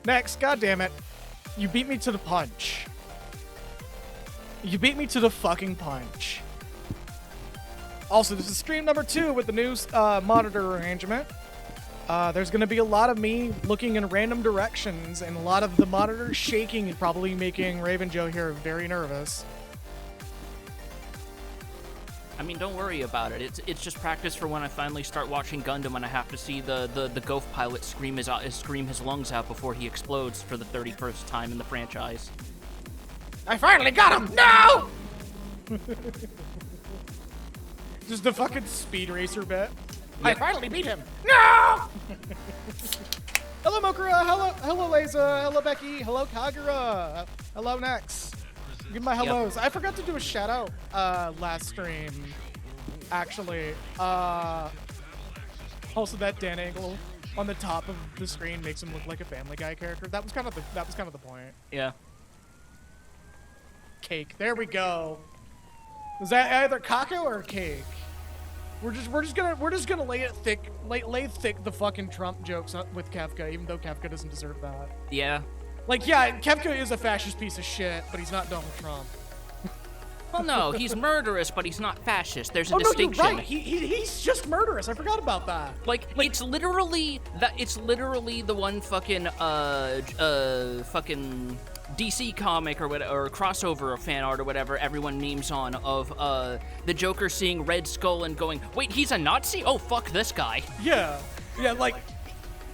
Next, goddammit. You beat me to the punch. You beat me to the fucking punch. Also, this is stream number 2 with the new monitor arrangement. There's going to be a lot of me looking in random directions and a lot of the monitor shaking and probably making Raven Joe here very nervous. I mean, don't worry about it. It's just practice for when I finally start watching Gundam and I have to see the Ghost pilot scream his lungs out before he explodes for the 31st time in the franchise. I finally got him! No! Just the fucking speed racer bit. Yep. I finally beat him. No! Hello, Mokura. Hello, Leza. Hello, Becky. Hello, Kagura. Hello, Nex. Give my hellos. Yep. I forgot to do a shout out last stream. Actually, also that Dan angle on the top of the screen makes him look like a Family Guy character. That was kind of the point. Yeah. Cake. There we go. Is that either Kako or cake? We're just gonna lay it thick, lay thick the fucking Trump jokes with Kefka, even though Kefka doesn't deserve that. Yeah. Like, yeah, Kefka is a fascist piece of shit, but he's not Donald Trump. Well, no, he's murderous, but he's not fascist. There's a distinction. No, you're right. He's just murderous. I forgot about that. Like it's literally that. It's literally the one fucking fucking DC comic or whatever, or crossover or fan art or whatever everyone memes on of the Joker seeing Red Skull and going, wait, he's a Nazi? Oh, fuck this guy. Yeah, like.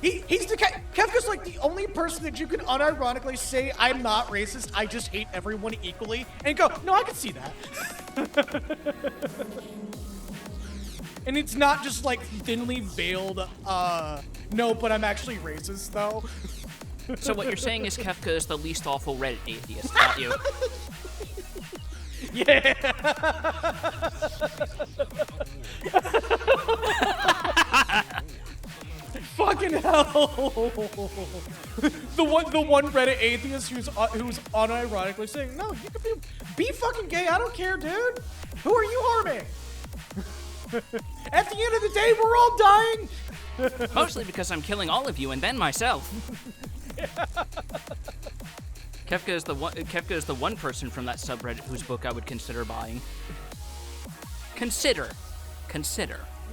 He's the Kefka's like the only person that you can unironically say, I'm not racist, I just hate everyone equally, and go, no, I can see that. And it's not just like thinly veiled, no, but I'm actually racist though. So what you're saying is Kefka is the least awful Reddit atheist, not you? Yeah. Fucking hell! the one Reddit atheist who's unironically saying, no, you can be fucking gay. I don't care, dude. Who are you harming? At the end of the day, we're all dying. Mostly because I'm killing all of you and then myself. Kefka is the one person from that subreddit whose book I would consider buying. Consider.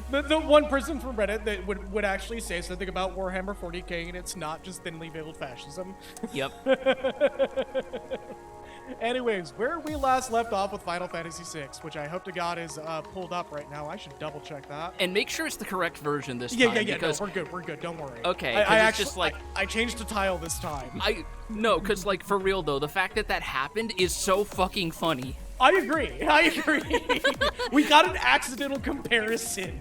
The one person from Reddit that would actually say something about Warhammer 40k and it's not just thinly veiled fascism. Yep. Anyways, where we last left off with Final Fantasy VI, which I hope to God is pulled up right now. I should double check that. And make sure it's the correct version this time. Yeah. Because... No, we're good. Don't worry. Okay. I actually just like I changed the tile this time. No, because like for real though, the fact that happened is so fucking funny. I agree. We got an accidental comparison.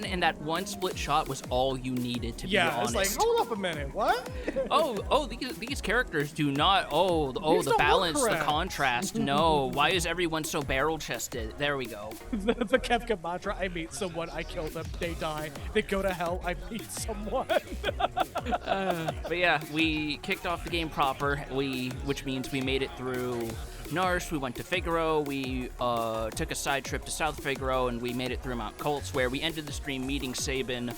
And that one split shot was all you needed, to be honest. Yeah, it's like, hold up a minute, what? these characters do not, the balance, the contrast, no. Why is everyone so barrel-chested? There we go. The Kefka mantra, I meet someone, I kill them, they die, they go to hell, I meet someone. But yeah, we kicked off the game proper, which means we made it through Narsh, we went to Figaro, we took a side trip to South Figaro, and we made it through Mount Colts, where we ended the stream meeting Sabin,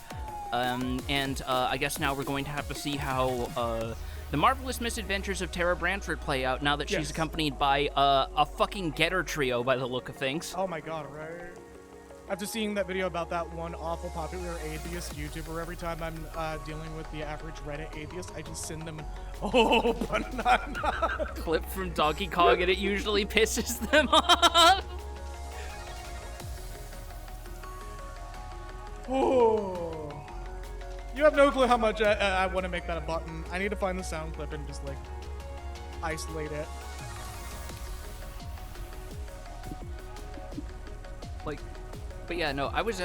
and I guess now we're going to have to see how the marvelous misadventures of Tara Branford play out now that she's accompanied by a fucking getter trio by the look of things. Oh my god, right? After seeing that video about that one awful popular atheist YouTuber, every time I'm dealing with the average Reddit atheist, I just send them an banana clip from Donkey Kong, and it usually pisses them off. Oh, you have no clue how much I want to make that a button. I need to find the sound clip and just like isolate it. But yeah, no, I was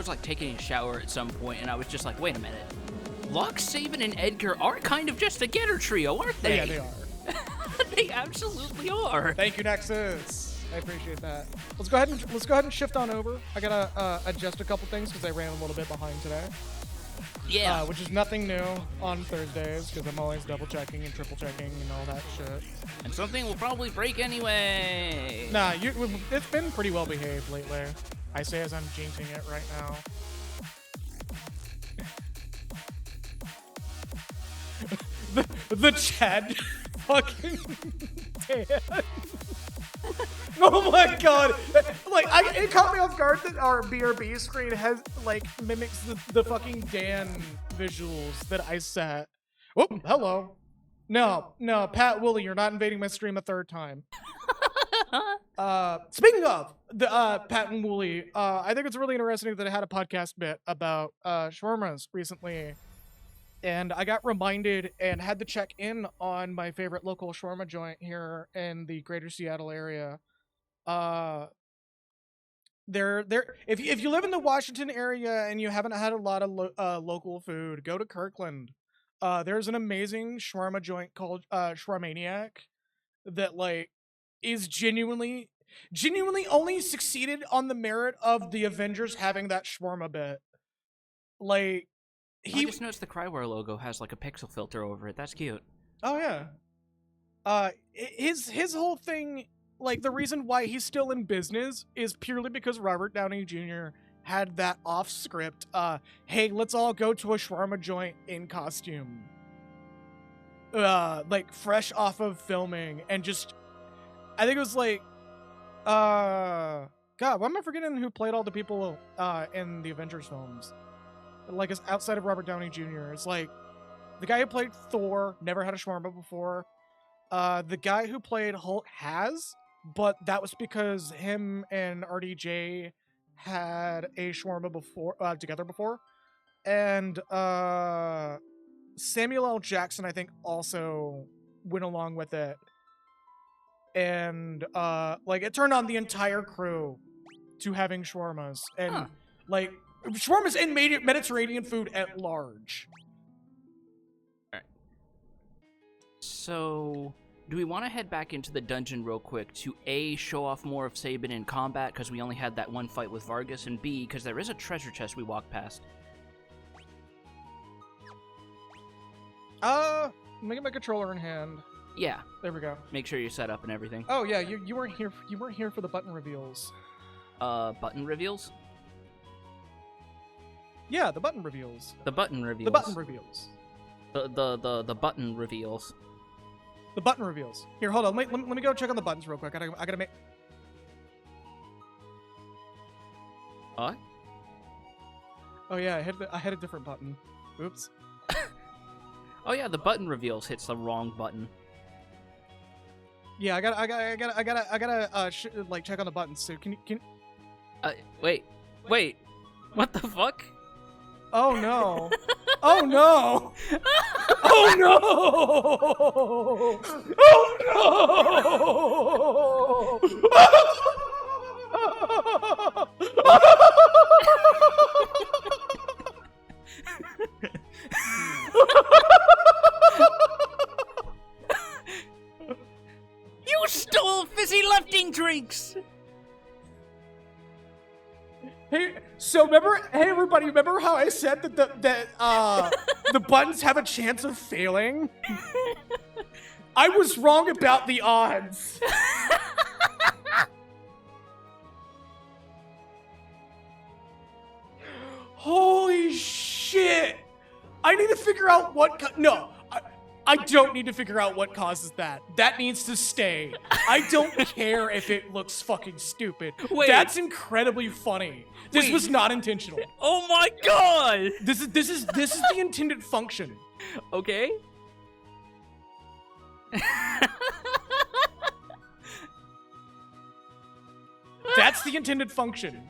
like taking a shower at some point, and I was just like, wait a minute. Locke, Sabin, and Edgar are kind of just a getter trio, aren't they? Yeah, they are. They absolutely are. Thank you, Nexus. I appreciate that. Let's go ahead and shift on over. I gotta adjust a couple things because I ran a little bit behind today. Yeah. Which is nothing new on Thursdays because I'm always double checking and triple checking and all that shit. And something will probably break anyway. Nah, it's been pretty well behaved lately. I say as I'm jinxing it right now. the Chad fucking Dan. Oh my god! Like, it caught me off guard that our BRB screen has like mimics the fucking Dan visuals that I set. Oh, hello. No, Pat Woolley, you're not invading my stream a third time. Speaking of the Pat and Woolley, I think it's really interesting that I had a podcast bit about shawarmas recently. And I got reminded and had to check in on my favorite local shawarma joint here in the greater Seattle area. If you live in the Washington area and you haven't had a lot of local food, go to Kirkland. There's an amazing shawarma joint called Shawarmaniac that like is genuinely only succeeded on the merit of the Avengers having that shawarma bit. Like, I just noticed the Cryware logo has like a pixel filter over it. That's cute. Oh yeah. His whole thing, like the reason why he's still in business is purely because Robert Downey Jr. had that off script, hey, let's all go to a shawarma joint in costume. Like fresh off of filming and just I think it was like God, why am I forgetting who played all the people in the Avengers films? Like, it's outside of Robert Downey Jr. It's like the guy who played Thor never had a shawarma before. The guy who played Hulk has, but that was because him and RDJ had a shawarma before together before. And Samuel L. Jackson, I think, also went along with it. And like it turned on the entire crew to having shawarmas. And like shawarmas and Mediterranean food at large. All right. So, do we want to head back into the dungeon real quick to A, show off more of Sabin in combat because we only had that one fight with Vargas, and B, because there is a treasure chest we walked past? Let me get my controller in hand. Yeah. There we go. Make sure you're set up and everything. Oh yeah, you weren't here. You weren't here for the button reveals. Button reveals? Yeah, the button reveals. The button reveals. The button reveals. The button reveals. The button reveals. Here, hold on. Let me go check on the buttons real quick. I gotta make. What? Oh yeah, I hit a different button. Oops. Oh yeah, the button reveals hits the wrong button. Yeah, I gotta like check on the buttons. So can you? Wait. What the fuck? Oh no! Oh no! Oh no! Oh no! You stole fizzy lifting drinks! Hey, so hey everybody, remember how I said that the buttons have a chance of failing? I was wrong about the odds. Holy shit! I need to figure out what I don't need to figure out what causes that. That needs to stay. I don't care if it looks fucking stupid. Wait. That's incredibly funny. This was not intentional. Oh my god! This is the intended function. Okay. That's the intended function.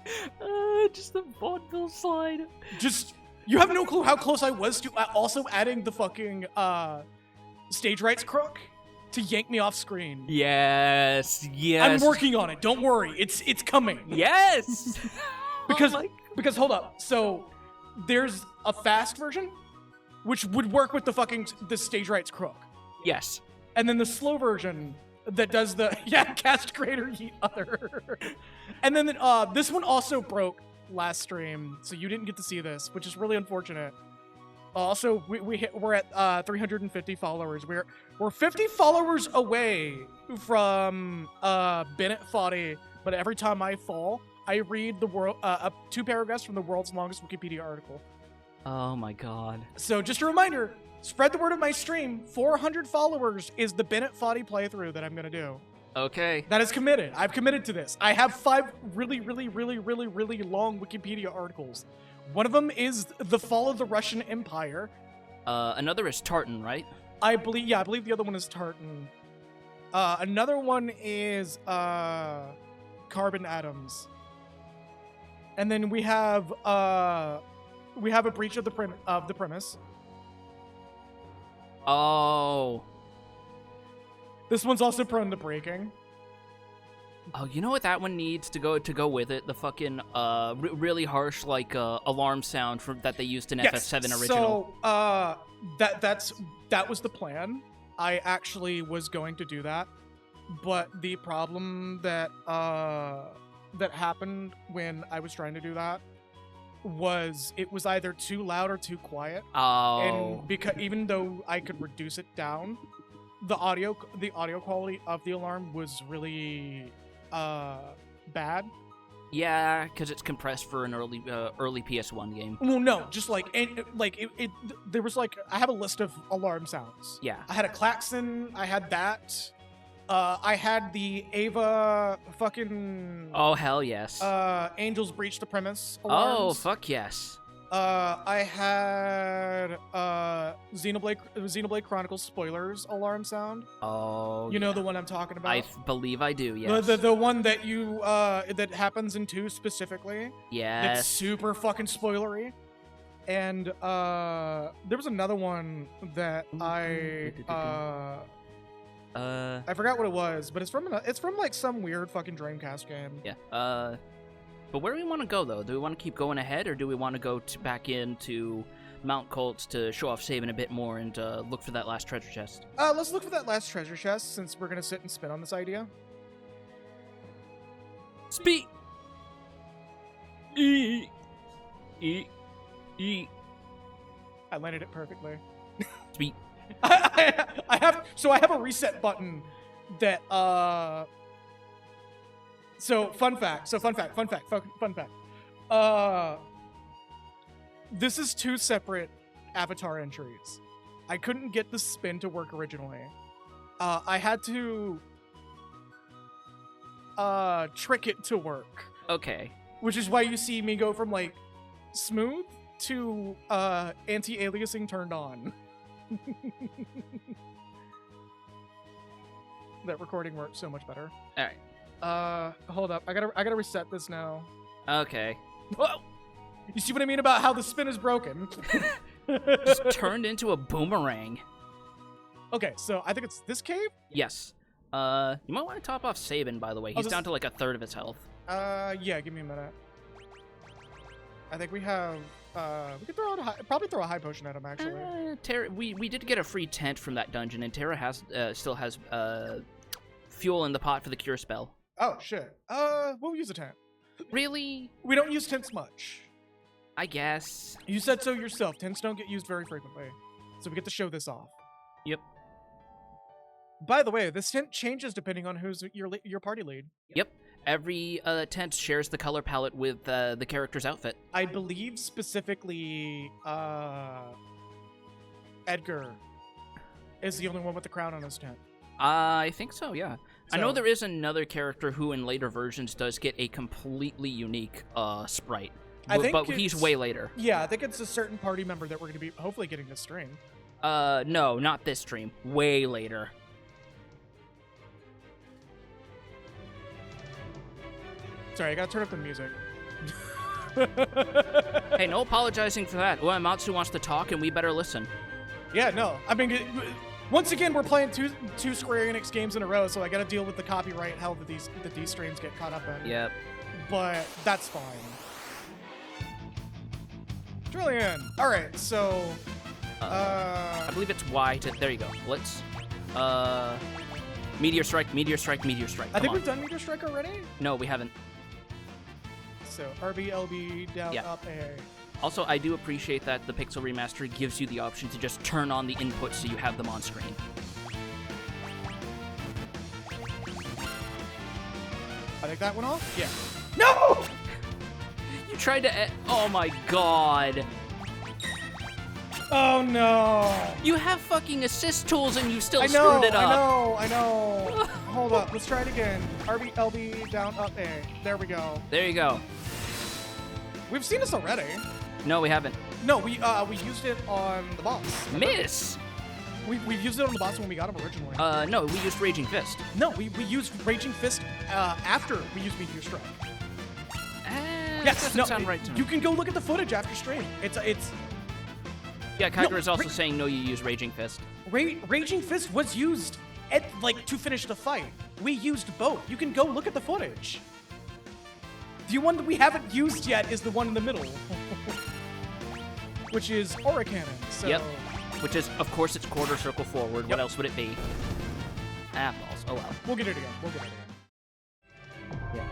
Just the vaudeville slide. Just you have no clue how close I was to also adding the fucking stage rights crook to yank me off screen. Yes. I'm working on it. Don't worry. It's coming. Yes. Because hold up. So there's a fast version which would work with the stage rights crook. Yes. And then the slow version that does the cast creator yeet other. And then this one also broke last stream, so you didn't get to see this, which is really unfortunate. Also, we're at 350 followers. We're 50 followers away from Bennett Foddy, but every time I fall, I read up 2 paragraphs from the world's longest Wikipedia article. Oh my god. So just a reminder, Spread the word of my stream. 400 followers is the Bennett Foddy playthrough that I'm gonna do. Okay. That is committed. I've committed to this. I have 5 really long Wikipedia articles. One of them is The Fall of the Russian Empire. Another is Tartan, right? I believe the other one is Tartan. Another one is Carbon Atoms. And then we have a breach of the premise. Oh. This one's also prone to breaking. Oh, you know what that one needs to go with it? The fucking really harsh alarm sound that they used in FF7 original. So that was the plan. I actually was going to do that, but the problem that happened when I was trying to do that was it was either too loud or too quiet. Oh. And because even though I could reduce it down, the audio quality of the alarm was really bad. Yeah, because it's compressed for an early PS1 game. Well, no, just there was I have a list of alarm sounds. Yeah. I had a klaxon. I had that. I had the Ava fucking. Oh hell yes. Angels Breach the Premise Oh alarms. fuck yes. I had Xenoblade Chronicles spoilers alarm sound. Oh. You know the one I'm talking about. I believe I do. Yes. The one that you that happens in 2 specifically. Yes. It's super fucking spoilery. And there was another one that I forgot what it was, but it's from like some weird fucking Dreamcast game. Yeah. But where do we want to go, though? Do we want to keep going ahead, or do we want to go back into Mount Colts to show off Sabin a bit more and look for that last treasure chest? Let's look for that last treasure chest, since we're going to sit and spin on this idea. Speed! E. I landed it perfectly. Speed. I have a reset button that So fun fact. This is 2 separate avatar entries. I couldn't get the spin to work originally. I had to trick it to work. Okay. Which is why you see me go from smooth to anti-aliasing turned on. That recording works so much better. All right. Hold up. I gotta reset this now. Okay. Whoa! You see what I mean about how the spin is broken? Just turned into a boomerang. Okay, so I think it's this cave? Yes. You might want to top off Sabin, by the way. He's down to like a third of his health. Yeah, give me a minute. I think we have, we could probably throw a high potion at him, actually. Terra, we did get a free tent from that dungeon, and Terra still has, fuel in the pot for the cure spell. Oh, shit. We'll use a tent. Really? We don't use tents much. I guess. You said so yourself. Tents don't get used very frequently. So we get to show this off. Yep. By the way, this tent changes depending on who's your party lead. Yep. Every tent shares the color palette with the character's outfit. I believe specifically Edgar is the only one with the crown on his tent. I think so, yeah. So, I know there is another character who in later versions does get a completely unique sprite. But he's way later. Yeah, I think it's a certain party member that we're going to be hopefully getting this stream. No, not this stream. Way later. Sorry, I gotta turn up the music. Hey, no apologizing for that. Uematsu wants to talk, and we better listen. Yeah, no. I mean, once again, we're playing two Square Enix games in a row, so I gotta deal with the copyright hell that these streams get caught up in. Yep. But that's fine. Trillion. All right, so. I believe it's Y to. There you go. Let's. Meteor strike, meteor strike, meteor strike. I think we've done meteor strike already. No, we haven't. So RB, LB, down, up, A. Also, I do appreciate that the Pixel Remaster gives you the option to just turn on the inputs so you have them on screen. I think that went off? Yeah. No! You tried to... Oh my god. Oh no! You have fucking assist tools and you still I know, screwed it up. I know. Hold up, let's try it again. RB, LB, down, up, A. There we go. There you go. We've seen this already. No, we haven't. No, we used it on the boss. Remember? Miss. We used it on the boss when we got him originally. No, we used Raging Fist. No, we used Raging Fist after we used Meteor Strike. Yes, doesn't sound right to me. You can go look at the footage after stream. It's Yeah, Kyger is also saying no, you use Raging Fist. Raging Fist was used to finish the fight. We used both. You can go look at the footage. The one that we haven't used yet is the one in the middle, which is Aura Cannon. So. Yep. Which is, of course, it's quarter circle forward. Yep. What else would it be? Apples. Oh well. We'll get it again. Yeah.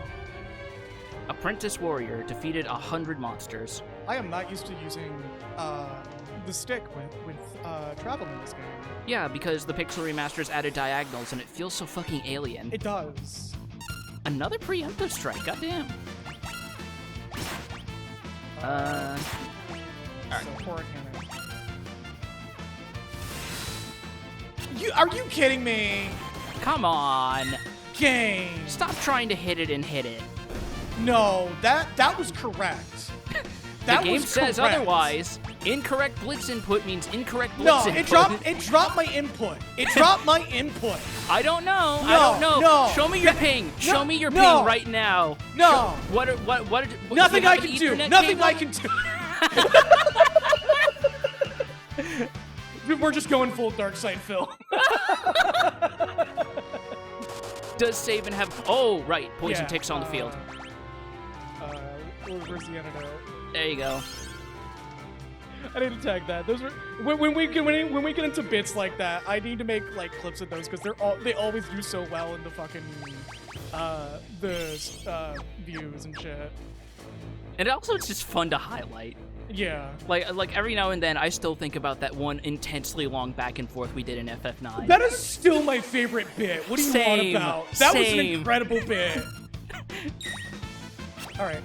Apprentice Warrior defeated 100 monsters. I am not used to using the stick with travel in this game. Yeah, because the Pixel Remasters added diagonals and it feels so fucking alien. It does. Another preemptive strike, goddamn. Alright. So, Aura Cannon. Are you kidding me? Come on. Game. Stop trying to hit it and hit it. No, that was correct. The game says otherwise. Incorrect blitz input means incorrect blitz input. No, it dropped my input. It dropped my input. I don't know. No, I don't know. no. Show me your ping. Show me your ping right now. No. What Nothing I can do. Nothing I can do. We're just going full dark side Phil. Does Saban have... Oh, right. Poison ticks on the field. Where's the antidote? There you go. I need to tag that. Those are when we get into bits like that. I need to make like clips of those because they always do so well in the fucking views and shit. And also, it's just fun to highlight. Yeah. Like every now and then, I still think about that one intensely long back and forth we did in FF9. That is still my favorite bit. What are you on about? That was an incredible bit. All right.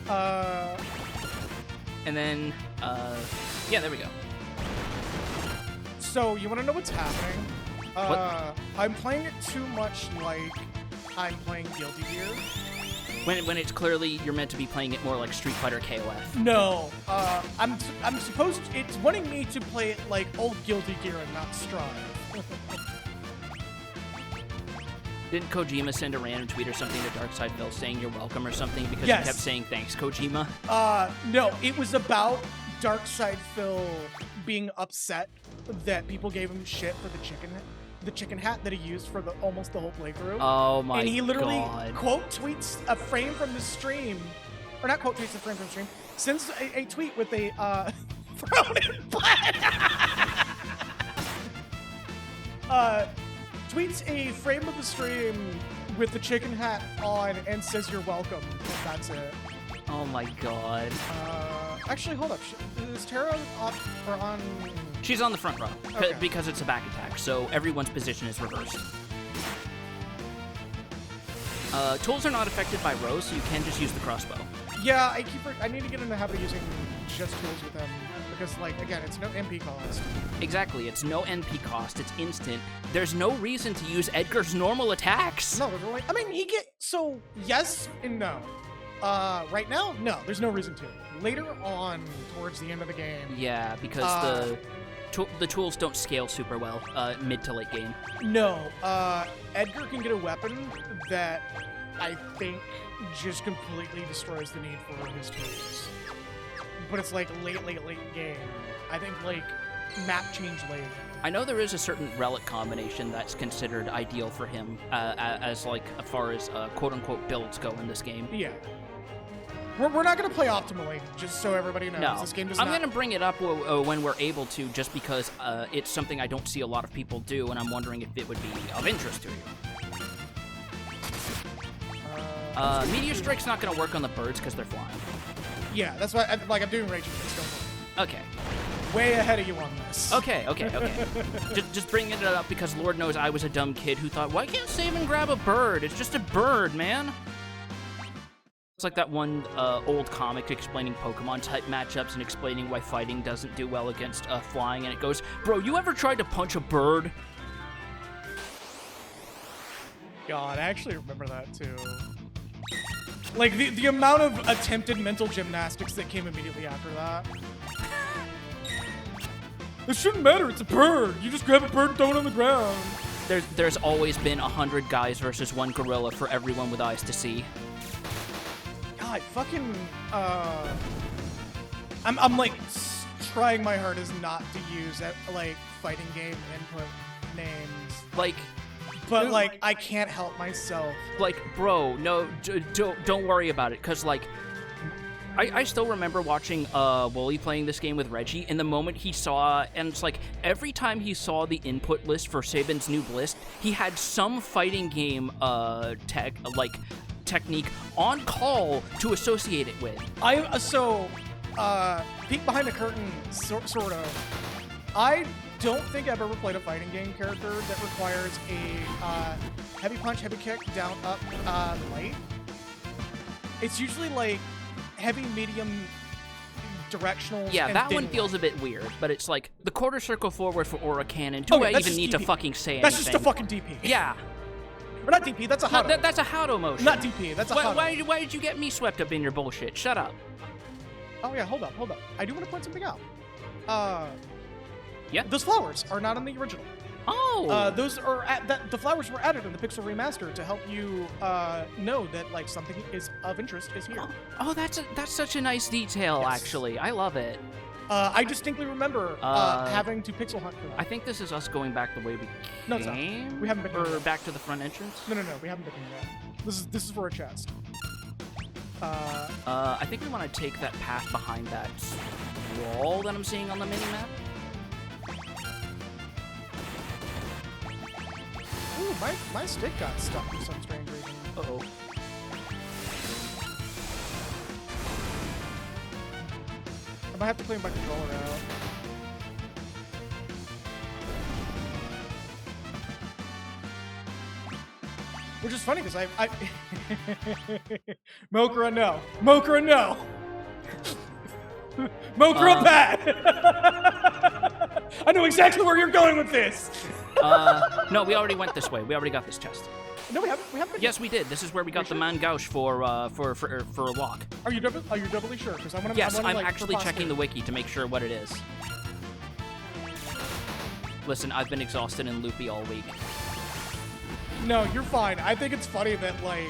And then, yeah, there we go. So you want to know what's happening? What? I'm playing it too much like I'm playing Guilty Gear. When it's clearly you're meant to be playing it more like Street Fighter KOF. No, I'm supposed to, it's wanting me to play it like old Guilty Gear and not Strive. Didn't Kojima send a random tweet or something to Darkside Phil saying you're welcome or something because he kept saying thanks, Kojima? No, it was about Darkside Phil being upset that people gave him shit for the chicken hat that he used for almost the whole playthrough. Oh my god. And he literally quote tweets a frame from the stream, or not quote tweets a frame from the stream, sends a tweet with a tweets a frame of the stream with the chicken hat on and says you're welcome, and that's it. Oh my god. Actually, hold up. Is Tara on? She's on the front row Okay. because it's a back attack, so everyone's position is reversed. Tools are not affected by rows, so you can just use the crossbow. Yeah, I need to get in the habit of using just tools with him because, like, again, it's no MP cost. Exactly, it's no NP cost, it's instant. There's no reason to use Edgar's normal attacks. No, like, I mean, so yes and no. Right now, no, there's no reason to. Later on, towards the end of the game. Yeah, because the tools don't scale super well mid to late game. No, Edgar can get a weapon that I think just completely destroys the need for his tools. But it's like late game. I think like map change late. I know there is a certain relic combination that's considered ideal for him as far as quote-unquote builds go in this game. Yeah. We're not going to play optimally, just so everybody knows. No, this game does I'm going to bring it up when we're able to, just because it's something I don't see a lot of people do, and I'm wondering if it would be of interest to you. Meteor Strike's not going to work on the birds because they're flying. Yeah, that's why I'm doing Raging Fist. Okay. Way ahead of you on this. Okay. just bringing it up because Lord knows I was a dumb kid who thought, why can't Saban grab a bird? It's just a bird, man. It's like that one old comic explaining Pokemon type matchups and explaining why fighting doesn't do well against flying, and it goes, bro, you ever tried to punch a bird? God, I actually remember that too. Like, the amount of attempted mental gymnastics that came immediately after that. It shouldn't matter, it's a bird. You just grab a bird and throw it on the ground. There's always been 100 guys versus one gorilla for everyone with eyes to see. God, fucking, I'm like, trying my hardest not to use that, like, fighting game input names. Like... But, like, I can't help myself. Like, bro, no, don't worry about it, because, like, I still remember watching Wooly playing this game with Reggie, and the moment he saw, and it's like, every time he saw the input list for Sabin's new list, he had some fighting game technique on call to associate it with. Peek behind the curtain, sort of. I don't think I've ever played a fighting game character that requires a heavy punch, heavy kick, down, up, light. It's usually like heavy, medium, directional. Yeah, that one feels a bit weird, but it's like the quarter circle forward for Aura Cannon. Do I even need to fucking say anything? That's just a fucking DP. Yeah. Or not DP, that's a Hado. No, that's a Hado motion. Not DP, that's a Hado. Why did you get me swept up in your bullshit? Shut up. Oh yeah, hold up. I do want to point something out. Yeah? Those flowers are not in the original. Oh! Those are the flowers were added in the Pixel Remaster to help you know that like something is of interest is here. Oh, that's such a nice detail, yes. Actually. I love it. I distinctly remember having to pixel hunt for that. I think this is us going back the way we came. No, it's not. We haven't been. Or back to the front entrance. No, we haven't been yet. This is for a chest. I think we want to take that path behind that wall that I'm seeing on the mini map. Ooh, my stick got stuck for some strange reason. Uh-oh. I might have to clean my controller out. Which is funny because I Mokra, no. Mokra, no. Mokra, bad. I know exactly where you're going with this. No, we already went this way. We already got this chest. No, we haven't. Yes, we did. This is where we got the Mangaush for a lock. Are you doubly sure? Because I want to. Yes, I'm actually checking the wiki to make sure what it is. Listen, I've been exhausted and loopy all week. No, you're fine. I think it's funny that like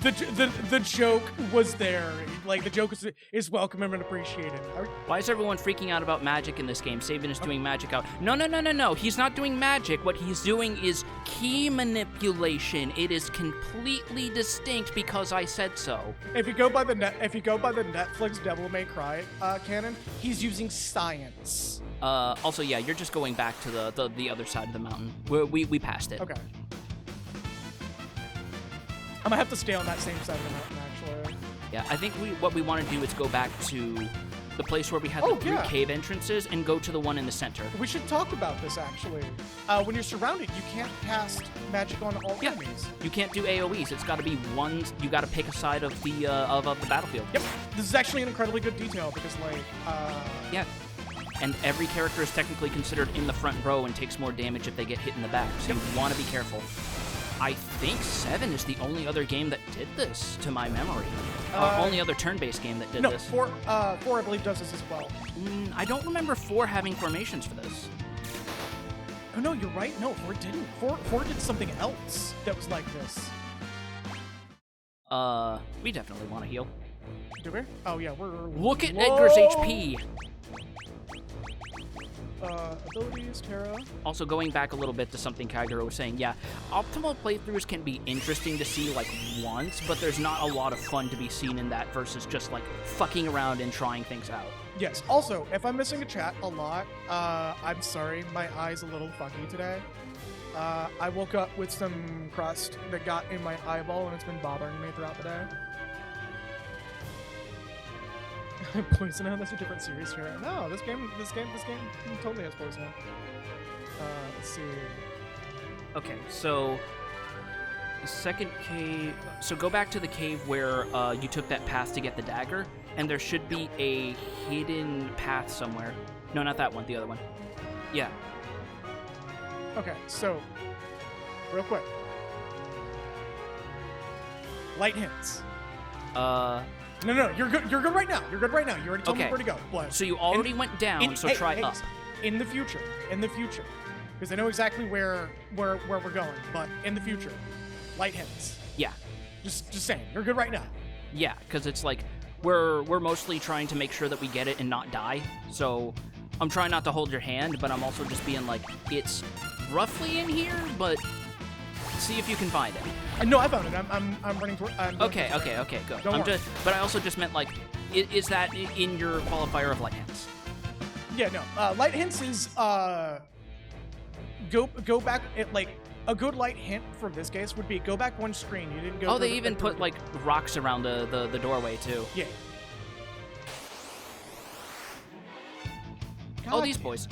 the joke was there. Like the joke is welcome and appreciated. Why is everyone freaking out about magic in this game? Sabin is doing magic out. No. He's not doing magic. What he's doing is key manipulation. It is completely distinct because I said so. If you go by the Netflix Devil May Cry canon, he's using science. Also, yeah, you're just going back to the other side of the mountain. We passed it. Okay. I'm gonna have to stay on that same side of the mountain, actually. Yeah, I think what we want to do is go back to the place where we had the three cave entrances and go to the one in the center. We should talk about this, actually. When you're surrounded, you can't cast magic on all enemies. You can't do AoEs. It's got to be one. You got to pick a side of the battlefield. Yep. This is actually an incredibly good detail because, like, yeah. And every character is technically considered in the front row and takes more damage if they get hit in the back, so you want to be careful. I think 7 is the only other game that did this, to my memory. Only other turn-based game that did this. No, 4 I believe does this as well. I don't remember 4 having formations for this. Oh no, you're right. No, 4 didn't. 4 did something else that was like this. We definitely want to heal. Do we? Oh yeah, we're Look at Edgar's HP! Abilities, Terra. Also, going back a little bit to something Kagura was saying, yeah, optimal playthroughs can be interesting to see, like, once, but there's not a lot of fun to be seen in that versus just, like, fucking around and trying things out. Yes. Also, if I'm missing a chat a lot, I'm sorry. My eye's a little fucky today. I woke up with some crust that got in my eyeball, and it's been bothering me throughout the day. Poison Hound, that's a different series here. No, this game totally has Poison Hound. Let's see. Okay, so Second cave. So go back to the cave where you took that path to get the dagger, and there should be a hidden path somewhere. No, not that one. The other one. Yeah. Okay, so real quick. Light hints. No, you're good. You're good right now. You're good right now. You already told me where to go. But so you already went down. So try up. In the future, because I know exactly where we're going. But in the future, light hints. Yeah. Just saying. You're good right now. Yeah, because it's like we're mostly trying to make sure that we get it and not die. So I'm trying not to hold your hand, but I'm also just being like, it's roughly in here, but see if you can find it. No, I found it. I'm running toward. Okay, good. But I also just meant like, is that in your qualifier of light hints? Yeah, no. Light hints is go back. Like a good light hint for this case would be go back one screen. You didn't go. Oh, they even put like rocks around the doorway too. Yeah. God. Oh, these boys.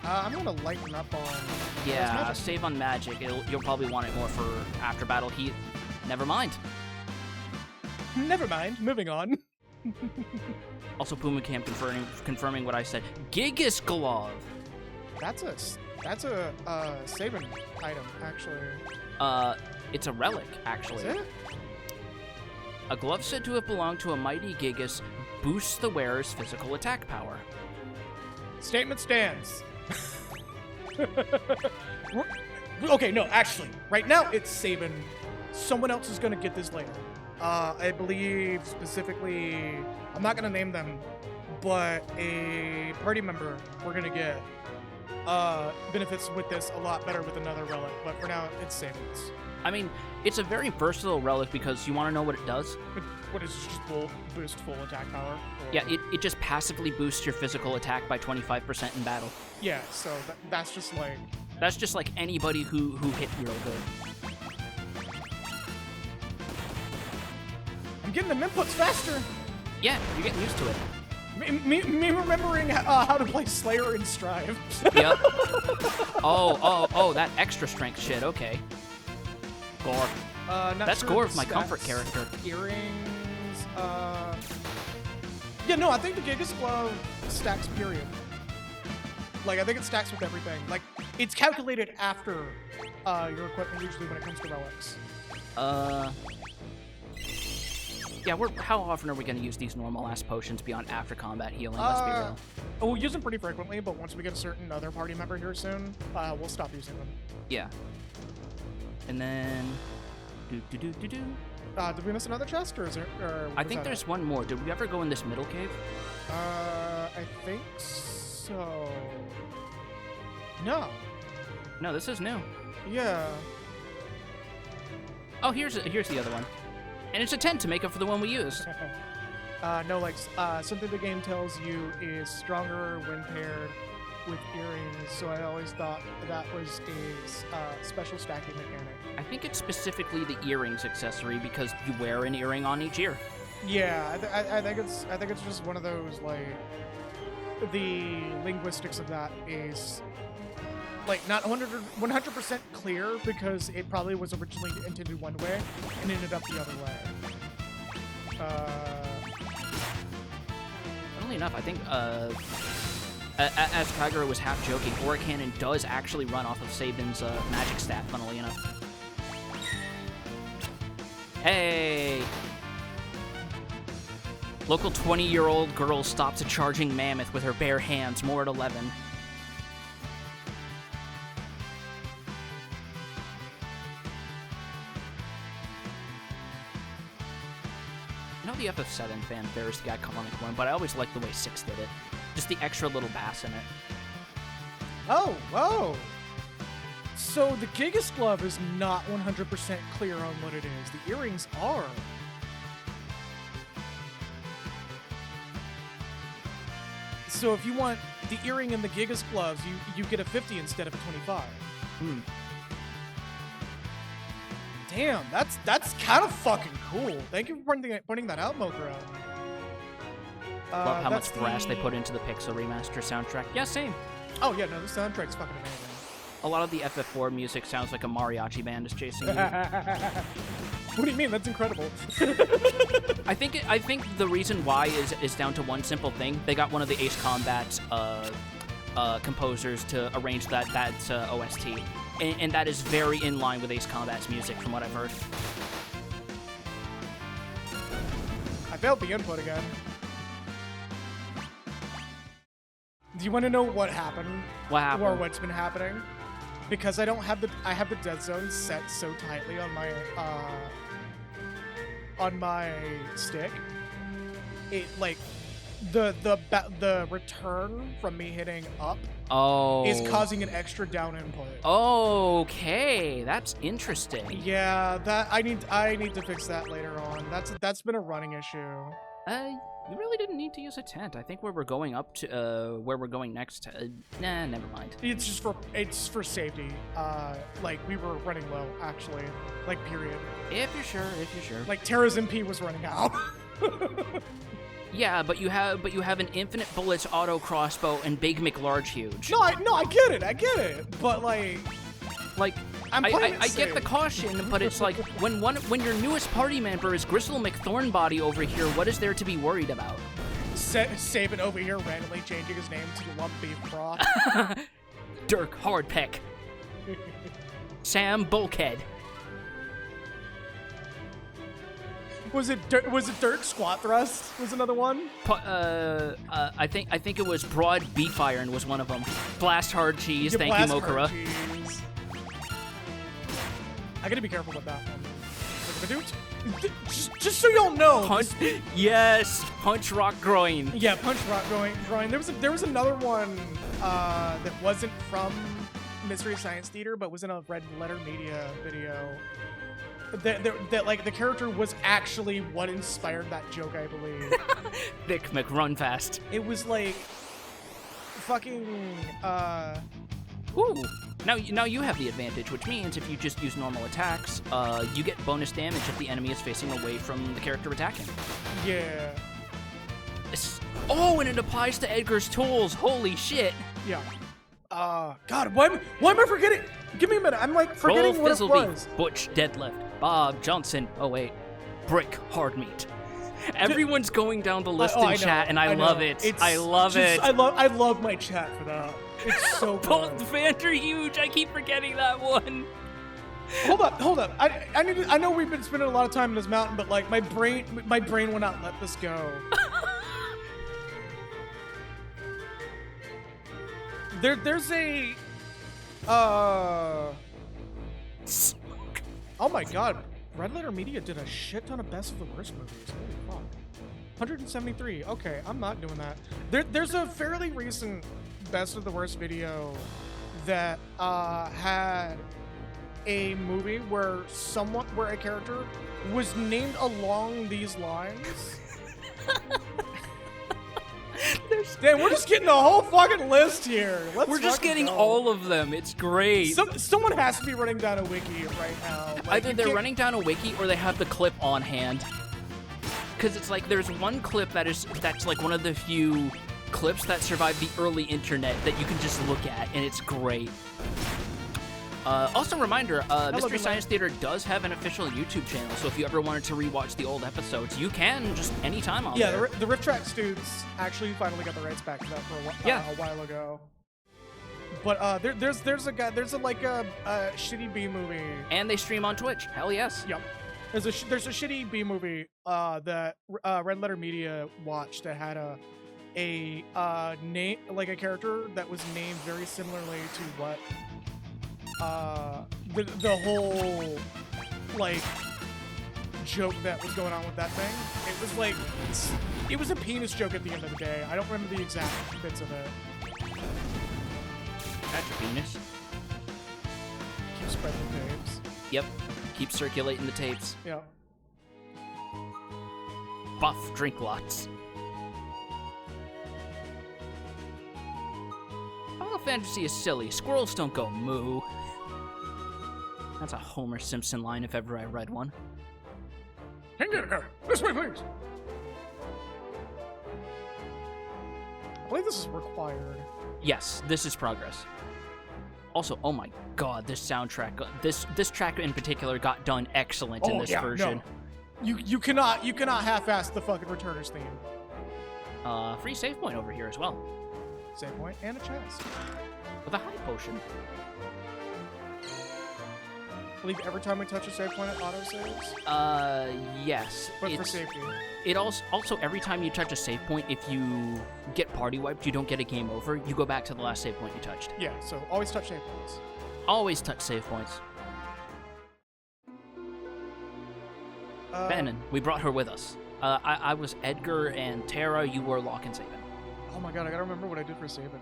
I'm gonna lighten up on. Yeah, save on magic. You'll probably want it more for after battle heat. Never mind. Never mind. Moving on. Also, Puma Camp confirming what I said. Gigas Glove. That's a saving item, actually. It's a relic, actually. Is it? A glove said to have belonged to a mighty Gigas boosts the wearer's physical attack power. Statement stands. Okay, no, actually, right now it's saving. Someone else is gonna get this later. I believe specifically, I'm not gonna name them, but a party member we're gonna get benefits with this a lot better with another relic. But for now, it's savings. I mean, it's a very versatile relic because you want to know what it does? What is it, just boost full attack power? Or... Yeah, it just passively boosts your physical attack by 25% in battle. Yeah, so that's just like... That's just like anybody who hit real good. I'm getting them inputs faster! Yeah, you're getting used to it. Me remembering how to play Slayer and Strive. Yep. Oh, that extra strength shit, okay. Gore. That's sure Gore of my comfort character. Earrings, Yeah, no, I think the Gigas Glove stacks, period. Like, I think it stacks with everything. Like, it's calculated after your equipment, usually when it comes to relics. Yeah, how often are we going to use these normal-ass potions beyond after combat healing? Let's be real. Oh, we'll use them pretty frequently, but once we get a certain other party member here soon, we'll stop using them. Yeah. And then... Did we miss another chest, or is there... I think there's one more. Did we ever go in this middle cave? I think so... No. No, this is new. Yeah. Oh, here's the other one. And it's a 10 to make up for the one we used. No, like, something the game tells you is stronger when paired with earrings, so I always thought that was a special stacking mechanic. I think it's specifically the earrings accessory because you wear an earring on each ear. Yeah, I think it's just one of those, like, the linguistics of that is like not 100% clear because it probably was originally intended one way and ended up the other way. Funnily enough, I think as Kagura was half joking, Aura Cannon does actually run off of Sabin's magic stat, funnily enough. Hey! Local 20-year-old girl stops a charging mammoth with her bare hands, more at 11. I know the FF7 fanfare is the iconic one, but I always liked the way 6 did it. Just the extra little bass in it. Oh, whoa! So the Gigas Glove is not 100% clear on what it is. The earrings are. So if you want the earring and the Gigas Gloves, you get a 50 instead of a 25. Hmm. Damn, that's kind of fucking cool. Thank you for pointing that out, Mokra. Love how much thrash they put into the Pixel Remaster soundtrack. Yeah, same. Oh yeah, no, the soundtrack's fucking amazing. A lot of the FF4 music sounds like a mariachi band is chasing you. What do you mean? That's incredible. I think the reason why is down to one simple thing. They got one of the Ace Combat's composers to arrange that's OST, and that is very in line with Ace Combat's music, from what I've heard. I failed the input again. Do you want to know what happened? What happened? Or what's been happening? Because I have the dead zone set so tightly on my stick. It like the return from me hitting up is causing an extra down input. Okay, that's interesting. Yeah, that I need to fix that later on. That's been a running issue. You really didn't need to use a tent. I think where we're going next. Nah, never mind. It's for safety. Like we were running low actually. Like period. If you're sure. Like Terra's MP was running out. Yeah, but you have an infinite bullets auto crossbow and Big McLarge huge. No, I get it. But like I get the caution, but it's like when your newest party member is Gristle McThornbody over here, what is there to be worried about? Saban over here randomly changing his name to Lump Beef Broth. Dirk Hardpeck. Sam Bulkhead. Was it Dirk Squat Thrust? Was another one? I think it was Broad Beef Iron was one of them. Blast Hard Cheese. Thank you, Mokura. I gotta be careful with that one. Just so y'all know. Punch. Yes, Punch Rock Groin. Yeah, Punch Rock Groin. There was another one that wasn't from Mystery Science Theater, but was in a Red Letter Media video. That like the character was actually what inspired that joke, I believe. Thick McRunfast. It was like fucking Ooh. Now you have the advantage, which means if you just use normal attacks, you get bonus damage if the enemy is facing away from the character attacking. Yeah. Oh, and it applies to Edgar's tools. Holy shit. Yeah. God, why am I forgetting? Give me a minute. I'm like forgetting what it was. Butch Deadlift. Bob Johnson. Oh wait. Brick Hard Meat. Everyone's going down the list in chat, and I love it. I love it. I love my chat for that. It's so good. Both fans are huge. I keep forgetting that one. Hold up. I know we've been spending a lot of time in this mountain, but like my brain will not let this go. There's a oh my god, Red Letter Media did a shit ton of Best of the Worst movies. Holy fuck. 173. Okay, I'm not doing that. There's a fairly recent Best of the Worst video that had a movie where a character was named along these lines. Damn, we're just getting a whole fucking list here. We're just getting all of them. It's great. Someone has to be running down a wiki right now. Like, either they're running down a wiki or they have the clip on hand. Because it's like there's one clip that's like one of the few clips that survived the early internet that you can just look at, and it's great. Also, reminder, Mystery Science Theater does have an official YouTube channel, so if you ever wanted to rewatch the old episodes, you can just anytime on there. Yeah, the Rift Track dudes actually finally got the rights back to that for a while ago. But there's a shitty B movie, and they stream on Twitch. Hell yes. Yep. There's a shitty B movie that Red Letter Media watched that had a name, like a character that was named very similarly to what the whole like joke that was going on with that thing. It was like it was a penis joke at the end of the day. I don't remember the exact bits of it. That's your penis. Keep spreading the tapes. Yep. Keep circulating the tapes. Yeah. Buff, drink lots. Final Fantasy is silly. Squirrels don't go moo. That's a Homer Simpson line if ever I read one. This way, please. I believe this is required. Yes, this is progress. Also, oh my god, this soundtrack, this track in particular got done excellent in this version. No. You cannot half-ass the fucking Returners theme. Free save point over here as well. Save point and a chest. With a high potion. I believe every time we touch a save point, it auto-saves. Yes. But for safety. It also every time you touch a save point, if you get party wiped, you don't get a game over. You go back to the last save point you touched. Yeah, so always touch save points. Always touch save points. Bannon, we brought her with us. I was Edgar and Tara. You were Locke and Saban. Oh my god, I gotta remember what I did for Saban.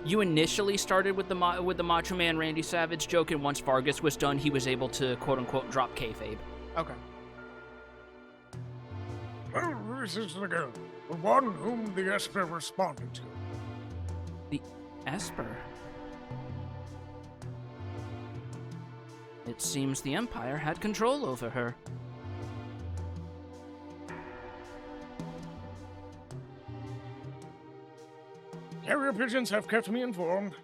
You initially started with the Macho Man Randy Savage joke, and once Vargas was done, he was able to quote unquote drop kayfabe. Okay. Well, this is the girl, the one whom the Esper responded to. The Esper? It seems the Empire had control over her. Carrier pigeons have kept me informed.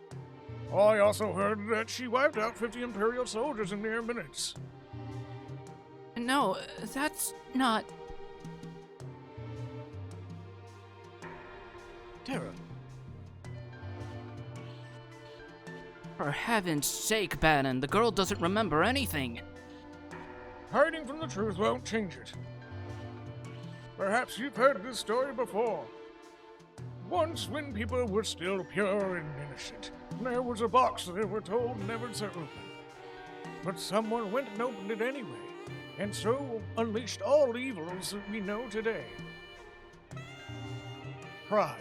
I also heard that she wiped out 50 Imperial soldiers in mere minutes. No, that's not... Tara. For heaven's sake, Bannon, the girl doesn't remember anything. Hiding from the truth won't change it. Perhaps you've heard this story before. Once, when people were still pure and innocent, there was a box they were told never to open. But someone went and opened it anyway, and so unleashed all evils that we know today. Pride,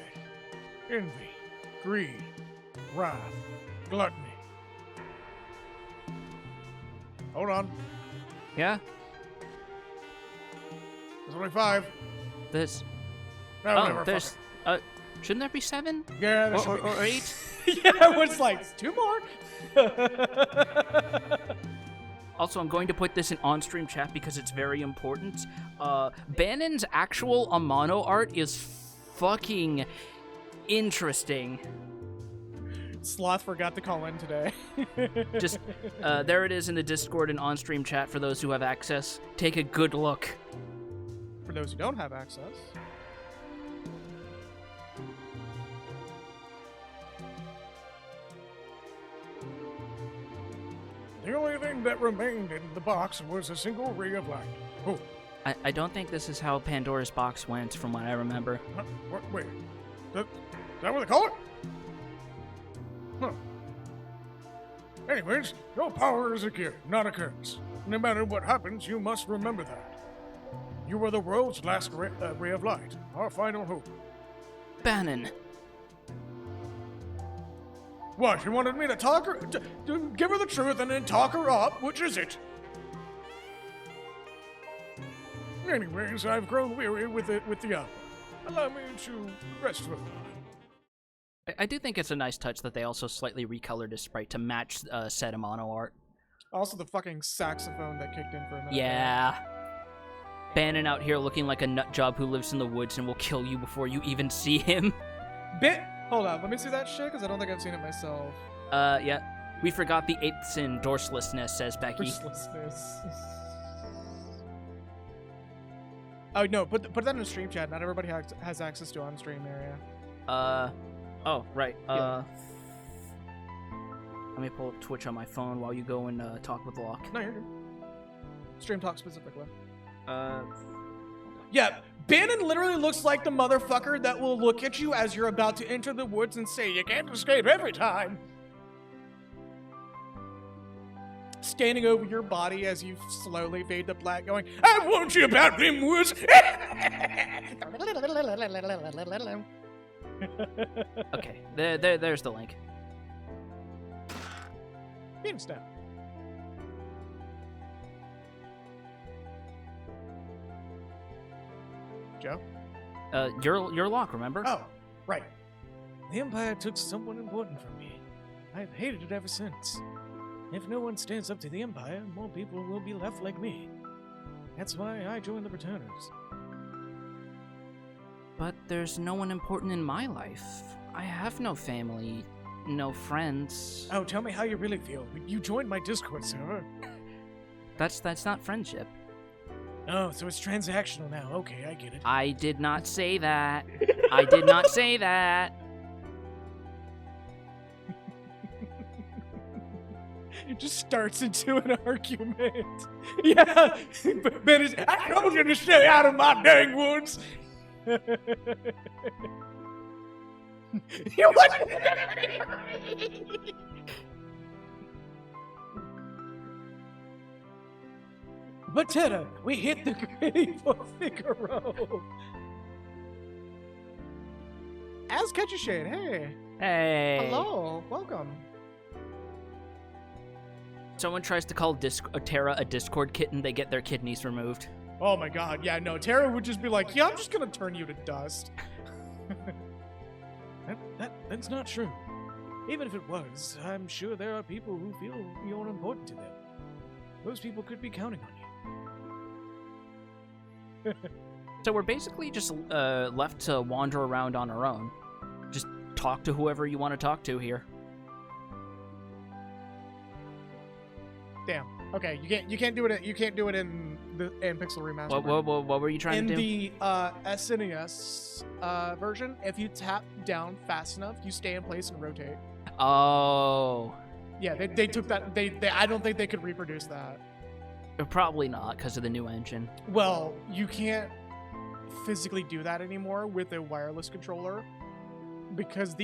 envy, greed, wrath, gluttony. Hold on, Yeah? there's only 5. There's... No, Oh, never, there's... fuck Shouldn't there be 7? it. Yeah, there should be. Or 8? Yeah, it's like 2 more. Also, I'm going to put this in on-stream chat because it's very important. Bannon's actual Amano art is fucking interesting. Sloth forgot to call in today. Just, there it is in the Discord and on-stream chat for those who have access. Take a good look. For those who don't have access. The only thing that remained in the box was a single ray of light. Oh, I don't think this is how Pandora's box went, from what I remember. wait. Is that what they call it? Huh. Anyways, your power is a gift, not a curse. No matter what happens, you must remember that. You are the world's last ray of light, our final hope. Bannon. What, you wanted me to talk her... to give her the truth and then talk her up? Which is it? Anyways, I've grown weary with the hour. Allow me to rest for a while. I do think it's a nice touch that they also slightly recolored his sprite to match said Amano art. Also, the fucking saxophone that kicked in for a minute. Yeah. Bannon out here looking like a nut job who lives in the woods and will kill you before you even see him. Hold on, let me see that shit, because I don't think I've seen it myself. Yeah. We forgot the 8th sin, dorselessness, says Becky. Mercilessness. Oh, no, put that in the stream chat. Not everybody has access to on-stream area. Oh, right. Yeah. Let me pull up Twitch on my phone while you go and talk with Locke. No, you're good. Stream talk specifically. Yeah, Bannon literally looks like the motherfucker that will look at you as you're about to enter the woods and say, "You can't escape every time." Standing over your body as you slowly fade to black, going, "I warned you about them woods." Okay, there's the link. Phoenix down. Joe? Your Locke, remember? Oh, right. The Empire took someone important from me. I've hated it ever since. If no one stands up to the Empire, more people will be left like me. That's why I joined the Returners. But there's no one important in my life. I have no family. no friends. Oh, tell me how you really feel. You joined my Discord server. That's not friendship. Oh, so it's transactional now. Okay, I get it. I did not say that. I did not say that. It just starts into an argument. Yeah, but it's, I told you to stay out of my dang woods. You what? But Tedda, we hit the grave for Figaro. As Catchy Shade, hey. Hey. Hello, welcome. Someone tries to call Terra a Discord kitten, they get their kidneys removed. Oh my god, yeah, no, Tara would just be like, yeah, I'm just gonna turn you to dust. That's not true. Even if it was, I'm sure there are people who feel you're important to them. Those people could be counting on you. So we're basically just left to wander around on our own. Just talk to whoever you want to talk to here. Damn. Okay, you can't do it. You can't do it in Pixel Remastered. What were you trying to do? In the SNES version, if you tap down fast enough, you stay in place and rotate. Oh. Yeah, they took that. They I don't think they could reproduce that. Probably not because of the new engine. Well, you can't physically do that anymore with a wireless controller because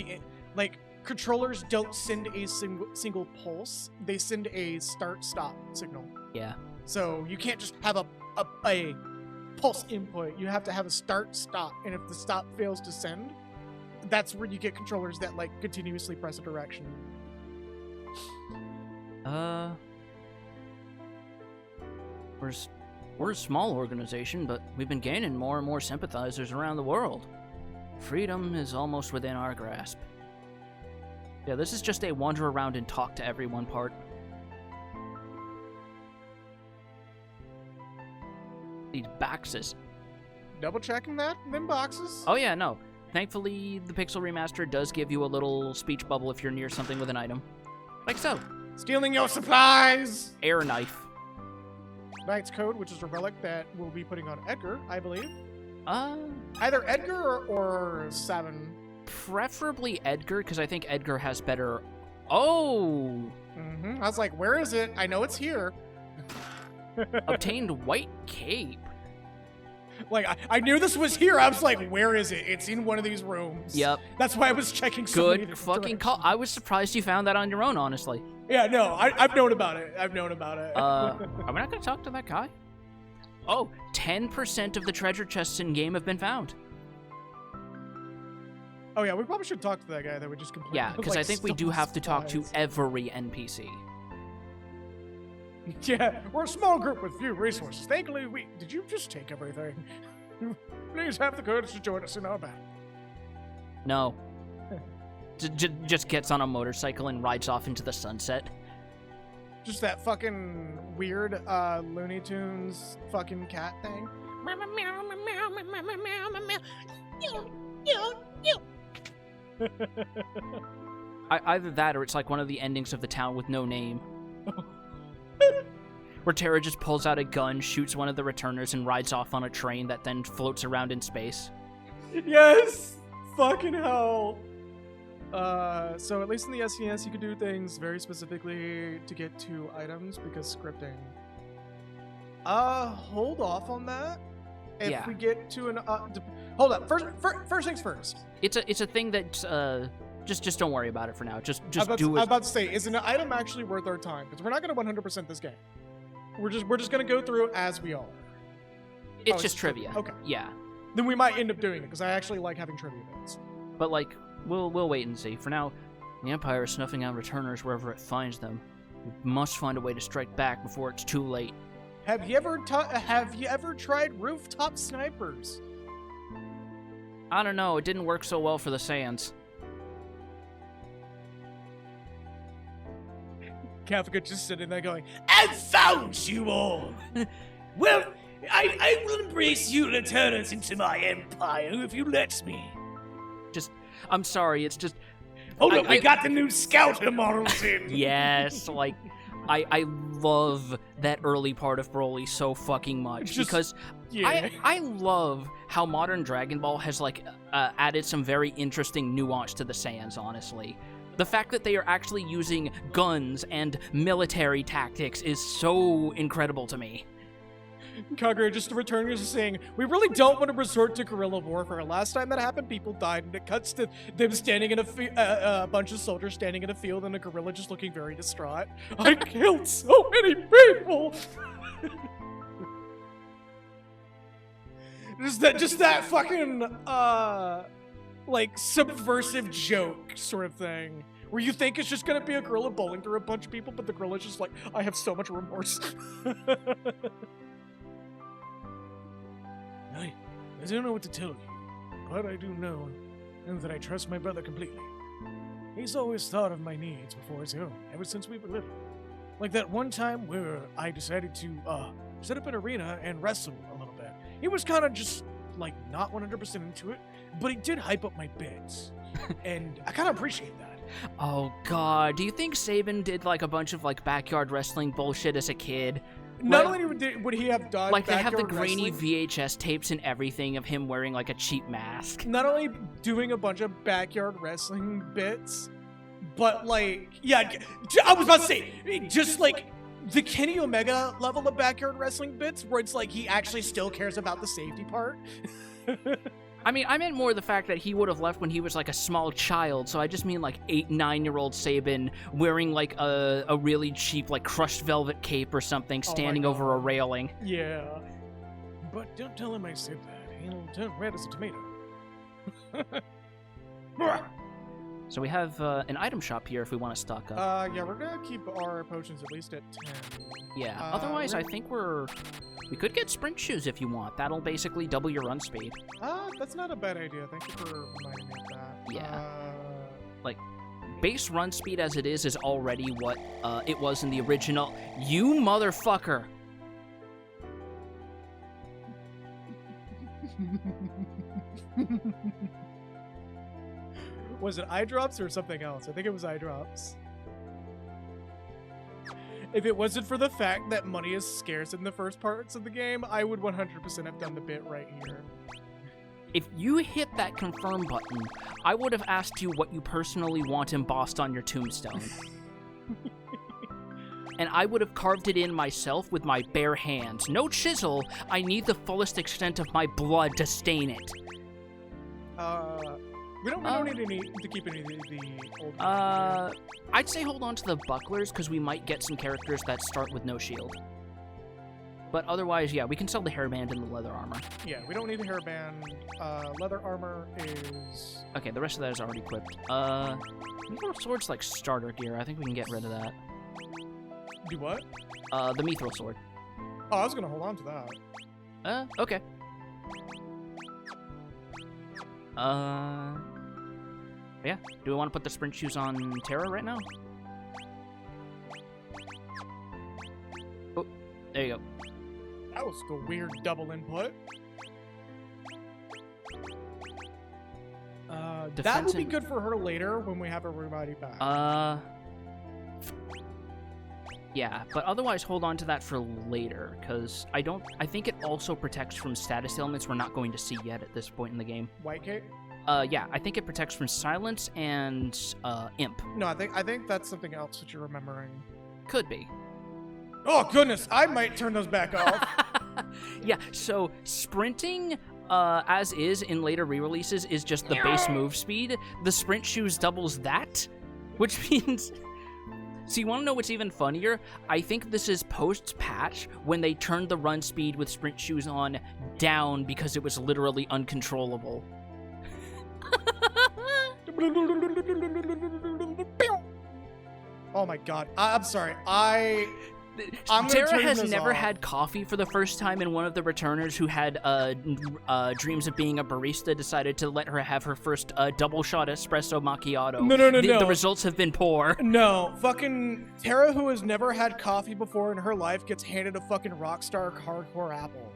controllers don't send a single pulse. They send a start-stop signal. Yeah. So you can't just have a pulse input. You have to have a start-stop, and if the stop fails to send, that's where you get controllers that continuously press a direction. We're a small organization, but we've been gaining more and more sympathizers around the world. Freedom is almost within our grasp. Yeah, this is just a wander around and talk to everyone part. These boxes. Double checking that, them boxes. Oh yeah, no. Thankfully, the Pixel Remaster does give you a little speech bubble if you're near something with an item. Like so. Stealing your supplies! Air knife. Knight's Code, which is a relic that we'll be putting on Edgar, I believe. Either Edgar or Seven. Preferably Edgar, because I think Edgar has better... Oh! Mm-hmm. I was like, where is it? I know it's here. Obtained white cape. I knew this was here. I was like, where is it? It's in one of these rooms. Yep. That's why I was checking so many Good different fucking call. I was surprised you found that on your own, honestly. Yeah, no, I've known about it. Are we not going to talk to that guy? Oh, 10% of the treasure chests in game have been found. Oh yeah, we probably should talk to that guy that we just completely. Yeah, because I think we do have to talk to every NPC. Yeah, we're a small group with few resources. Thankfully, did you just take everything? Please have the courage to join us in our battle. No. Just gets on a motorcycle and rides off into the sunset. Just that fucking weird Looney Tunes fucking cat thing. Either that or it's like one of the endings of The Town with No Name. Where Terra just pulls out a gun, shoots one of the returners, and rides off on a train that then floats around in space. Yes! Fucking hell. So at least in the SNES, you could do things very specifically to get to items because scripting. Hold off on that. If we get to an hold up. First things first. It's a thing that just don't worry about it for now. Just do it. I'm about to say, is an item actually worth our time? Because we're not going to 100% this game. We're just going to go through as we are. It's just trivia. Okay. Yeah. Then we might end up doing it because I actually like having trivia bits. But we'll wait and see. For now, the Empire is snuffing out returners wherever it finds them. We must find a way to strike back before it's too late. Have you ever tried rooftop snipers? I don't know. It didn't work so well for the Saiyans. Kefka just sitting there going, "I found you all! Well, I will embrace you and turn us into my empire if you let me." I'm sorry, it's just... Hold up, we got the new Scout immortals in. Yes, like, I love that early part of Broly so fucking much, because I love how modern Dragon Ball has, like, added some very interesting nuance to the Saiyans, honestly. The fact that they are actually using guns and military tactics is so incredible to me. Kagura, just to return to saying, we really don't want to resort to guerrilla warfare. Last time that happened, people died, and it cuts to them standing in a bunch of soldiers standing in a field, and a gorilla just looking very distraught. I killed so many people! just that fucking, like, subversive joke sort of thing. Where you think it's just gonna be a gorilla bowling through a bunch of people, but the gorilla's just like, I have so much remorse. I don't know what to tell you, but I do know that I trust my brother completely. He's always thought of my needs before his own, ever since we were little. Like that one time where I decided to set up an arena and wrestle a little bit. He was kind of just, like, not 100% into it, but he did hype up my bits. And I kind of appreciate that. Oh god, do you think Sabin did, like, a bunch of, like, backyard wrestling bullshit as a kid? Not only would he have done like, they have the backyard grainy wrestling, VHS tapes and everything of him wearing, like, a cheap mask. not only doing a bunch of backyard wrestling bits, but, like, yeah, I was about to say, just, like, the Kenny Omega level of backyard wrestling bits, where it's like he actually still cares about the safety part. I mean, I meant more the fact that he would have left when he was, like, a small child, so I just mean, like, 8-9-year-old Sabin wearing, like, a really cheap, like, crushed velvet cape or something, standing over a railing. Yeah. But don't tell him I said that. He'll turn red as a tomato. So we have an item shop here if we want to stock up. Yeah, we're gonna keep our potions at least at 10. Yeah, otherwise I think we could get sprint shoes if you want. That'll basically double your run speed. That's not a bad idea. Thank you for reminding me of that. Yeah. Like, base run speed as it is already what it was in the original. You motherfucker! Was it eye drops or something else? I think it was eye drops. If it wasn't for the fact that money is scarce in the first parts of the game, I would 100% have done the bit right here. If you hit that confirm button, I would have asked you what you personally want embossed on your tombstone. And I would have carved it in myself with my bare hands. No chisel, I need the fullest extent of my blood to stain it. We don't need to keep any of the old I'd say hold on to the bucklers, because we might get some characters that start with no shield. But otherwise, yeah, we can sell the hairband and the leather armor. Yeah, we don't need the hairband. Leather armor is... Okay, the rest of that is already equipped. Mithril sword's like starter gear. I think we can get rid of that. Do what? The mithril sword. Oh, I was gonna hold on to that. Okay. Yeah. Do we want to put the sprint shoes on Terra right now? Oh, there you go. That was a weird double input. That would be good for her later when we have everybody back. Yeah, but otherwise hold on to that for later, because I think it also protects from status ailments we're not going to see yet at this point in the game. White cape? Yeah, I think it protects from silence and, imp. No, I think that's something else that you're remembering. Could be. Oh, goodness, I might turn those back off. Yeah, so sprinting, as is in later re-releases, is just the base move speed. The sprint shoes doubles that, which means... So you want to know what's even funnier? I think this is post-patch when they turned the run speed with sprint shoes on down because it was literally uncontrollable. Oh my god. I'm sorry. Tara has never had coffee for the first time, and one of the returners who had dreams of being a barista decided to let her have her first double shot espresso macchiato. No. The results have been poor. No. Fucking Tara, who has never had coffee before in her life, gets handed a fucking Rockstar hardcore apple.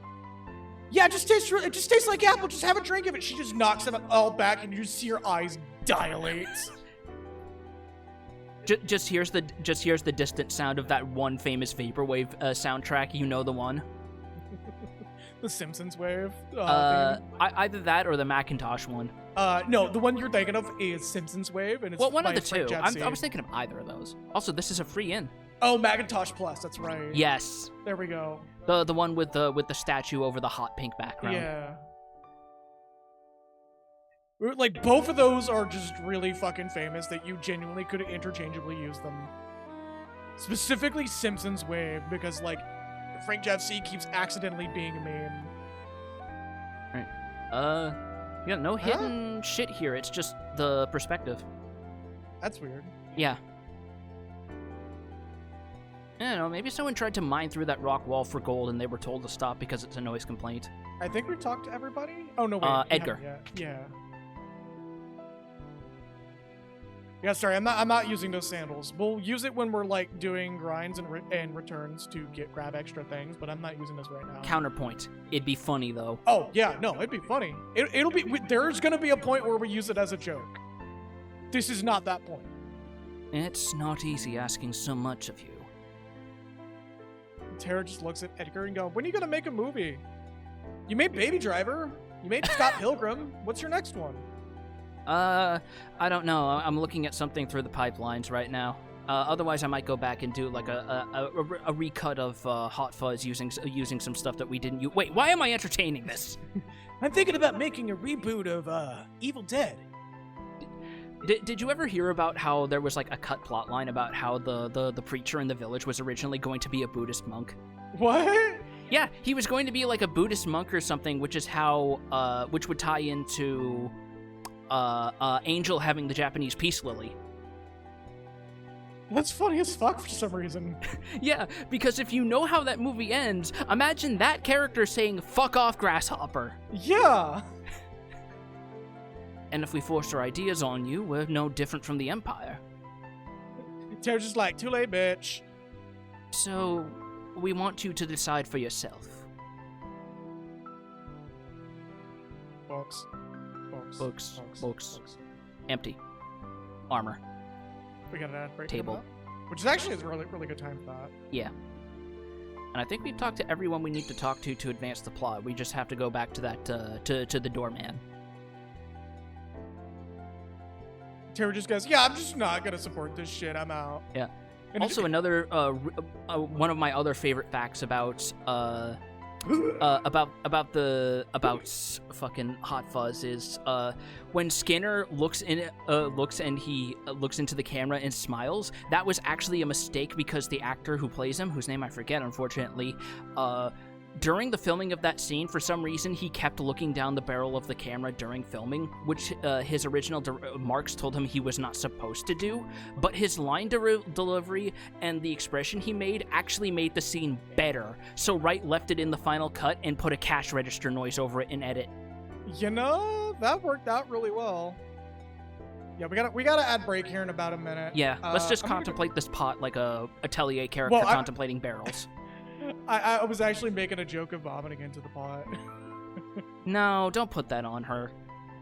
Yeah, it just tastes like apple. Just have a drink of it. She just knocks it all back, and you just see her eyes dilate. Just here's the distant sound of that one famous vaporwave soundtrack. You know the one. The Simpsons wave. Either that or the Macintosh one. No, the one you're thinking of is Simpsons wave, and it's Well, one by of the two. Frank I Jeffsey. was thinking of either of those. Also, this is a free in. Oh, Macintosh Plus. That's right. Yes. There we go. The one with the statue over the hot pink background. Yeah. Like, both of those are just really fucking famous that you genuinely could interchangeably use them. Specifically Simpsons Wave, because, like, Frank Jeffsey keeps accidentally being a meme. Right. Yeah, no hidden shit here. It's just the perspective. That's weird. Yeah. I don't know, maybe someone tried to mine through that rock wall for gold and they were told to stop because it's a noise complaint. I think we talked to everybody. Oh, no, wait. Edgar. Yeah. Yeah, sorry, I'm not using those sandals. We'll use it when we're like doing grinds and returns to grab extra things, but I'm not using those right now. Counterpoint. It'd be funny though. Oh yeah, no, it'd be funny. It'll be. There's gonna be a point where we use it as a joke. This is not that point. It's not easy asking so much of you. Tara just looks at Edgar and goes, "When are you gonna make a movie? You made Baby Driver. You made Scott Pilgrim. What's your next one?" I don't know. I'm looking at something through the pipelines right now. Otherwise, I might go back and do like a recut of Hot Fuzz using some stuff that we didn't use. Wait, why am I entertaining this? I'm thinking about making a reboot of Evil Dead. Did you ever hear about how there was like a cut plot line about how the preacher in the village was originally going to be a Buddhist monk? What? Yeah, he was going to be like a Buddhist monk or something, which is how which would tie into Angel having the Japanese peace lily. That's funny as fuck for some reason. Yeah, because if you know how that movie ends, imagine that character saying, "Fuck off, grasshopper." Yeah. And if we forced our ideas on you, we're no different from the Empire. Tara's just like, too late, bitch. So, we want you to decide for yourself. Books. Empty. Armor. We got an ad break. Table. Which is actually a really, really good time for that. Yeah. And I think we've talked to everyone we need to talk to advance the plot. We just have to go back to that, to the doorman. Tara just goes, yeah, I'm just not gonna support this shit. I'm out. Yeah. And also, another, one of my other favorite facts about fucking Hot Fuzz is when Skinner looks into the camera and smiles. That was actually a mistake because the actor who plays him, whose name I forget unfortunately, during the filming of that scene, for some reason he kept looking down the barrel of the camera during filming, which his original marks told him he was not supposed to do. But his line delivery and the expression he made actually made the scene better. So Wright left it in the final cut and put a cash register noise over it in edit. You know, that worked out really well. Yeah, we gotta add break here in about a minute. Yeah, let's just contemplate this pot like a Atelier character contemplating barrels. I was actually making a joke of vomiting into the pot. No, don't put that on her.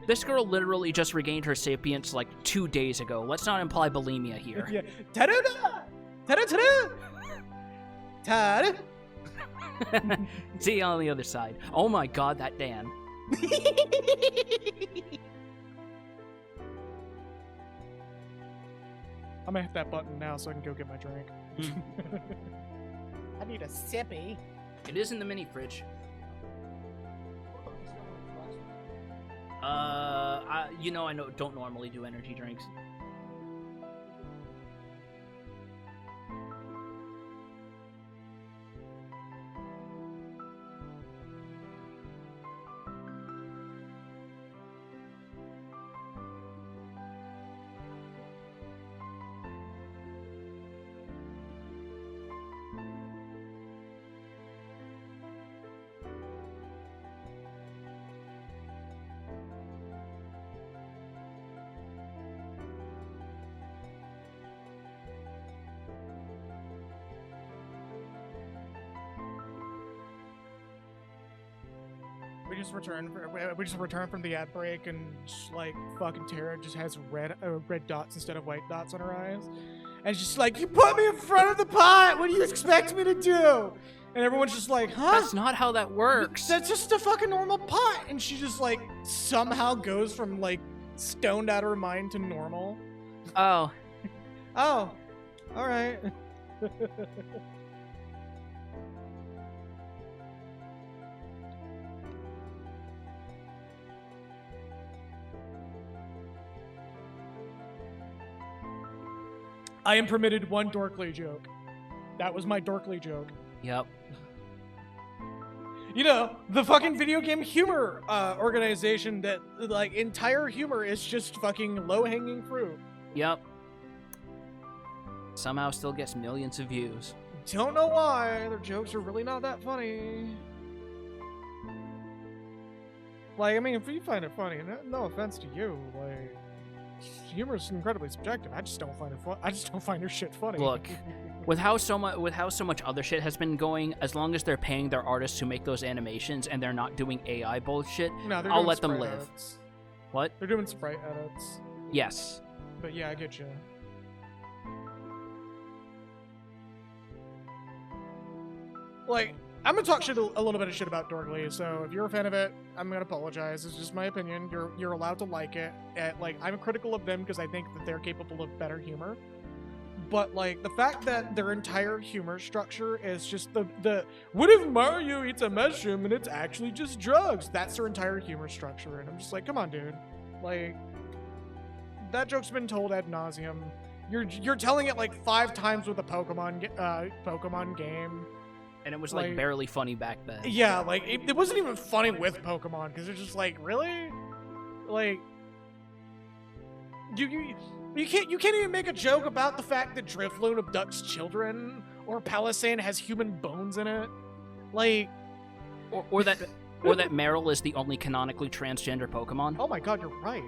This girl literally just regained her sapience like 2 days ago. Let's not imply bulimia here. Yeah. Ta-da-da! Ta-da-ta-da! Ta-da! See you on the other side. Oh my god, that Dan. I'm gonna hit that button now so I can go get my drink. I need a sippy. It is in the mini fridge. I don't normally do energy drinks. just returned. We just returned from the ad break, and just, like fucking Tara just has red dots instead of white dots on her eyes, and she's just like, "You put me in front of the pot. What do you expect me to do?" And everyone's just like, "Huh? That's not how that works. That's just a fucking normal pot." And she just like somehow goes from like stoned out of her mind to normal. Oh. Oh, all right. I am permitted one Dorkly joke. That was my Dorkly joke. Yep. You know, the fucking video game humor organization that, like, entire humor is just fucking low-hanging fruit. Yep. Somehow still gets millions of views. Don't know why. Their jokes are really not that funny. Like, I mean, if you find it funny, no offense to you, like, humor is incredibly subjective. I just don't find it fun. I just don't find your shit funny. Look, with how so much other shit has been going, as long as they're paying their artists to make those animations and they're not doing AI bullshit, no, I'll let them live. Edits. What? They're doing sprite edits. Yes. But yeah, I get you. Like, I'm gonna talk shit a little bit of shit about Dorkly, so if you're a fan of it, I'm gonna apologize. It's just my opinion. You're allowed to like it. Like, I'm critical of them because I think that they're capable of better humor. But like the fact that their entire humor structure is just the what if Mario eats a mushroom and it's actually just drugs? That's their entire humor structure, and I'm just like, come on, dude. Like, that joke's been told ad nauseum. You're telling it like 5 times with a Pokemon game. And it was like barely funny back then. Yeah, like it wasn't even funny with Pokemon because it's just like, really, like you can't even make a joke about the fact that Drifloon abducts children or Palisand has human bones in it, like, or that Meryl is the only canonically transgender Pokemon. Oh my god, you're right.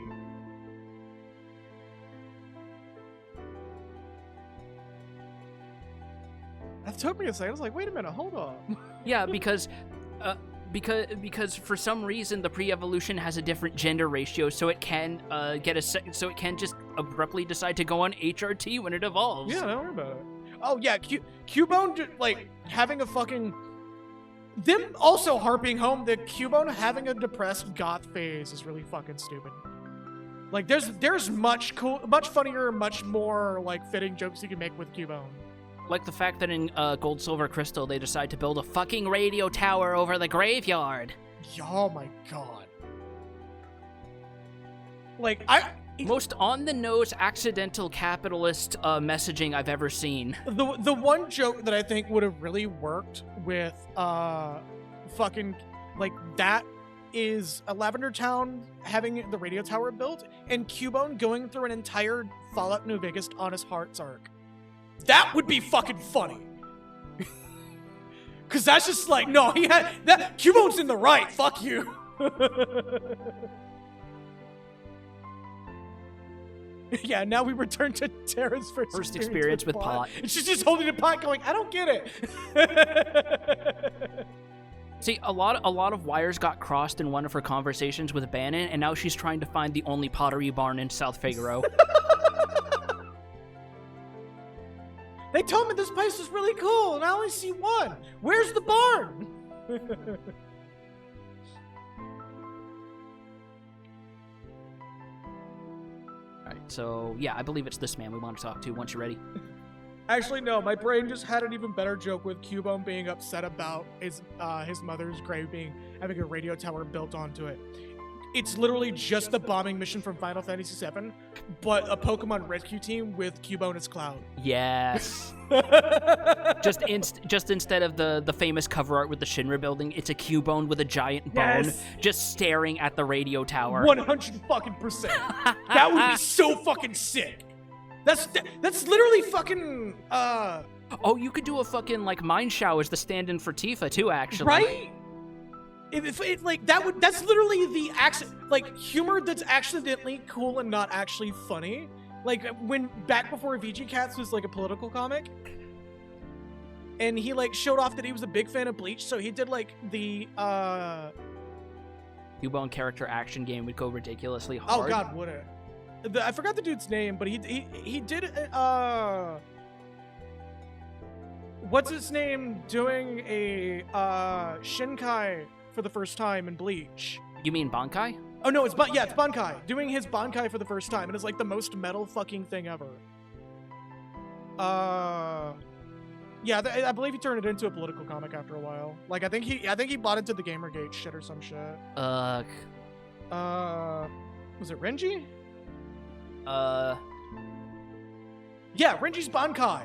That took me a second. I was like, wait a minute, hold on. Yeah, because for some reason the pre-evolution has a different gender ratio, so it can so it can just abruptly decide to go on HRT when it evolves. Yeah, don't worry about it. Oh yeah, Cubone like having a fucking them also harping home that Cubone having a depressed goth phase is really fucking stupid. Like there's much funnier, much more like fitting jokes you can make with Cubone. Like the fact that in Gold, Silver, Crystal, they decide to build a fucking radio tower over the graveyard. Oh my god. Like, most on-the-nose, accidental capitalist messaging I've ever seen. The one joke that I think would have really worked with fucking, like, that is a Lavender Town having the radio tower built and Cubone going through an entire Fallout New Vegas Honest Hearts arc. That would be fucking funny. Cause that's just like, no, he had that Cubone's in the right, fuck you. Yeah, now we return to Tara's first experience with pot. And she's just holding the pot going, I don't get it. See, a lot of wires got crossed in one of her conversations with Bannon, and now she's trying to find the only pottery barn in South Figaro. They told me this place was really cool, and I only see one. Where's the barn? Alright, so, yeah, I believe it's this man we want to talk to once you're ready. Actually, no, my brain just had an even better joke with Cubone being upset about his mother's grave having a radio tower built onto it. It's literally just the bombing mission from Final Fantasy VII, but a Pokemon rescue team with Cubone as Cloud. Yes. just instead of the famous cover art with the Shinra building, it's a Cubone with a giant bone just staring at the radio tower. 100%. That would be so fucking sick. That's literally fucking Oh, you could do a fucking like Mind Show as the stand-in for Tifa too, actually. Right? If it like that's literally the humor that's accidentally cool and not actually funny. Like when back before VG Cats was like a political comic, and he like showed off that he was a big fan of Bleach, so he did like the Cubone character action game would go ridiculously hard. Oh God, would it? I forgot the dude's name, but he did what's his name doing a Shinkai for the first time in Bleach? You mean Bankai? Oh no, it's Bankai doing his Bankai for the first time, and it's like the most metal fucking thing ever. Yeah, I believe he turned it into a political comic after a while. Like I think he bought into the Gamergate shit or some shit. Was it Renji? Yeah, Renji's Bankai.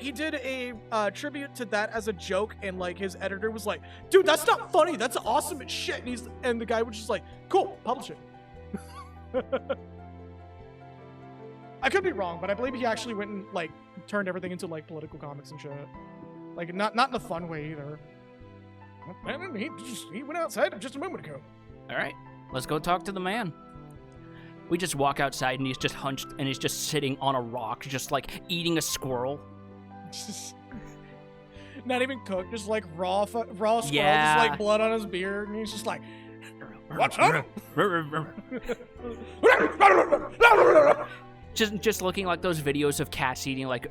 He did a tribute to that as a joke, and like his editor was like, "Dude, that's not funny. That's awesome as shit." And the guy was just like, "Cool, publish it." I could be wrong, but I believe he actually went and like turned everything into like political comics and shit. Like not in a fun way either. And he went outside just a moment ago. All right, let's go talk to the man. We just walk outside and he's just hunched and he's just sitting on a rock, just like eating a squirrel. Not even cooked, just like raw squirrel, Yeah. just like blood on his beard, and he's just like, What's up? Just looking like those videos of cats eating, like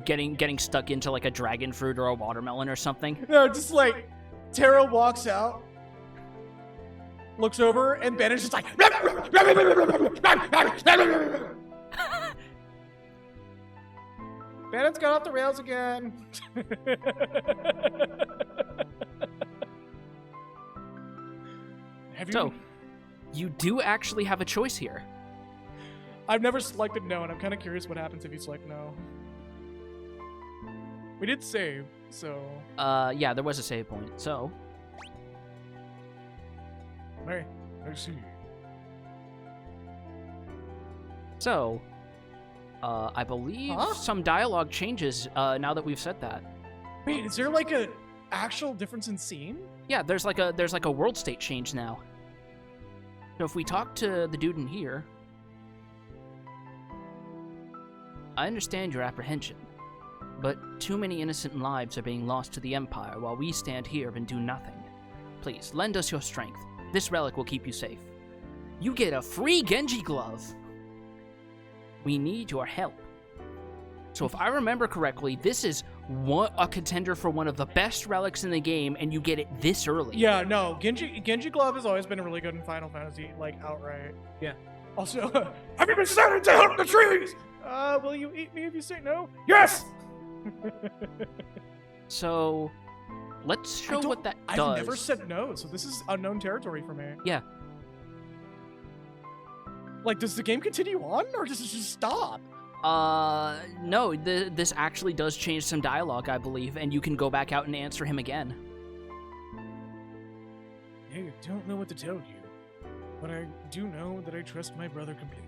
getting stuck into like a dragon fruit or a watermelon or something. no, just like Taro walks out, looks over, and Ben is just like, Bennett's got off the rails again. So, you do actually have a choice here. I've never selected no, and I'm kind of curious what happens if you select no. We did save, so... Yeah, there was a save point, so... Hey, I see. So, I believe some dialogue changes now that we've said that. Wait, is there like a actual difference in scene? Yeah, there's like a world state change now. So if we talk to the dude in here, I understand your apprehension, but too many innocent lives are being lost to the Empire while we stand here and do nothing. Please, lend us your strength. This relic will keep you safe. You get a free Genji glove. We need your help. So if I remember correctly, this is a contender for one of the best relics in the game, and you get it this early. Yeah, no, Genji Glove has always been really good in Final Fantasy, like outright. Yeah. Also, Have you been sent to help the trees? will you eat me if you say no? Yes! So, let's show what that does. I've never said no, so this is unknown territory for me. Yeah. Like, does the game continue on, or does it just stop? No, this actually does change some dialogue, I believe, and you can go back out and answer him again. I don't know what to tell you, but I do know that I trust my brother completely.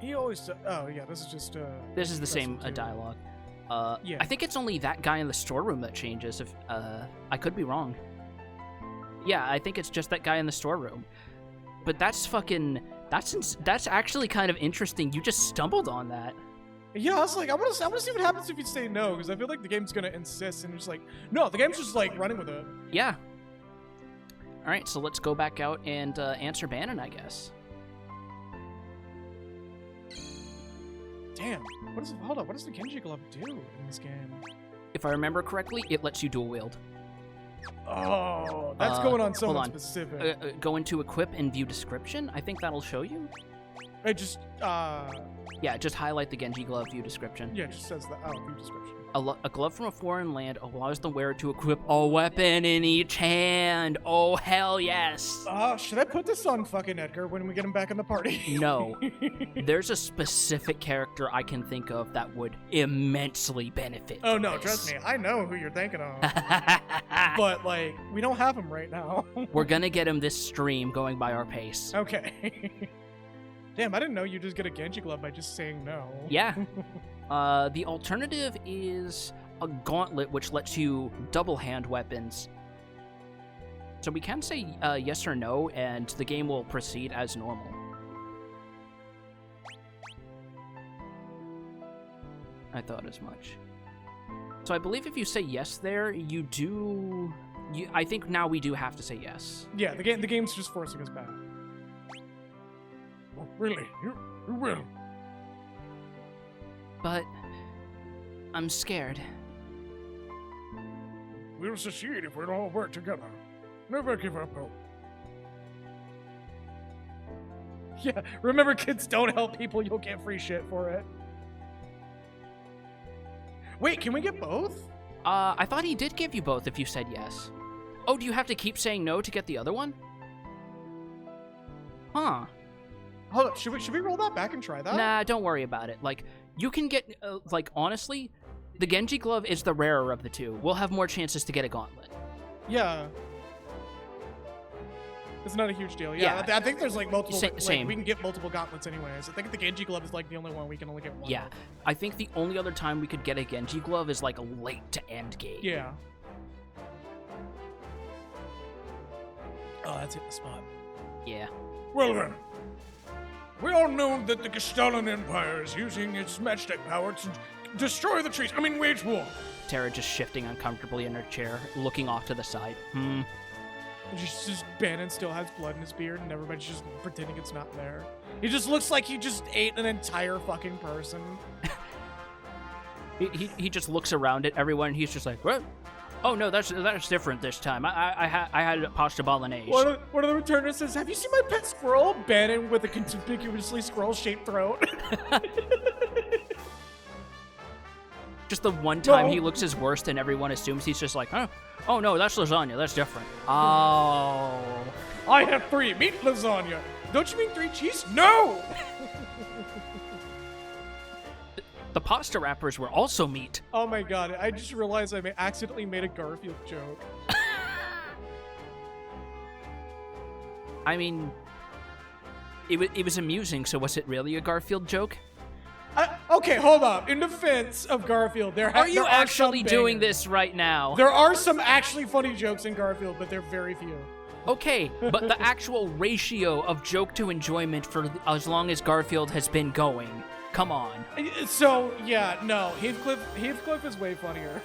He always... oh, yeah, this is just... This is the same too. dialogue. Yeah. I think it's only that guy in the storeroom that changes, if, I could be wrong. Yeah, I think it's just that guy in the storeroom. But that's fucking... That's actually kind of interesting. You just stumbled on that. Yeah, I was like, I want to see what happens if you say no, because I feel like the game's gonna insist, and you're just like, no, the game's just like running with it. Yeah. All right, so let's go back out and answer Bannon, I guess. Damn. Hold on, what does the Genji Glove do in this game? If I remember correctly, it lets you dual wield. Oh, that's going on hold someone on. specific. Go into equip and view description. I think that'll show you. I just, Yeah, just highlight the Genji glove view description. yeah, it just says that. Oh, view description. A glove from a foreign land allows the wearer to equip a weapon in each hand. Oh, hell yes. Should I put this on fucking Edgar when we get him back in the party? No. There's a specific character I can think of that would immensely benefit Oh, from no, this. trust me. I know who you're thinking of. But, like, we don't have him right now. We're gonna get him this stream going by our pace. Okay. Damn, I didn't know you just get a Genji Glove by just saying no. Yeah. The alternative is a gauntlet, which lets you double hand weapons. So we can say yes or no, and the game will proceed as normal. I thought as much. So I believe if you say yes there, you do I think now we do have to say yes. Yeah, the game's just forcing us back. Oh, really? You will? But I'm scared. We'll succeed if we all work together. Never give up hope. Yeah, remember, kids, don't help people, you'll get free shit for it. Wait, can we get both? I thought he did give you both if you said yes. Oh, do you have to keep saying no to get the other one? Huh. Hold up, should we roll that back and try that? Nah, don't worry about it. Like, you can get, like, honestly, the Genji glove is the rarer of the two. We'll have more chances to get a gauntlet. Yeah. It's not a huge deal. Yeah, I think there's like multiple. Same. We can get multiple gauntlets anyways. I think the Genji glove is like the only one we can only get one. Yeah, of. I think the only other time we could get a Genji glove is like a late to end game. Yeah. Oh, that's hit the spot. Yeah. Well then, we all know that the Gestallan Empire is using its matchstick power to destroy the trees. I mean, wage war. Tara just shifting uncomfortably in her chair, looking off to the side. Just Bannon still has blood in his beard, and everybody's just pretending it's not there. He just looks like he just ate an entire fucking person. he just looks around at everyone, and he's just like, what? Oh no, that's different this time. I had pasta bolognese. One of the returners says, "Have you seen my pet squirrel?" Bannon with a conspicuously squirrel-shaped throat. Just the one time he looks his worst, and everyone assumes he's just like, huh? Oh no, that's lasagna. That's different. Oh. I have 3 meat lasagna. Don't you mean 3 cheese? No! The pasta wrappers were also meat. Oh my god, I just realized I accidentally made a Garfield joke. I mean, it was amusing, so was it really a Garfield joke? Okay, hold up. In defense of Garfield, Are you actually some doing bangers. this right now? There are some actually funny jokes in Garfield, but they're very few. Okay, but the actual ratio of joke to enjoyment for as long as Garfield has been going. Come on. So, yeah, no. Heathcliff is way funnier.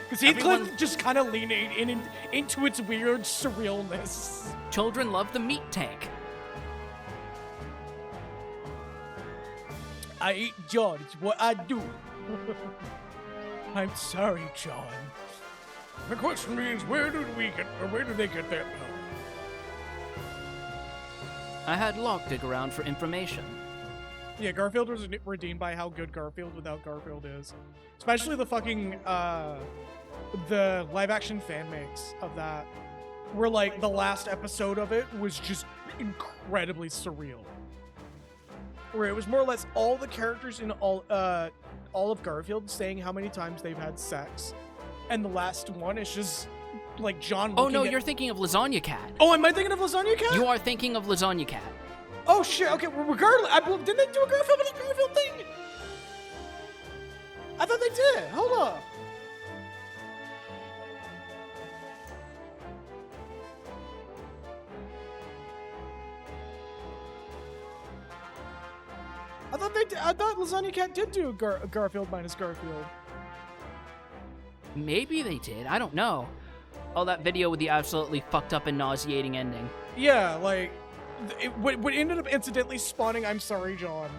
Because Heathcliff just kind of leaned into its weird surrealness. Children love the meat tank. I eat John. It's what I do. I'm sorry, John. The question is, where do they get that power? I had Logdig around for information. Yeah, Garfield was redeemed by how good Garfield without Garfield is. Especially the fucking, the live-action fan makes of that. Where, like, the last episode of it was just incredibly surreal. Where it was more or less all the characters in all of Garfield saying how many times they've had sex. And the last one is just, like, John looking Oh, no, you're thinking of Lasagna Cat. Oh, am I thinking of Lasagna Cat? You are thinking of Lasagna Cat. Oh, shit, okay, well, regardless, didn't they do a Garfield thing? I thought they did. Hold up. I thought Lasagna Cat did do Garfield minus Garfield. Maybe they did. I don't know. Oh, that video with the absolutely fucked up and nauseating ending. Yeah, like, what ended up incidentally spawning I'm Sorry, John.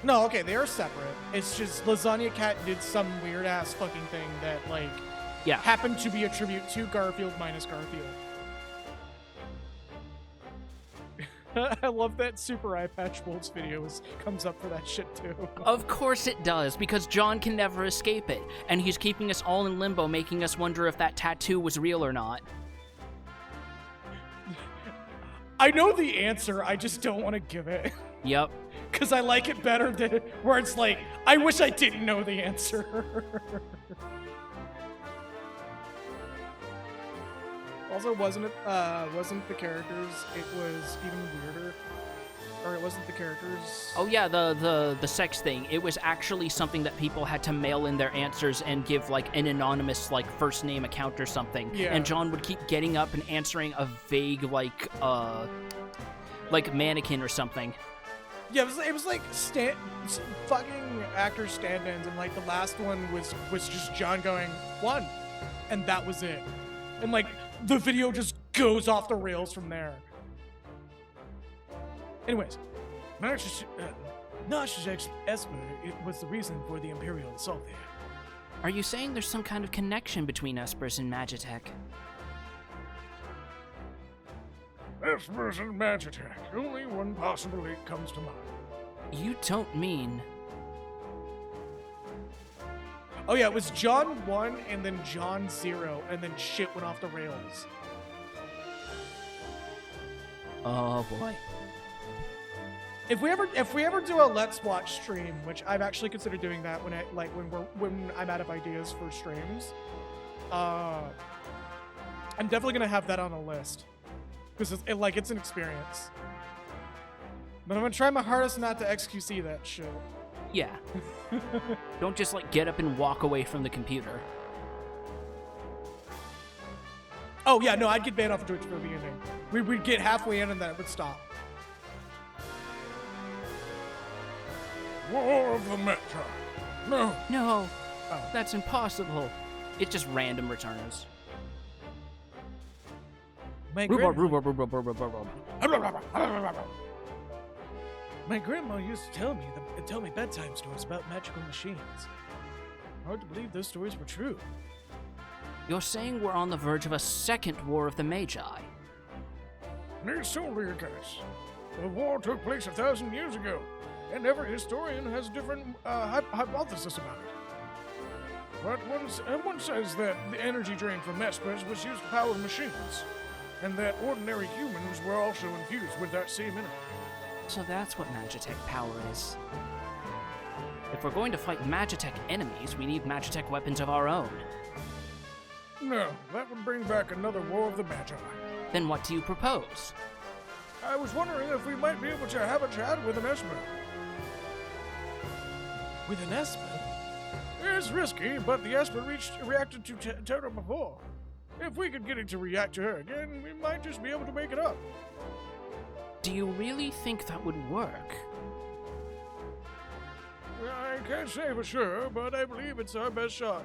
No, okay, they are separate. It's just Lasagna Cat did some weird-ass fucking thing that, like, happened to be a tribute to Garfield minus Garfield. I love that Super Eye Patch Wolves video comes up for that shit too. Of course it does, because John can never escape it, and he's keeping us all in limbo, making us wonder if that tattoo was real or not. I know the answer, I just don't want to give it. Yep. Because I like it better than where it's like, I wish I didn't know the answer. Also, wasn't the characters, it was even weirder. Or it wasn't the characters. Oh yeah, the sex thing. It was actually something that people had to mail in their answers and give like an anonymous like first name account or something. Yeah. And John would keep getting up and answering a vague like mannequin or something. Yeah, it was like fucking actor stand-ins, and like the last one was just John going, 1, and that was it. And like the video just goes off the rails from there. Anyways, Nosh's Esper, it was the reason for the Imperial assault there. Are you saying there's some kind of connection between Espers and Magitech? Espers and Magitech. Only one possible link comes to mind. You don't mean... Oh yeah, it was John 1 and then John 0, and then shit went off the rails. Oh boy. If we ever do a Let's Watch stream, which I've actually considered doing that when I'm out of ideas for streams, I'm definitely gonna have that on a list because it's an experience. But I'm gonna try my hardest not to XQC that shit. Yeah. Don't just get up and walk away from the computer. Oh yeah, no, I'd get banned off of Twitch for the beginning. We'd get halfway in and then it would stop. War of the Magi. No. No. Oh. That's impossible. It's just random returners. My Rhubarb, grandma, rhubarb, rhubarb, rhubarb, rhubarb. my grandma used to tell me bedtime stories about magical machines. Hard to believe those stories were true. You're saying we're on the verge of a second War of the Magi? It's only a guess. The war took place 1,000 years ago, and every historian has a different hypothesis about it. But one says that the energy drain from Espers was used to power machines, and that ordinary humans were also infused with that same energy. So that's what Magitech power is. If we're going to fight Magitech enemies, we need Magitech weapons of our own. No, that would bring back another War of the Magi. Then what do you propose? I was wondering if we might be able to have a chat with an Esper. With an Esper? It's risky, but the Esper reacted to Terra before. If we could get it to react to her again, we might just be able to make it up. Do you really think that would work? I can't say for sure, but I believe it's our best shot.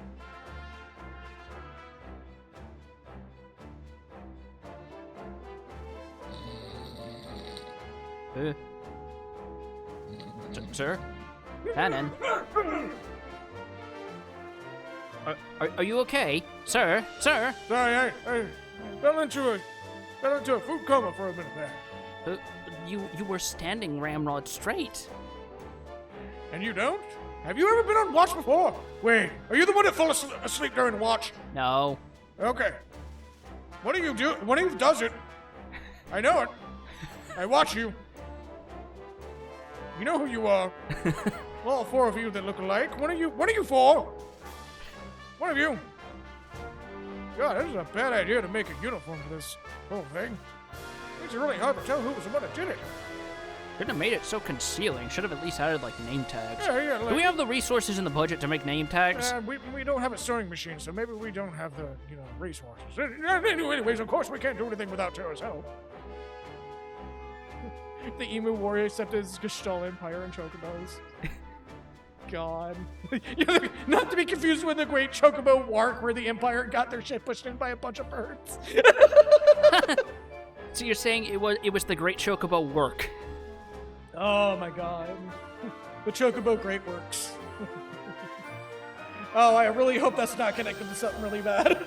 Sir? Cannon? Are you okay? Sir? Sir? Sorry, I fell into a food coma for a minute there. You were standing ramrod straight. And you don't? Have you ever been on watch before? Wait, are you the one that fell asleep during watch? No. Okay. What do you do? One of you does it. I know it. I watch you. You know who you are. All 4 of you that look alike. What are you for? One of you. God, this is a bad idea to make a uniform for this whole thing. Makes it really hard to tell who was the one that did it. Couldn't have made it so concealing. Should have at least added name tags. Yeah, Do we have the resources in the budget to make name tags? We don't have a sewing machine, so maybe we don't have the resources. Anyways, of course we can't do anything without Terra's help. The Emu Warrior except his Gestalt Empire and Chocobos. God. Not to be confused with the Great Chocobo Wark where the Empire got their shit pushed in by a bunch of birds. So you're saying it was the Great Chocobo work? Oh my God. The Chocobo Great Works. Oh, I really hope that's not connected to something really bad.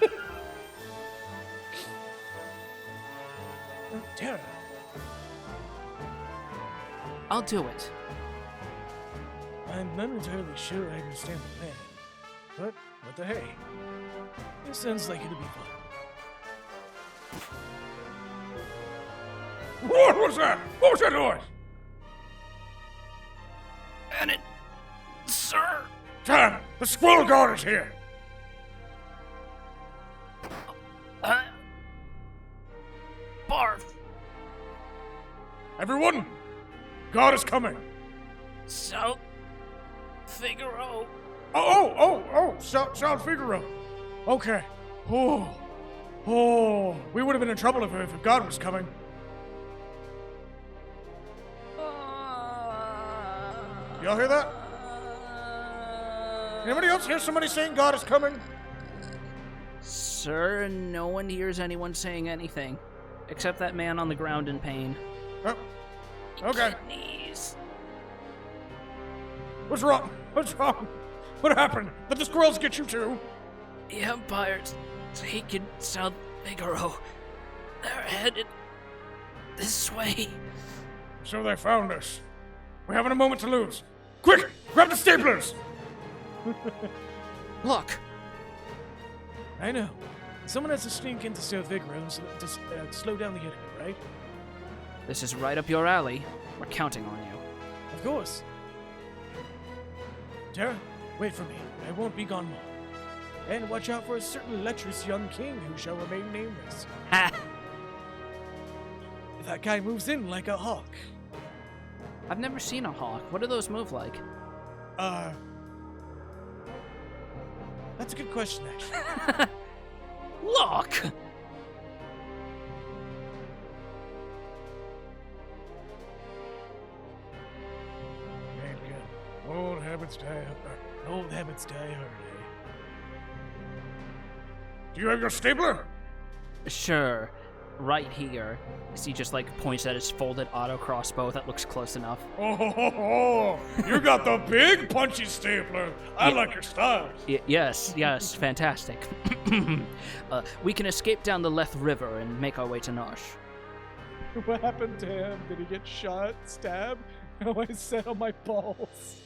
Terra. I'll do it. I'm not entirely sure I understand the plan, but what the hey? This sounds like it'll be fun. What was that? What was that noise? And it, sir. Tom, the Squirrel God is here. Barf. Everyone, God is coming. South Figaro. South Figaro. Okay. We would have been in trouble if God was coming. Y'all hear that? Anybody else hear somebody saying God is coming? Sir, no one hears anyone saying anything. Except that man on the ground in pain. Oh, okay. Kidneys. What's wrong? What's wrong? What happened? Did the squirrels get you too? The Empire's taken South Figaro. They're headed this way. So they found us. We haven't a moment to lose. Quick! Grab the staplers! Look! I know. Someone has to sneak into South Figaro to slow down the enemy, right? This is right up your alley. We're counting on you. Of course. Tara, wait for me. I won't be gone long. And watch out for a certain lecherous young king who shall remain nameless. Ha! That guy moves in like a hawk. I've never seen a hawk. What do those move like? That's a good question, actually. Look! Ain't good. Old habits die hard. Old habits die hard, eh? Do you have your stapler? Sure. Right here. As he just like points at his folded auto crossbow. That looks close enough. Oh, you got the big punchy stapler. I like your style. Yes, fantastic. We can escape down the Leth River and make our way to Narsh. What happened to him? Did he get shot, stabbed? Oh, I set on my balls.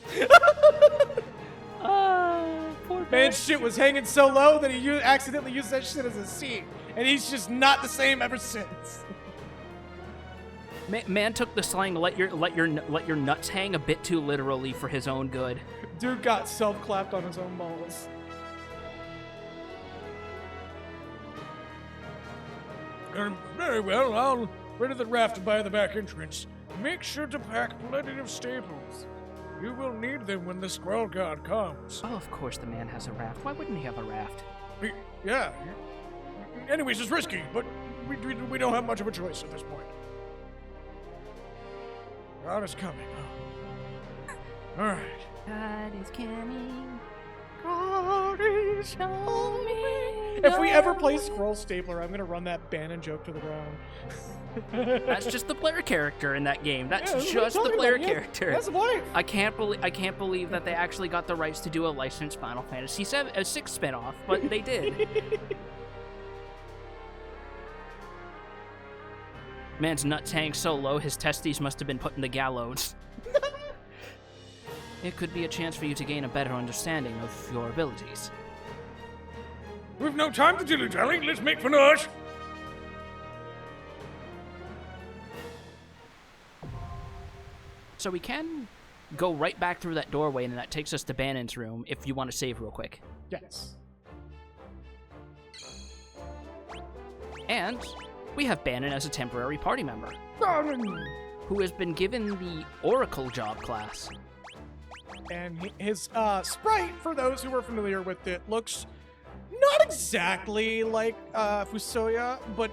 Poor Man, shit was hanging so low that he accidentally used that shit as a seat. And he's just not the same ever since. Man took the slang let your nuts hang a bit too literally for his own good. Dude got self-clapped on his own balls. Very well, I'll ready the raft by the back entrance. Make sure to pack plenty of staples. You will need them when the Squirrel God comes. Oh, of course the man has a raft. Why wouldn't he have a raft? Yeah. Anyways, it's risky, but we don't have much of a choice at this point. God is coming. All right. God is coming. God is coming. If we ever play Scroll Stapler, I'm gonna run that Bannon joke to the ground. That's just the player character in that game. That's Yeah, that's what just I'm the talking player about, yeah. character. That's the point. I can't believe that they actually got the rights to do a licensed Final Fantasy VII, 6 spin-off, but they did. Man's nuts hang so low, his testes must have been put in the gallows. It could be a chance for you to gain a better understanding of your abilities. We've no time to dilly-dally. Let's make for Narsh. So we can go right back through that doorway, and that takes us to Bannon's room if you want to save real quick. Yes. And we have Bannon as a temporary party member, who has been given the Oracle job class. And his sprite, for those who are familiar with it, looks not exactly like Fusoya, but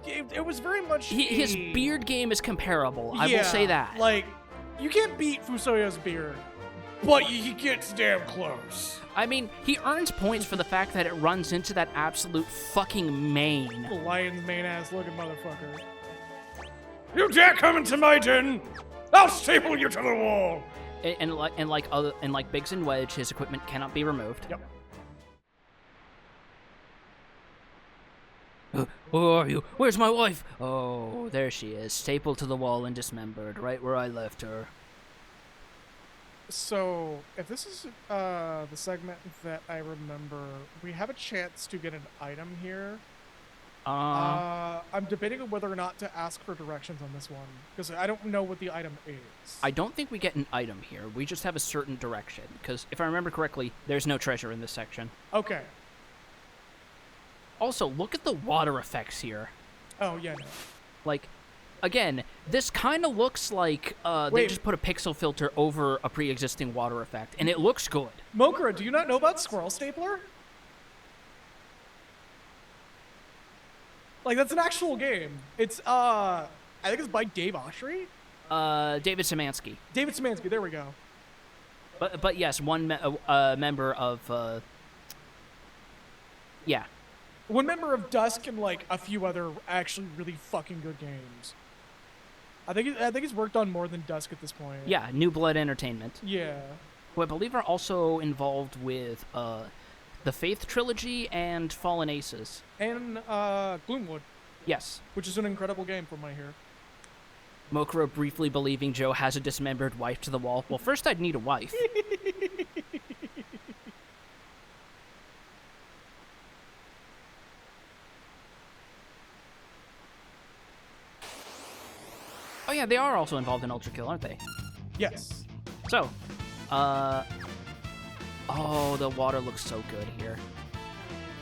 it was very much His beard game is comparable, I will say that. Like, you can't beat Fusoya's beard, but He gets damn close. I mean, he earns points for the fact that it runs into that absolute fucking mane. lion's mane ass looking motherfucker. You dare come into my den? I'll staple you to the wall. And like Biggs and Wedge, his equipment cannot be removed. Yep. Who are you? Where's my wife? Oh, there she is, stapled to the wall and dismembered, right where I left her. So, if this is the segment that I remember, we have a chance to get an item here. I'm debating on whether or not to ask for directions on this one, because I don't know what the item is. I don't think we get an item here. We just have a certain direction, because if I remember correctly, there's no treasure in this section. Okay. Also, look at the water effects here. Oh, yeah, no. Like, again, this kind of looks like they Wait. just put a pixel filter over a pre-existing water effect, and it looks good. Mokra, do you not know about Squirrel Stapler? Like, that's an actual game. It's, I think it's by Dave Oshry? David Szymanski. David Szymanski, there we go. But yes, one member of yeah. One member of Dusk and like a few other actually really fucking good games. I think he's worked on more than Dusk at this point. Yeah, New Blood Entertainment. Yeah. Who I believe are also involved with the Faith trilogy and Fallen Aces. And Gloomwood, Yes. which is an incredible game from what I hear. Mokuro briefly believing Joe has a dismembered wife to the wall. Well, first I'd need a wife. Oh yeah, they are also involved in Ultra Kill, aren't they? Yes. So, oh, the water looks so good here.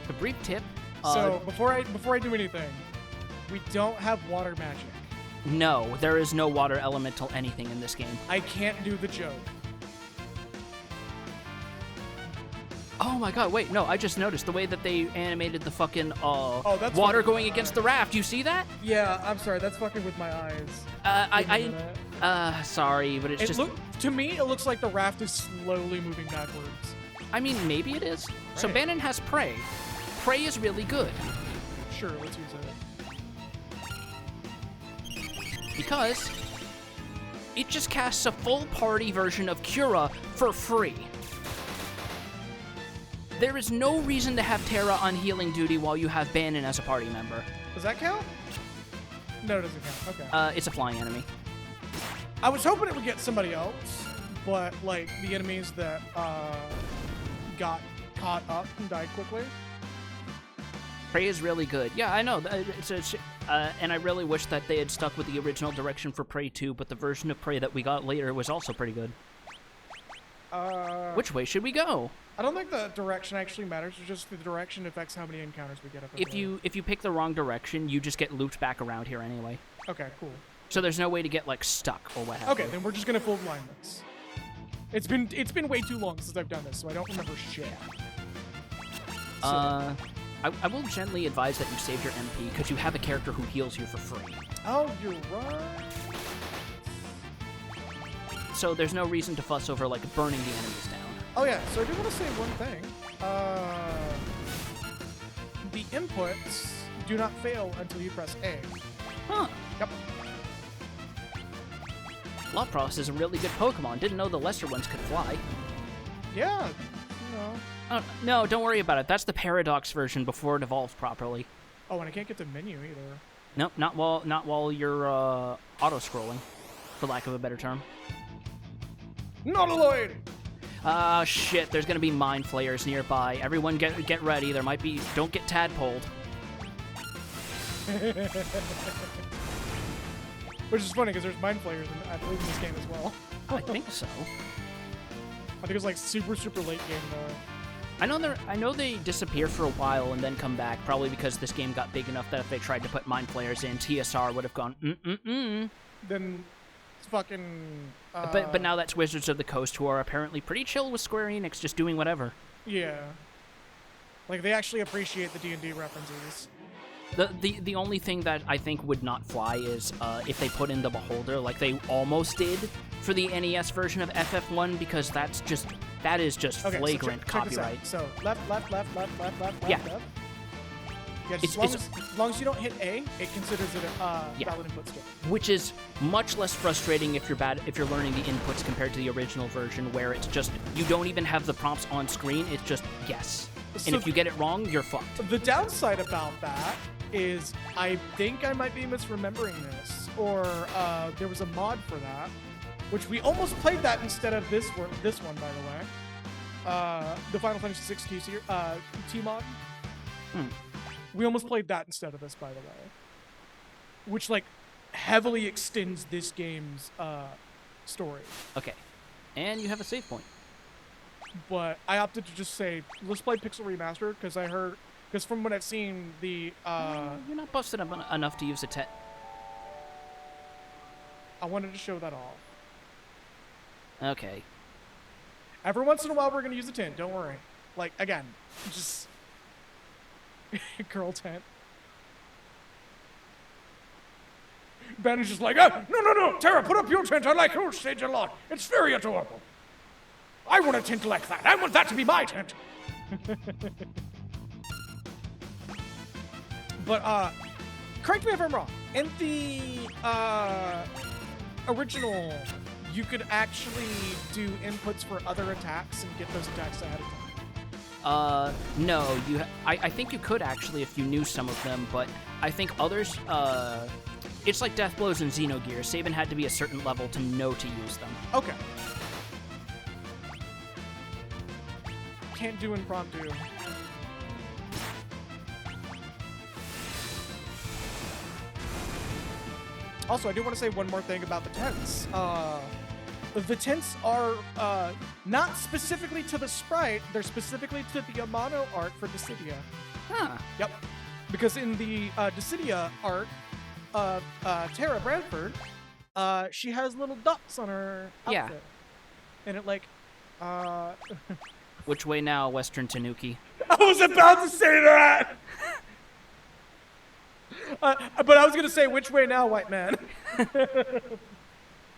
A brief tip. So before I do anything, we don't have water magic. No, there is no water elemental anything in this game. I can't do the joke. Oh my god, wait, no, I just noticed the way that they animated the fucking that's water fucking going against the raft. You see that? Yeah, I'm sorry, that's fucking with my eyes. Sorry, but it's just... To me, it looks like the raft is slowly moving backwards. I mean, maybe it is. So Right. Bannon has Prey. Prey is really good. Sure, let's use it. Because it just casts a full party version of Cura for free. There is no reason to have Terra on healing duty while you have Bannon as a party member. Does that count? No, it doesn't count. Okay. It's a flying enemy. I was hoping it would get somebody else, but like the enemies that got caught up and died quickly. Prey is really good. Yeah, I know. And I really wish that they had stuck with the original direction for Prey 2, but the version of Prey that we got later was also pretty good. Which way should we go? I don't think the direction actually matters. It's just the direction affects how many encounters we get. If you pick the wrong direction, you just get looped back around here anyway. Okay, cool. So there's no way to get like stuck or what have you. Okay, then we're just gonna full blind this. It's been way too long since I've done this, so I don't remember shit. I will gently advise that you save your MP because you have a character who heals you for free. Oh, you're right. So there's no reason to fuss over like burning the enemies down. Oh yeah, so I do want to say one thing. The inputs do not fail until you press A. Huh. Yep. Lapras is a really good Pokemon. Didn't know the lesser ones could fly. Yeah, you know. No, don't worry about it. That's the Paradox version before it evolved properly. Oh, and I can't get the menu either. Nope, not while you're auto-scrolling, for lack of a better term. Not a Lloyd! Ah, shit, there's gonna be Mind Flayers nearby. Everyone get ready. There might be... Don't get tadpoled. Which is funny, because there's Mind Flayers, I believe, in this game as well. I think so. I think it's like super late game, though. I know they disappear for a while and then come back, probably because this game got big enough that if they tried to put Mind Flayers in, TSR would have gone, Then it's fucking... But now that's Wizards of the Coast, who are apparently pretty chill with Square Enix just doing whatever. Yeah. Like, they actually appreciate the D&D references. The only thing that I think would not fly is if they put in the Beholder, like they almost did for the NES version of FF1, because that is just Okay, flagrant so check this out. copyright. So left. Yeah. Left. Yeah, just as long as you don't hit A, it considers it a valid input skip. Which is much less frustrating if you're learning the inputs compared to the original version, where it's just you don't even have the prompts on screen. It's just guess, So and if you get it wrong, you're fucked. The downside about that is I think I might be misremembering this, or there was a mod for that, which we almost played that instead of this one, by the way. The Final Fantasy VI T mod. We almost played that instead of this, by the way. Which, like, heavily extends this game's story. Okay, and you have a save point. But I opted to just say, let's play Pixel Remastered, because from what I've seen, the... You're not busted up enough to use a I wanted to show that off. Okay. Every once in a while, we're going to use a tent, don't worry. Like, again, just... Girl tent. Ben is just like, no, Tara, put up your tent. I like your stage a lot. It's very adorable. I want a tent like that. I want that to be my tent. But, correct me if I'm wrong. In the, original, you could actually do inputs for other attacks and get those attacks ahead of time. No, I think you could actually if you knew some of them, but I think others, it's like Death Blows and Xenogear. Sabin had to be a certain level to know to use them. Okay. Can't do impromptu. Also, I do want to say one more thing about the tents. The tents are not specifically to the sprite, they're specifically to the Amano art for Dissidia. Huh. Yep. Because in the Dissidia art of Tara Bradford, she has little dots on her outfit. Yeah. And it like, Which way now, Western Tanuki? I was about to say that! But I was gonna say, which way now, white man?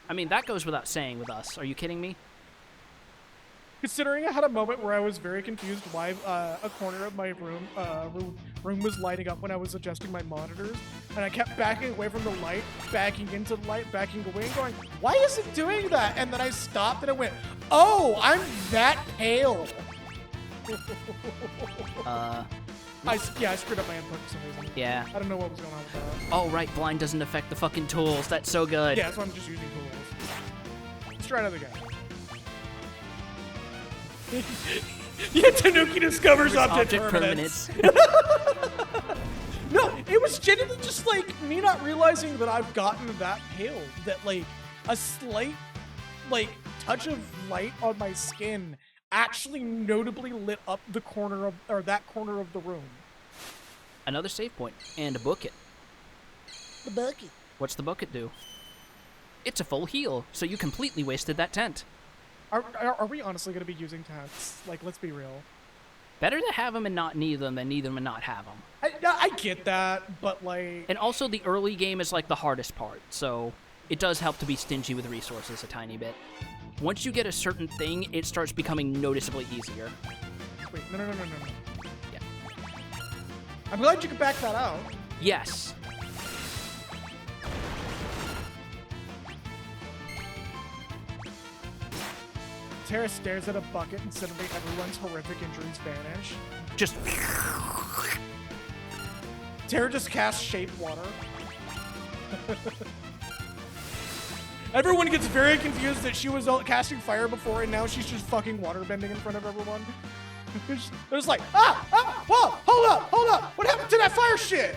I mean, that goes without saying with us. Are you kidding me? Considering I had a moment where I was very confused why a corner of my room was lighting up when I was adjusting my monitors, and I kept backing away from the light, backing into the light, backing away, and going, why is it doing that? And then I stopped and I went, oh, I'm that pale. I screwed up my input for some reason. Yeah. I don't know what was going on with that. Oh, right, blind doesn't affect the fucking tools. That's so good. Yeah, so I'm just using tools. Let's try another guy. Yeah, Tanuki discovers object permanence. No, it was genuinely just like me not realizing that I've gotten that pale. That like a slight like touch of light on my skin actually notably lit up the corner of that corner of the room. Another save point and a bucket. The bucket. What's the bucket do? It's a full heal, so you completely wasted that tent. Are we honestly going to be using tents? Like, let's be real. Better to have them and not need them than need them and not have them. I get that, but like... And also the early game is like the hardest part, so it does help to be stingy with resources a tiny bit. Once you get a certain thing, it starts becoming noticeably easier. Wait, no. Yeah. I'm glad you could back that out. Yes. Tara stares at a bucket and suddenly everyone's horrific injuries vanish. Just... Tara just casts Shape Water. Everyone gets very confused that she was casting fire before and now she's just fucking water bending in front of everyone. They're just like, whoa, hold up, what happened to that fire shit?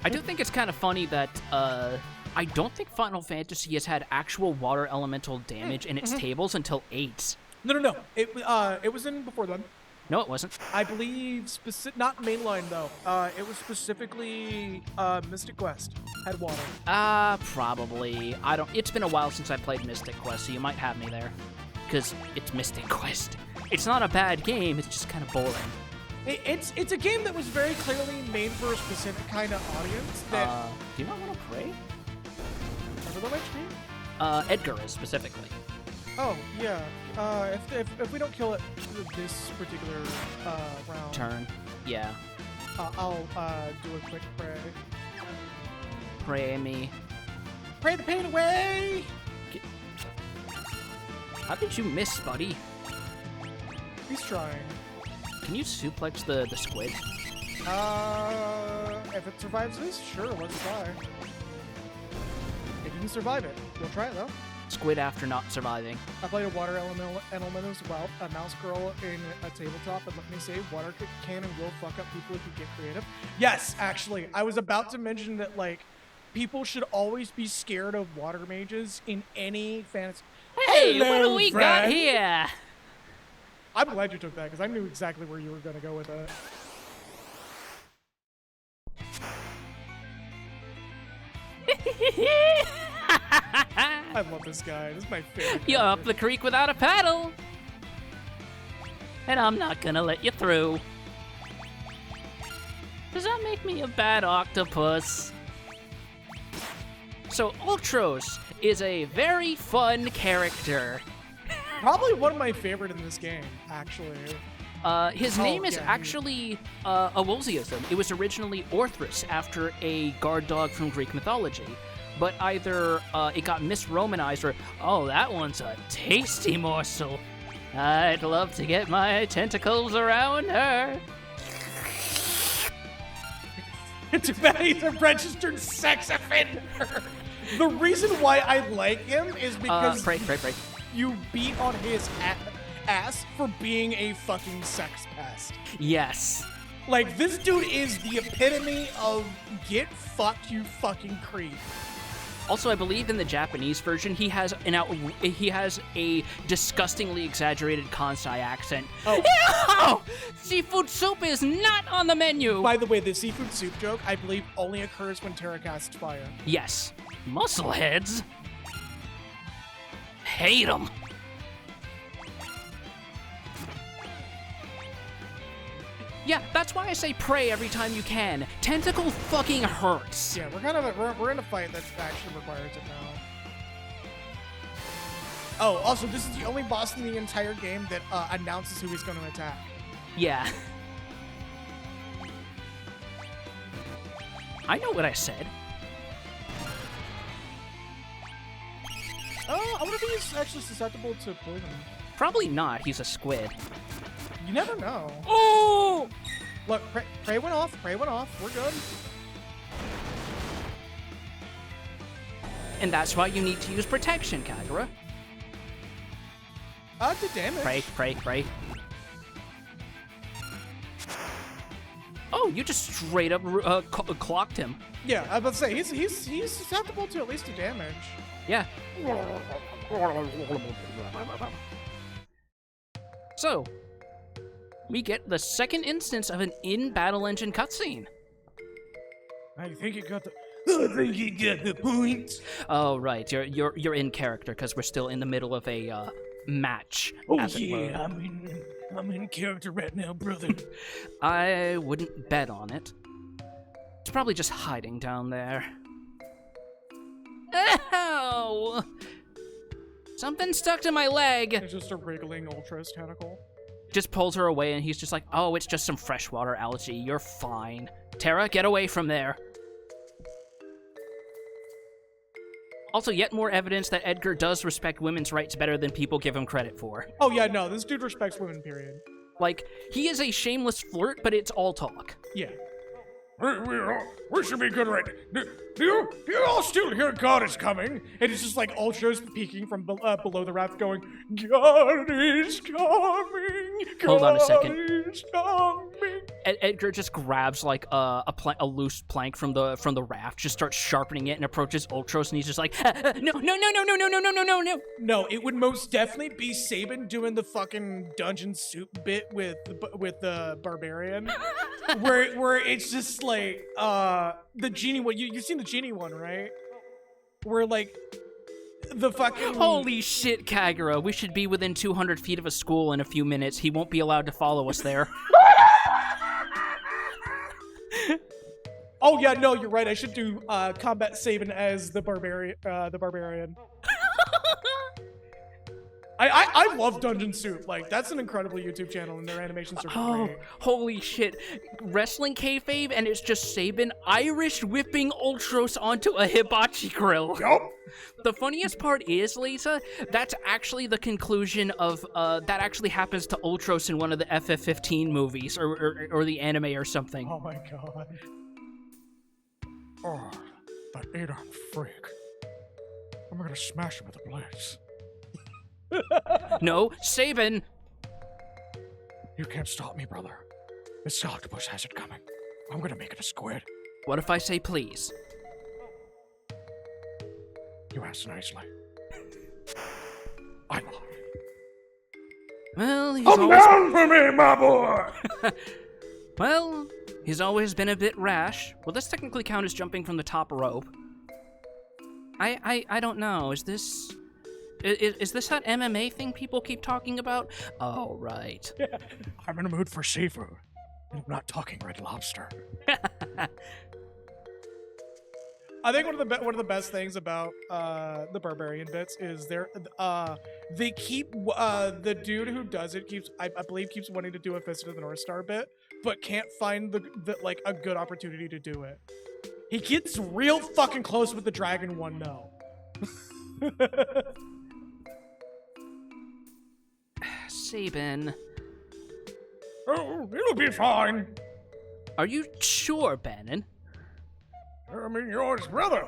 I do think it's kind of funny that, I don't think Final Fantasy has had actual water elemental damage in its tables until 8. No. It was in before then. No, it wasn't. I believe not mainline though. It was specifically Mystic Quest had water. Probably. It's been a while since I played Mystic Quest, so you might have me there. Because it's Mystic Quest. It's not a bad game, it's just kind of boring. It's a game that was very clearly made for a specific kind of audience that... Do you not want to pray? Is it the HP? Edgar is, specifically. Oh, yeah. If we don't kill it this particular round... Turn. Yeah. I'll do a quick pray. Pray me. Pray the pain away! How did you miss, buddy? He's trying. Can you suplex the squid? If it survives this, sure, let's try. It didn't survive it. We'll try it, though. Squid after not surviving. I played a water element as well, a mouse girl in a tabletop, and let me say, water can and will fuck up people if you get creative. Yes, actually, I was about to mention that, like, people should always be scared of water mages in any fantasy. Hey, Hello, what do we got friend. here? I'm glad you took that, because I knew exactly where you were going to go with it. I love this guy. This is my favorite. You're up the creek without a paddle. And I'm not gonna let you through. Does that make me a bad octopus? So, Ultros is a very fun character. Probably one of my favorite in this game, actually. His name is yeah, actually a Wolsiism. It was originally Orthrus, after a guard dog from Greek mythology. But either it got misromanized or, oh, that one's a tasty morsel. I'd love to get my tentacles around her. Too bad he's a registered sex offender. The reason why I like him is because Pray. you beat on his ass for being a fucking sex pest. Yes. Like, this dude is the epitome of get fucked, you fucking creep. Also, I believe in the Japanese version, he has a disgustingly exaggerated Kansai accent. Oh. Seafood soup is not on the menu! By the way, the seafood soup joke, I believe, only occurs when Terra casts fire. Yes. Muscleheads. Hate them. Yeah, that's why I say pray every time you can. Tentacle fucking hurts. Yeah, we're in a fight that actually requires it now. Oh, also, this is the only boss in the entire game that announces who he's going to attack. Yeah. I know what I said. Oh, I wonder if he's actually susceptible to poison. Probably not. He's a squid. You never know. Oh! Look, prey went off. Prey went off. We're good. And that's why you need to use protection, Kagura. Did damage. Pray. Oh, you just straight up clocked him. Yeah, I was about to say, he's susceptible to at least 2 damage. Yeah. So, we get the second instance of an in-battle engine cutscene. I think you got the point. Oh, right. You're in character because we're still in the middle of a match. Oh as it were. yeah, I'm in character right now, brother. I wouldn't bet on it. It's probably just hiding down there. Ow! Something stuck to my leg. It's just a wriggling Ultros tentacle. Just pulls her away, and he's just like, oh, it's just some freshwater algae. You're fine. Terra, get away from there. Also, yet more evidence that Edgar does respect women's rights better than people give him credit for. Oh yeah, no, this dude respects women, period. Like, he is a shameless flirt, but it's all talk. Yeah. We should be good right now. Do you all still hear God is coming? And it's just like Ultros peeking from below the raft going, God is coming! God Hold on a second. is coming! Edgar just grabs like a loose plank from the raft, just starts sharpening it, and approaches Ultros, and he's just like, no. No, it would most definitely be Sabin doing the fucking dungeon soup bit with the barbarian, where it's just like the genie one. You've seen the genie one, right? Where like the fucking Holy shit, Kagura! We should be within 200 feet of a school in a few minutes. He won't be allowed to follow us there. Oh yeah, no, you're right. I should do combat Sabin as the barbarian. I love Dungeon Soup. Like, that's an incredible YouTube channel, and their animations are Oh, great. holy shit. Wrestling kayfabe, and it's just Sabin Irish whipping Ultros onto a hibachi grill. Yup. The funniest part is, Lisa, that's actually the conclusion of, that actually happens to Ultros in one of the FF15 movies, or the anime or something. Oh my god. Oh, that Adon freak. I'm gonna smash him with a blitz. No, Sabin! You can't stop me, brother. This octopus has it coming. I'm gonna make it a squid. What if I say please? You asked nicely. I love you. Well, he's Come always... down for me, my boy! Well, he's always been a bit rash. Will this technically count as jumping from the top rope? I don't know. Is this that MMA thing people keep talking about? Oh, right. I'm in a mood for seafood, and I'm not talking Red Lobster. I think one of the best things about the barbarian bits is they keep the dude who does it I believe keeps wanting to do a Fist of the North Star bit, but can't find the like a good opportunity to do it. He gets real fucking close with the dragon one though. Sabin. Oh, it'll be fine. Are you sure, Bannon? I mean, you're his brother.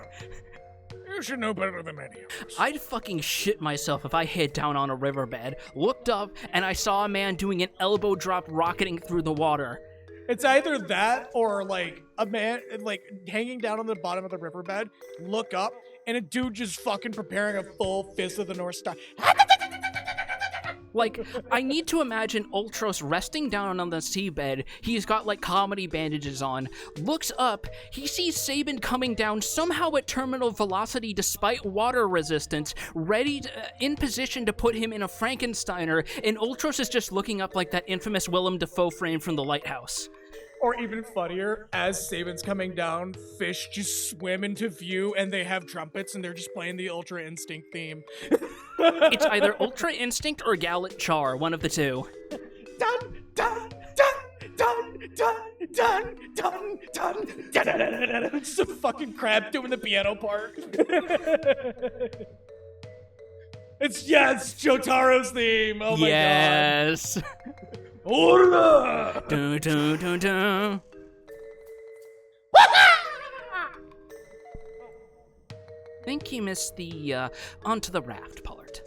You should know better than any of us. I'd fucking shit myself if I hid down on a riverbed, looked up, and I saw a man doing an elbow drop rocketing through the water. It's either that or like a man like hanging down on the bottom of the riverbed, look up, and a dude just fucking preparing a full Fist of the North Star. Like, I need to imagine Ultros resting down on the seabed. He's got, like, comedy bandages on. Looks up. He sees Sabin coming down, somehow at terminal velocity despite water resistance, ready to, in position to put him in a Frankensteiner, and Ultros is just looking up like that infamous Willem Dafoe frame from The Lighthouse. Or even funnier, as Sabin's coming down, fish just swim into view and they have trumpets and they're just playing the Ultra Instinct theme. It's either Ultra Instinct or Gallet Char, one of the two. Dun, dun, dun, dun, dun, dun, dun, dun, dun, dun, dun, dun. It's just a fucking crab doing the piano part. It's Jotaro's theme. Oh my yes. god. Order! Dun, dun, dun, dun. Think you missed the onto the raft part.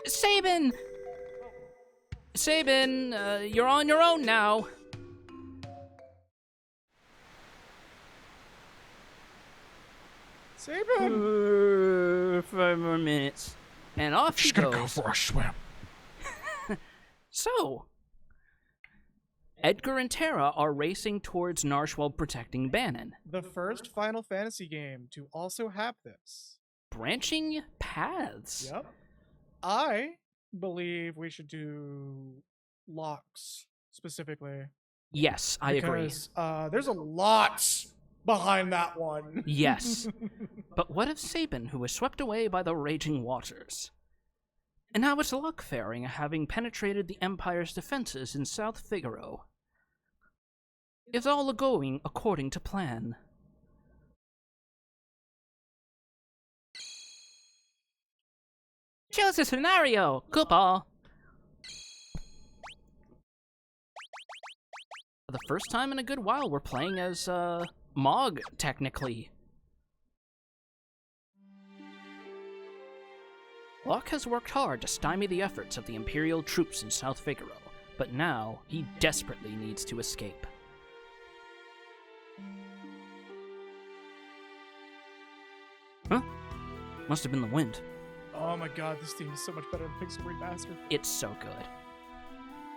Sabin! Sabin, you're on your own now. Sabin! 5 more minutes. And off he Just gonna goes. go for a swim. So, Edgar and Tara are racing towards Narshwell protecting Bannon. The first Final Fantasy game to also have this. Branching paths. Yep. I believe we should do locks specifically. Yes, I agree. Because there's a lot behind that one. Yes. But what of Sabin, who was swept away by the raging waters? And how is luck faring, having penetrated the Empire's defenses in South Figaro? Is all going according to plan? Choose a scenario! Goodbye! For the first time in a good while, we're playing as, Mog, technically. Locke has worked hard to stymie the efforts of the Imperial troops in South Figaro, but now he desperately needs to escape. Huh? Must have been the wind. Oh my god, this theme is so much better than Pixel Remastered. It's so good.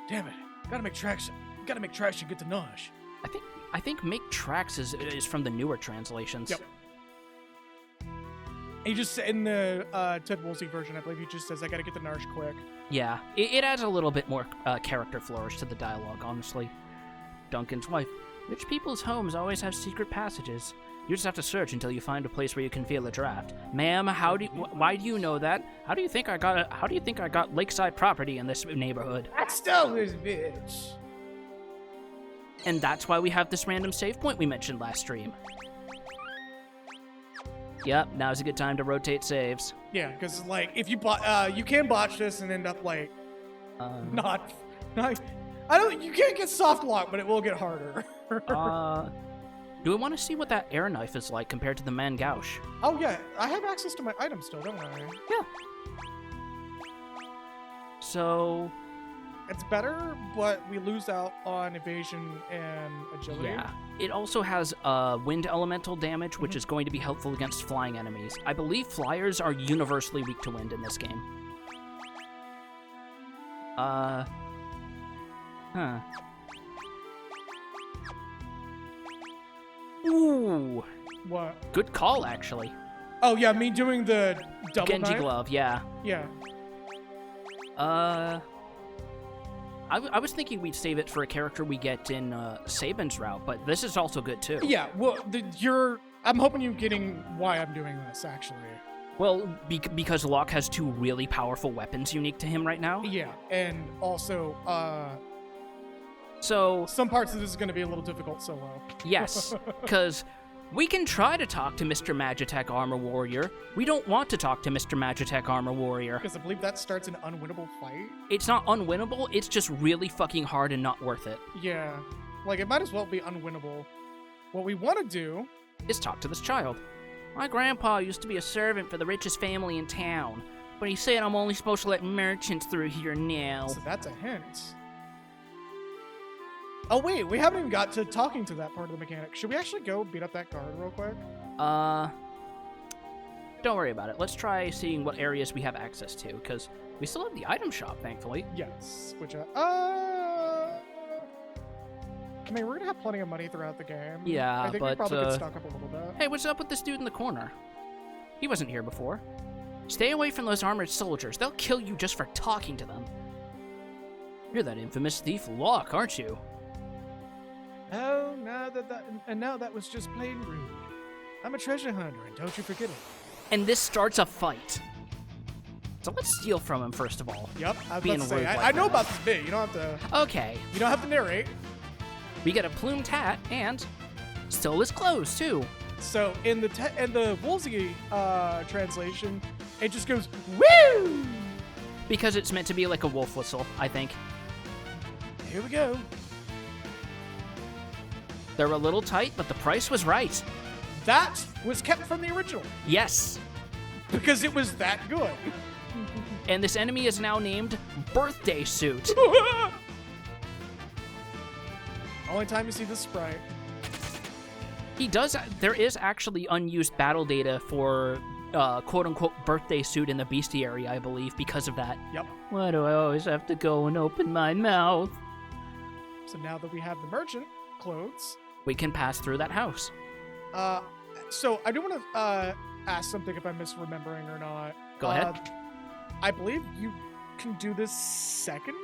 Damn it. Gotta make traction to get to Nosh. I think Make Tracks is from the newer translations. Yep. He just, in the Ted Woolsey version, I believe he just says, I gotta get to Narsh quick. Yeah, it adds a little bit more character flourish to the dialogue, honestly. Duncan's wife. Rich people's homes always have secret passages. You just have to search until you find a place where you can feel a draft. Ma'am, why do you know that? How do you think I got lakeside property in this neighborhood? I stole this bitch. And that's why we have this random save point we mentioned last stream. Yep, now's a good time to rotate saves. Yeah, because like if you you can botch this and end up like not. You can't get soft lock, but it will get harder. Do we want to see what that air knife is like compared to the Mangaush? Oh yeah, I have access to my items still, don't I? Yeah. So it's better, but we lose out on evasion and agility. Yeah. It also has wind elemental damage, which is going to be helpful against flying enemies. I believe flyers are universally weak to wind in this game. Huh. Ooh. What? Good call, actually. Oh yeah, me doing the double Genji knife? glove, yeah. Yeah. I was thinking we'd save it for a character we get in Saban's route, but this is also good too. Yeah, well, I'm hoping you're getting why I'm doing this, actually. Well, because Locke has 2 really powerful weapons unique to him right now. Yeah, and also, So, some parts of this is going to be a little difficult solo. yes, because we can try to talk to Mr. Magitech Armor Warrior. We don't want to talk to Mr. Magitech Armor Warrior. Because I believe that starts an unwinnable fight. It's not unwinnable, it's just really fucking hard and not worth it. Yeah, like, it might as well be unwinnable. What we want to do Is talk to this child. My grandpa used to be a servant for the richest family in town, but he said I'm only supposed to let merchants through here now. So that's a hint. Oh wait, we haven't even got to talking to that part of the mechanic. Should we actually go beat up that guard real quick? Don't worry about it. Let's try seeing what areas we have access to, because we still have the item shop, thankfully. Yes. Which, I mean, we're gonna have plenty of money throughout the game. Yeah, I think we but, probably could stock up a little bit. Hey, what's up with this dude in the corner? He wasn't here before. Stay away from those armored soldiers. They'll kill you just for talking to them. You're that infamous thief Locke, aren't you? Oh, now that was just plain rude. I'm a treasure hunter, and don't you forget it. And this starts a fight. So let's steal from him, first of all. Yep, I was Being about to say, rude like I know that. about this bit. You don't have to. Okay. You don't have to narrate. We get a plumed hat and stole his clothes, too. So in the Woolsey translation, it just goes woo. Because it's meant to be like a wolf whistle, I think. Here we go. They're a little tight, but the price was right. That was kept from the original Yes. because it was that good. And this enemy is now named Birthday Suit. Only time you see the sprite. There is actually unused battle data for quote-unquote birthday suit in the bestiary, I believe, because of that. Yep. Why do I always have to go and open my mouth? So now that we have the merchant clothes, We can pass through that house. so I do want to ask something if I'm misremembering or not. Go ahead. I believe you can do this second.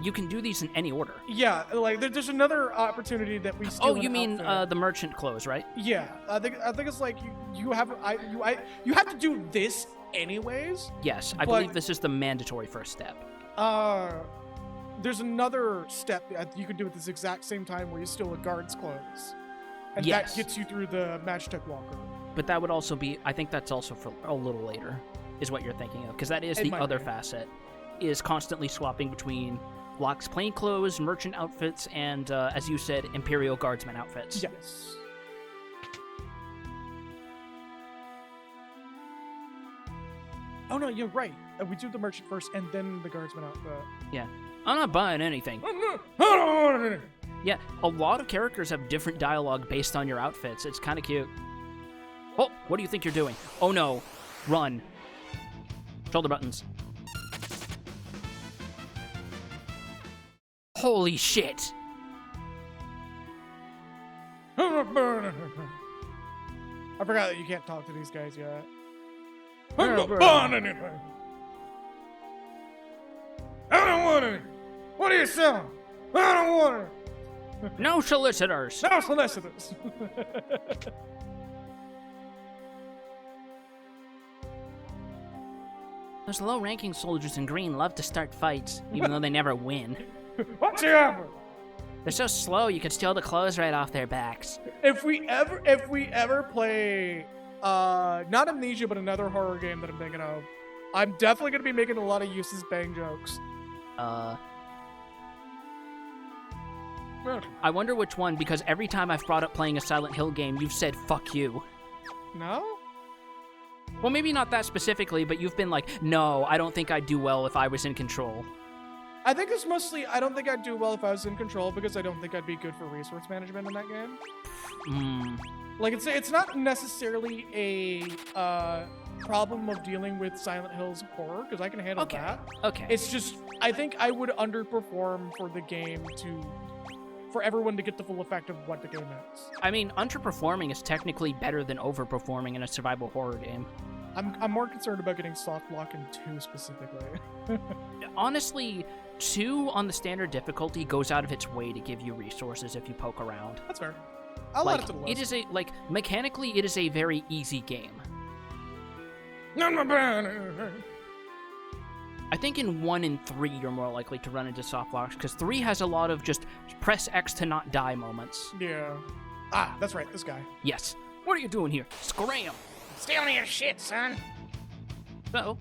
You can do these in any order. Yeah, like there's another opportunity that we. Steal Oh, you an mean outfit. the merchant clothes, right? Yeah, I think it's like you have to do this anyways. Yes, I believe this is the mandatory first step. There's another step that you can do at this exact same time where you steal a guard's clothes, and Yes. that gets you through the Magitech Walker. But that would also be, I think that's also for a little later, is what you're thinking of, because that is It the might other be. facet, is constantly swapping between Locke's plainclothes, merchant outfits, and, as you said, Imperial Guardsman outfits. Yes. Oh no, you're right. We do the merchant first, and then the guardsman outfit. Yeah. I'm not buying anything. I don't want it. Yeah, a lot of characters have different dialogue based on your outfits. It's kind of cute. Oh, what do you think you're doing? Oh no. Run. Shoulder buttons. Holy shit. I forgot that you can't talk to these guys yet. I'm not buying anything. I don't want any. What are you selling? I don't want it. No solicitors. No solicitors. Those low-ranking soldiers in green love to start fights, even though they never win. What's your offer? They're so slow, you could steal the clothes right off their backs. If we ever play, not Amnesia, but another horror game that I'm thinking of, I'm definitely gonna be making a lot of uses bang jokes. I wonder which one, because every time I've brought up playing a Silent Hill game, you've said, fuck you. No? Well, maybe not that specifically, but you've been like, no, I don't think I'd do well if I was in control. I think it's mostly, I don't think I'd do well if I was in control because I don't think I'd be good for resource management in that game. Like, it's not necessarily a problem of dealing with Silent Hill's horror, because I can handle that. Okay. It's just, I think I would underperform for the game for everyone to get the full effect of what the game is. I mean, underperforming is technically better than overperforming in a survival horror game. I'm more concerned about getting soft block in 2 specifically. Honestly, 2 on the standard difficulty goes out of its way to give you resources if you poke around. That's fair. I'll add it to the list. It is mechanically, it is a very easy game. I think in 1 and 3 you're more likely to run into soft blocks, because 3 has a lot of just press X to not die moments. Yeah. Ah, that's right, this guy. Yes. What are you doing here? Scram! Stealing your shit, son. Uh-oh.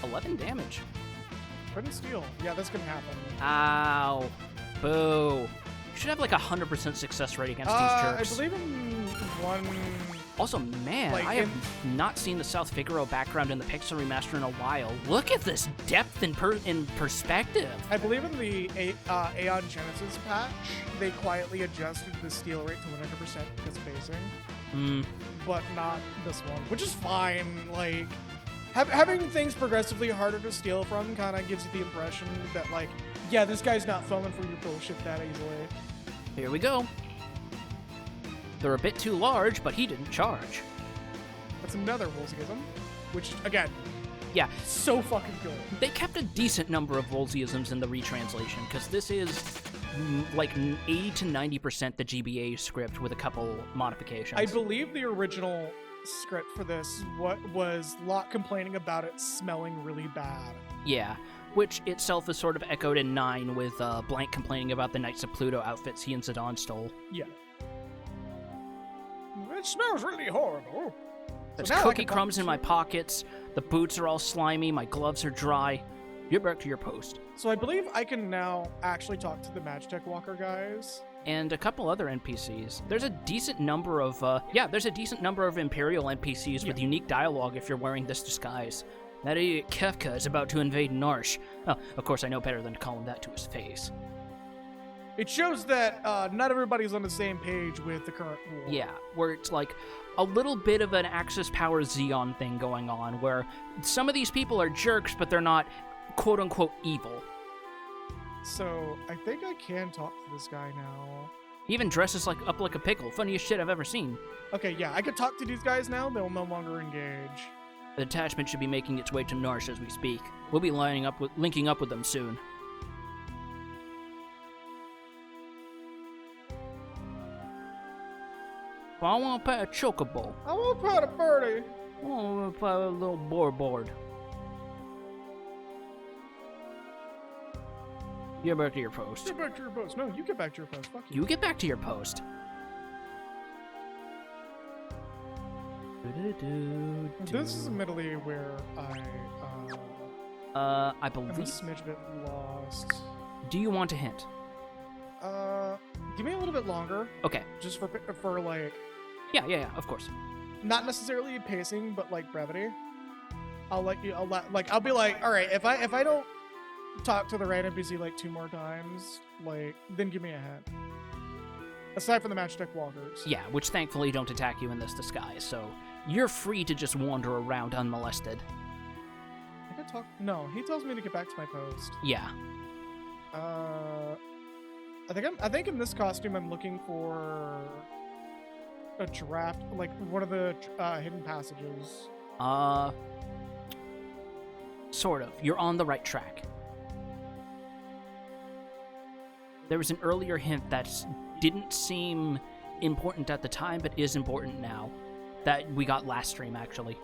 11 damage. Couldn't steal. Yeah, this can happen. Ow. Boo. You should have like 100% success rate against these jerks. I believe in 1... Also, man, Like, I have not seen the South Figaro background in the Pixel Remaster in a while. Look at this depth in perspective. I believe in the Aeon Genesis patch, they quietly adjusted the steal rate to 100% because spacing, but not this one, which is fine. Like, having things progressively harder to steal from kind of gives you the impression that, like, yeah, this guy's not falling for your bullshit that easily. Here we go. They're a bit too large, but he didn't charge. That's another Wolseyism, which, again, Yeah, so fucking good. they kept a decent number of Wolseyisms in the retranslation, because this is like 80 to 90% the GBA script with a couple modifications. I believe the original script for this was Locke complaining about it smelling really bad. Yeah, which itself is sort of echoed in 9 with Blank complaining about the Knights of Pluto outfits he and Zidane stole. Yeah. It smells really horrible. There's now I cookie can talk crumbs in to- my pockets, the boots are all slimy, my gloves are dry. You're back to your post. So I believe I can now actually talk to the Magitech Walker guys. And a couple other NPCs. There's a decent number of, Imperial NPCs with unique dialogue if you're wearing this disguise. That idiot Kefka is about to invade Narsh. Oh, of course I know better than to call him that to his face. It shows that not everybody's on the same page with the current rule. Yeah, where it's like a little bit of an Axis Power Xeon thing going on, where some of these people are jerks, but they're not quote-unquote evil. So I think I can talk to this guy now. He even dresses up like a pickle. Funniest shit I've ever seen. Okay, yeah, I could talk to these guys now. They'll no longer engage. The detachment should be making its way to Narsh as we speak. We'll be linking up with them soon. I want to pet a chocobo. I want to pet a birdie. I want to pet a little board. Get back to your post. Get back to your post. No, you get back to your post. Fuck you. You get back to your post. This is admittedly where I I'm a believe. smidge bit lost. Do you want a hint? Give me a little bit longer. Okay. Just for like, Yeah, of course. not necessarily pacing, but like brevity. I'll be like, all right, if I don't talk to the right NPC like 2 more times, like, then give me a hint. Aside from the Magitech Walkers. Yeah, which thankfully don't attack you in this disguise, so you're free to just wander around unmolested. I can talk. No, he tells me to get back to my post. Yeah. I think in this costume I'm looking for a draft, like one of the hidden passages. Sort of. You're on the right track. There was an earlier hint that didn't seem important at the time, but is important now. That we got last stream, actually.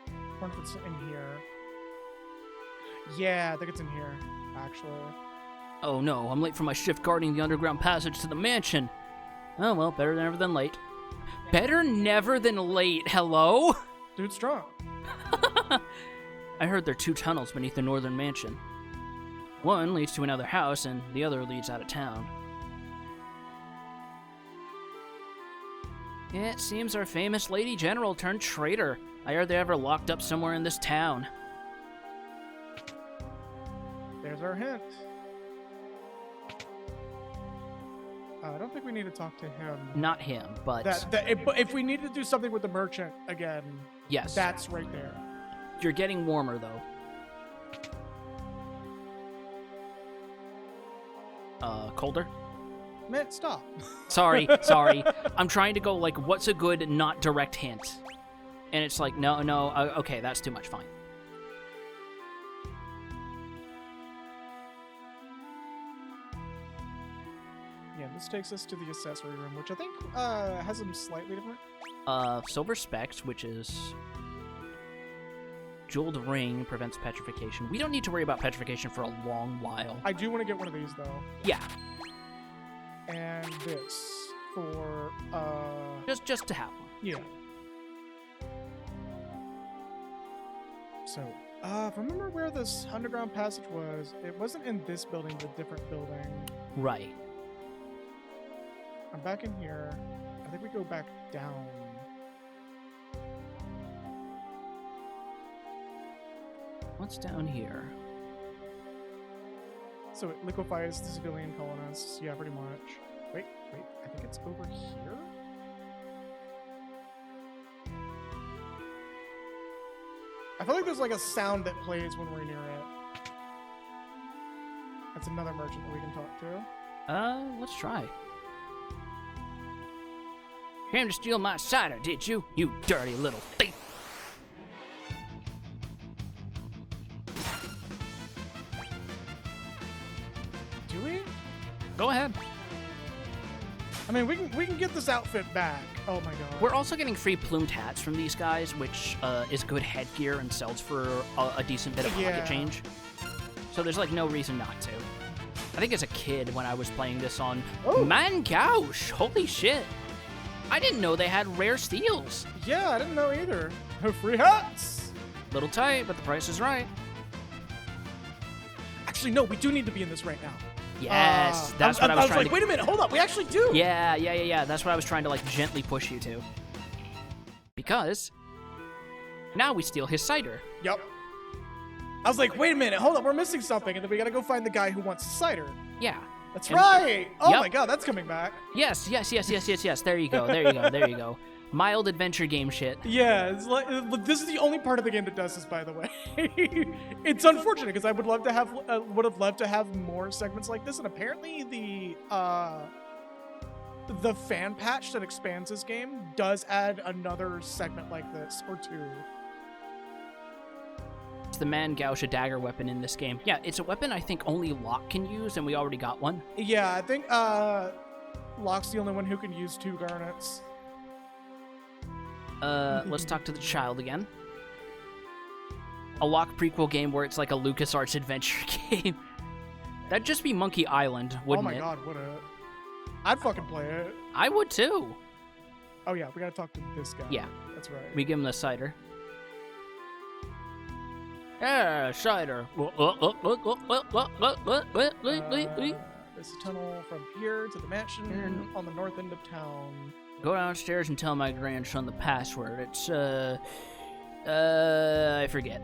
I wonder if it's in here. Yeah, I think it's in here, actually. Oh no, I'm late for my shift guarding the underground passage to the mansion. Oh well, better never than late. Better never than late, hello? Dude, strong. I heard there are 2 tunnels beneath the northern mansion. One leads to another house, and the other leads out of town. It seems our famous Lady General turned traitor. I heard they have her locked up somewhere in this town. There's our hint. I don't think we need to talk to him. Not him, but But if we need to do something with the merchant again, yes. that's right there. You're getting warmer, though. Colder. Man, stop. Sorry. I'm trying to go like, what's a good not direct hint? And it's like, no, okay, that's too much. Fine. Yeah, this takes us to the accessory room, which I think has them slightly different. Silver Specs, which is jeweled ring, prevents petrification. We don't need to worry about petrification for a long while. I do want to get one of these, though. Yeah. And this for, Just to have them. yeah. So, if I remember where this underground passage was, it wasn't in this building, but a different building. Right. I'm back in here. I think we go back down. What's down here? So it liquefies the civilian colonists. Yeah, pretty much. Wait, I think it's over here? I feel like there's like a sound that plays when we're near it. That's another merchant that we can talk to. Let's try. Came to steal my cider, did you? You dirty little thief! Do we? Go ahead. I mean, we can get this outfit back. Oh my god. We're also getting free plumed hats from these guys, which is good headgear and sells for a decent bit of pocket change. So there's like no reason not to. I think as a kid when I was playing this on Man Gouche, holy shit. I didn't know they had rare steals. Yeah, I didn't know either. Free hats! Little tight, but the price is right. Actually, no, we do need to be in this right now. Yes, that's what I was trying like, to... wait a minute, hold up, we actually do! Yeah. That's what I was trying to, like, gently push you to. Because now we steal his cider. Yep. I was like, wait a minute, hold up, we're missing something, and then we gotta go find the guy who wants the cider. Yeah. That's right! Oh Yep. my god, that's coming back. Yes. There you go. Mild adventure game shit. Yeah, it's like, this is the only part of the game that does this, by the way. It's unfortunate because I would have loved to have more segments like this, and apparently the fan patch that expands this game does add another segment like this or two. It's the Man Gouche dagger weapon in this game. Yeah, it's a weapon I think only Locke can use, and we already got one. Yeah, I think Locke's the only one who can use 2 garnets. Let's talk to the child again. A Locke prequel game where it's like a LucasArts adventure game. That'd just be Monkey Island, wouldn't it? Oh my god, would it? I'd fucking play it. I would too. Oh yeah, we gotta talk to this guy. Yeah. That's right. We give him the cider. Yeah, cider. There's a tunnel from here to the mansion on the north end of town. Go downstairs and tell my grandson the password. It's, I forget.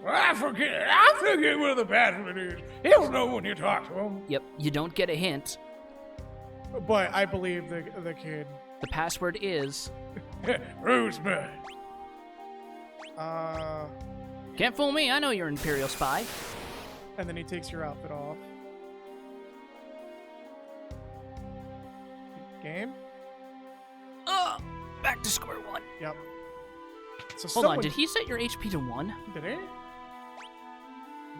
I forget where the password is. He'll know when you talk to him. Yep, you don't get a hint. But I believe the kid. The password is... Rosebud. Can't fool me, I know you're an Imperial spy. And then he takes your outfit off. Game? Back to square one. Yep. So Hold on, did he set your HP to 1? Did he?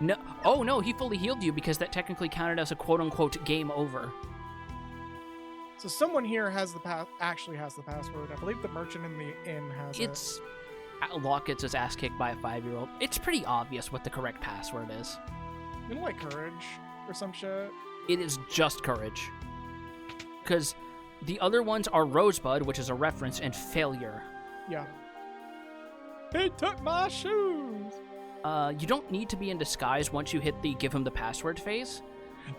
No. Oh, no, he fully healed you because that technically counted as a quote-unquote game over. So someone here has actually has the password. I believe the merchant in the inn has it. Locke gets his ass kicked by a 5-year-old. It's pretty obvious what the correct password is. You know, like courage or some shit? It is just courage. Because the other ones are Rosebud, which is a reference, and failure. Yeah. He took my shoes! You don't need to be in disguise once you hit the give him the password phase.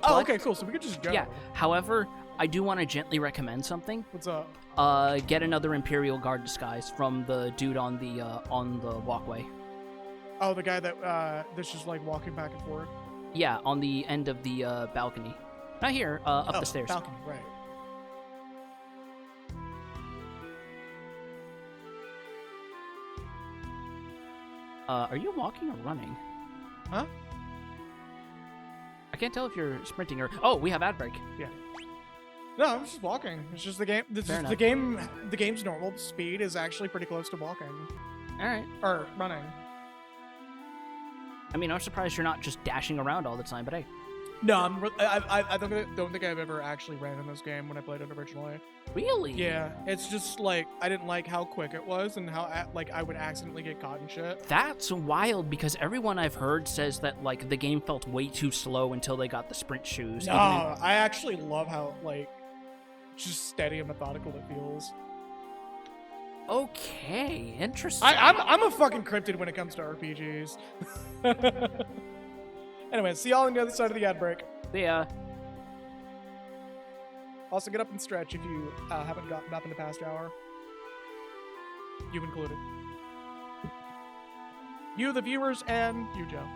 Oh, okay, cool. So we could just go. Yeah. However, I do want to gently recommend something. What's up? Get another Imperial Guard disguise from the dude on the walkway. Oh, the guy that's just like walking back and forth. Yeah, on the end of the balcony. Not here. Up the stairs. Balcony, right. Are you walking or running? Huh? I can't tell if you're sprinting or... Oh, we have ad break. Yeah. No, I'm just walking. It's just the game. The game's normal speed is actually pretty close to walking. All right. Or running. I mean, I'm surprised you're not just dashing around all the time, but hey. No, I don't think I've ever actually ran in this game when I played it originally. Really? Yeah, it's just like I didn't like how quick it was and how like I would accidentally get caught in shit. That's wild because everyone I've heard says that like the game felt way too slow until they got the sprint shoes. No, I actually love how like just steady and methodical it feels. Okay, interesting. I'm a fucking cryptid when it comes to RPGs. Anyway, see y'all on the other side of the ad break. Yeah. Also, get up and stretch if you haven't gotten up in the past hour. You included. You, the viewers, and you, Joe.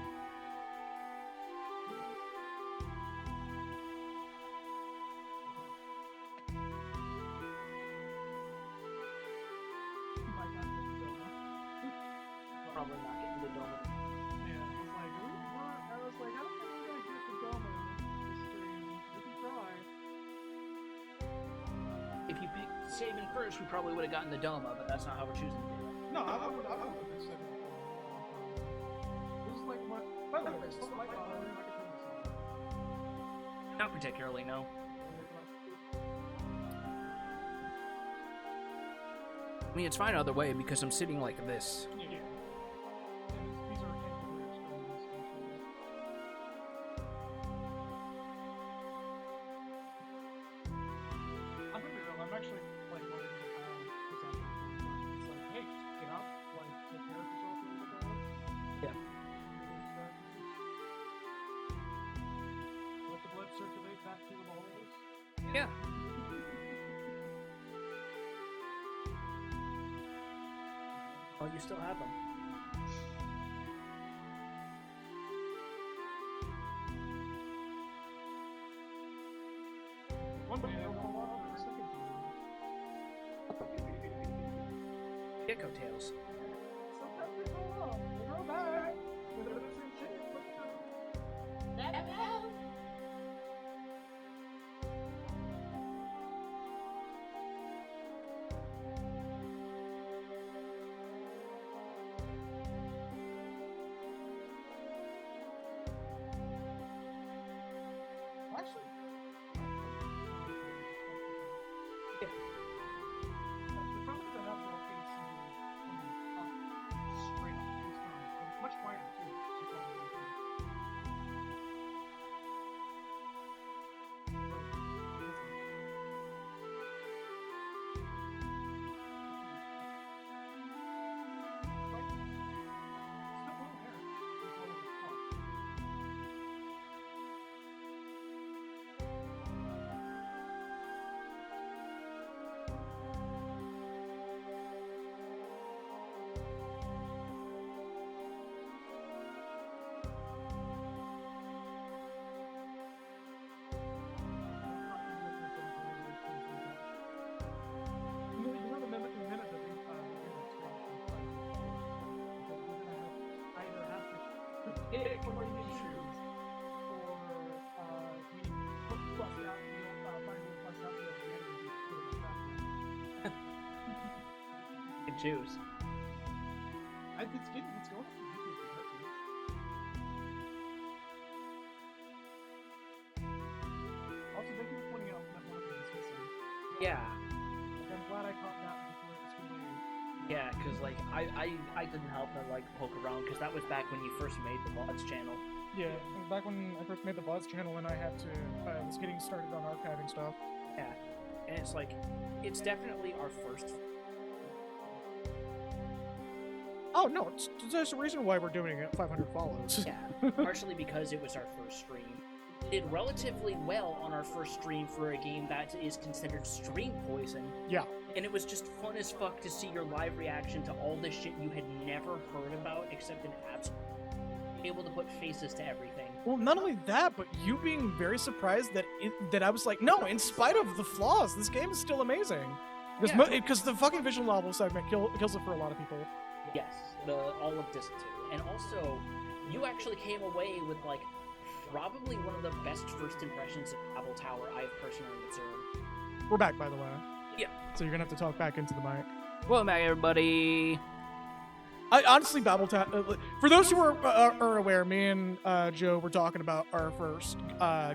Probably not getting the donut. Yeah, I was like, I don't think we're gonna get the dome this stream. We can try. If you picked saving first, we probably would have gotten the Doma, but that's not how we're choosing to do it. No, I would pick second. This is like what? By the way, this is like Not particularly, no. I mean, it's fine either way because I'm sitting like this. Yeah. These are I'm actually like wanting to it's like, hey, get up, like take care of yourself a little bit. Yeah. Let the blood circulate back to the balls. Yeah. Oh, you still have them. One day I'll come on over a second. Gecko tails. Sometimes they grow up. They grow back. They're the same shape. Actually, Yeah. the problem is I have no AC straight up this time. It's much quieter too. Pick where you choose, or we put plus out, find a plus out at the end of You can choose. It's going up to YouTube. Also, thank you for pointing out that one of them is missing. Yeah. Like, I'm glad I caught that before it was too late. Yeah, because like I couldn't help but like poke around because that was back when you first made the VODs channel. Yeah, it was back when I first made the Buzz channel and I was getting started on archiving stuff. Yeah, and it's like it's definitely our first. Oh no, there's a reason why we're doing it. 500 follows. Yeah, partially because it was our first stream. Did relatively well on our first stream for a game that is considered stream poison. Yeah. And it was just fun as fuck to see your live reaction to all this shit you had never heard about except in apps. Able to put faces to everything. Well, not only that, but you being very surprised that I was like, no, in spite of the flaws, this game is still amazing. Because the fucking visual novel segment kills it for a lot of people. Yes, all of Disc 2. And also, you actually came away with like probably one of the best first impressions of Babel Tower I have personally observed. We're back, by the way. Yeah. So you're gonna have to talk back into the mic. Welcome back, everybody. I honestly, Babel Tower. For those who are aware, me and Joe were talking about our first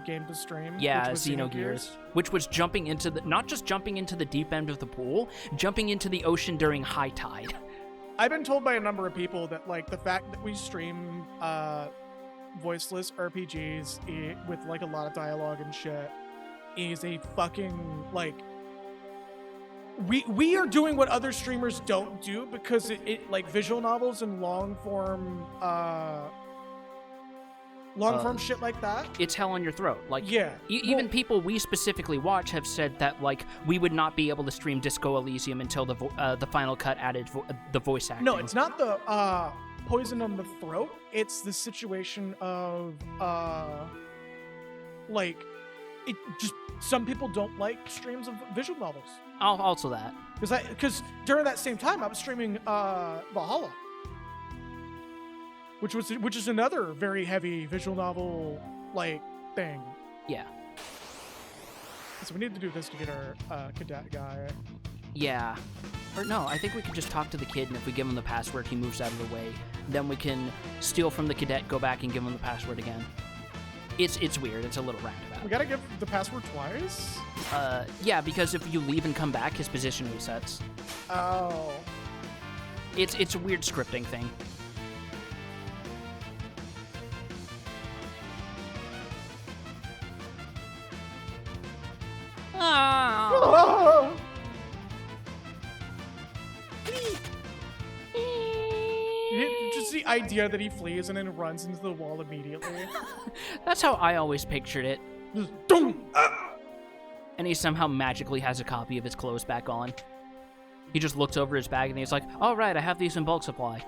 game to stream. Yeah, which was Xenogears. Which was jumping into not just jumping into the deep end of the pool, jumping into the ocean during high tide. I've been told by a number of people that like the fact that we stream voiceless RPGs with like a lot of dialogue and shit is a fucking like we are doing what other streamers don't do because it like visual novels and long form shit like that. It's hell on your throat. Like, yeah, even people we specifically watch have said that like we would not be able to stream Disco Elysium until the final cut added the voice acting. No, it's not the poison on the throat. It's the situation of like it just some people don't like streams of visual novels. Also that Because during that same time I was streaming Valhalla, which is another very heavy visual novel like thing. Yeah. So we need to do this to get our cadet guy. Yeah. Or no, I think we could just talk to the kid, and if we give him the password, he moves out of the way. Then we can steal from the cadet, go back, and give him the password again. It's weird. It's a little roundabout. We gotta give the password twice? Yeah, because if you leave and come back, his position resets. Oh. It's a weird scripting thing. Oh. Just the idea that he flees and then runs into the wall immediately. That's how I always pictured it. Just boom. And he somehow magically has a copy of his clothes back on. He just looks over his bag and he's like, all right, I have these in bulk supply.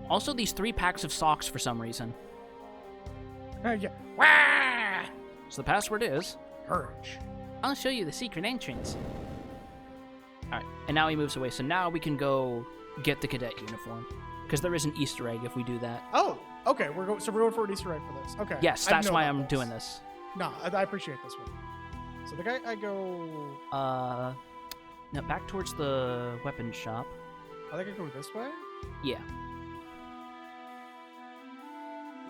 Also, these 3 packs of socks for some reason. Yeah. Wah! So the password is... Purge. I'll show you the secret entrance. Alright, and now he moves away, so now we can go get the cadet uniform. Because there is an Easter egg if we do that. Oh, okay. We're going for an Easter egg for this. Okay. Yes, I didn't that's know why about I'm doing this. No, I appreciate this one. So the guy I go. Now back towards the weapons shop. I think I go this way. Yeah.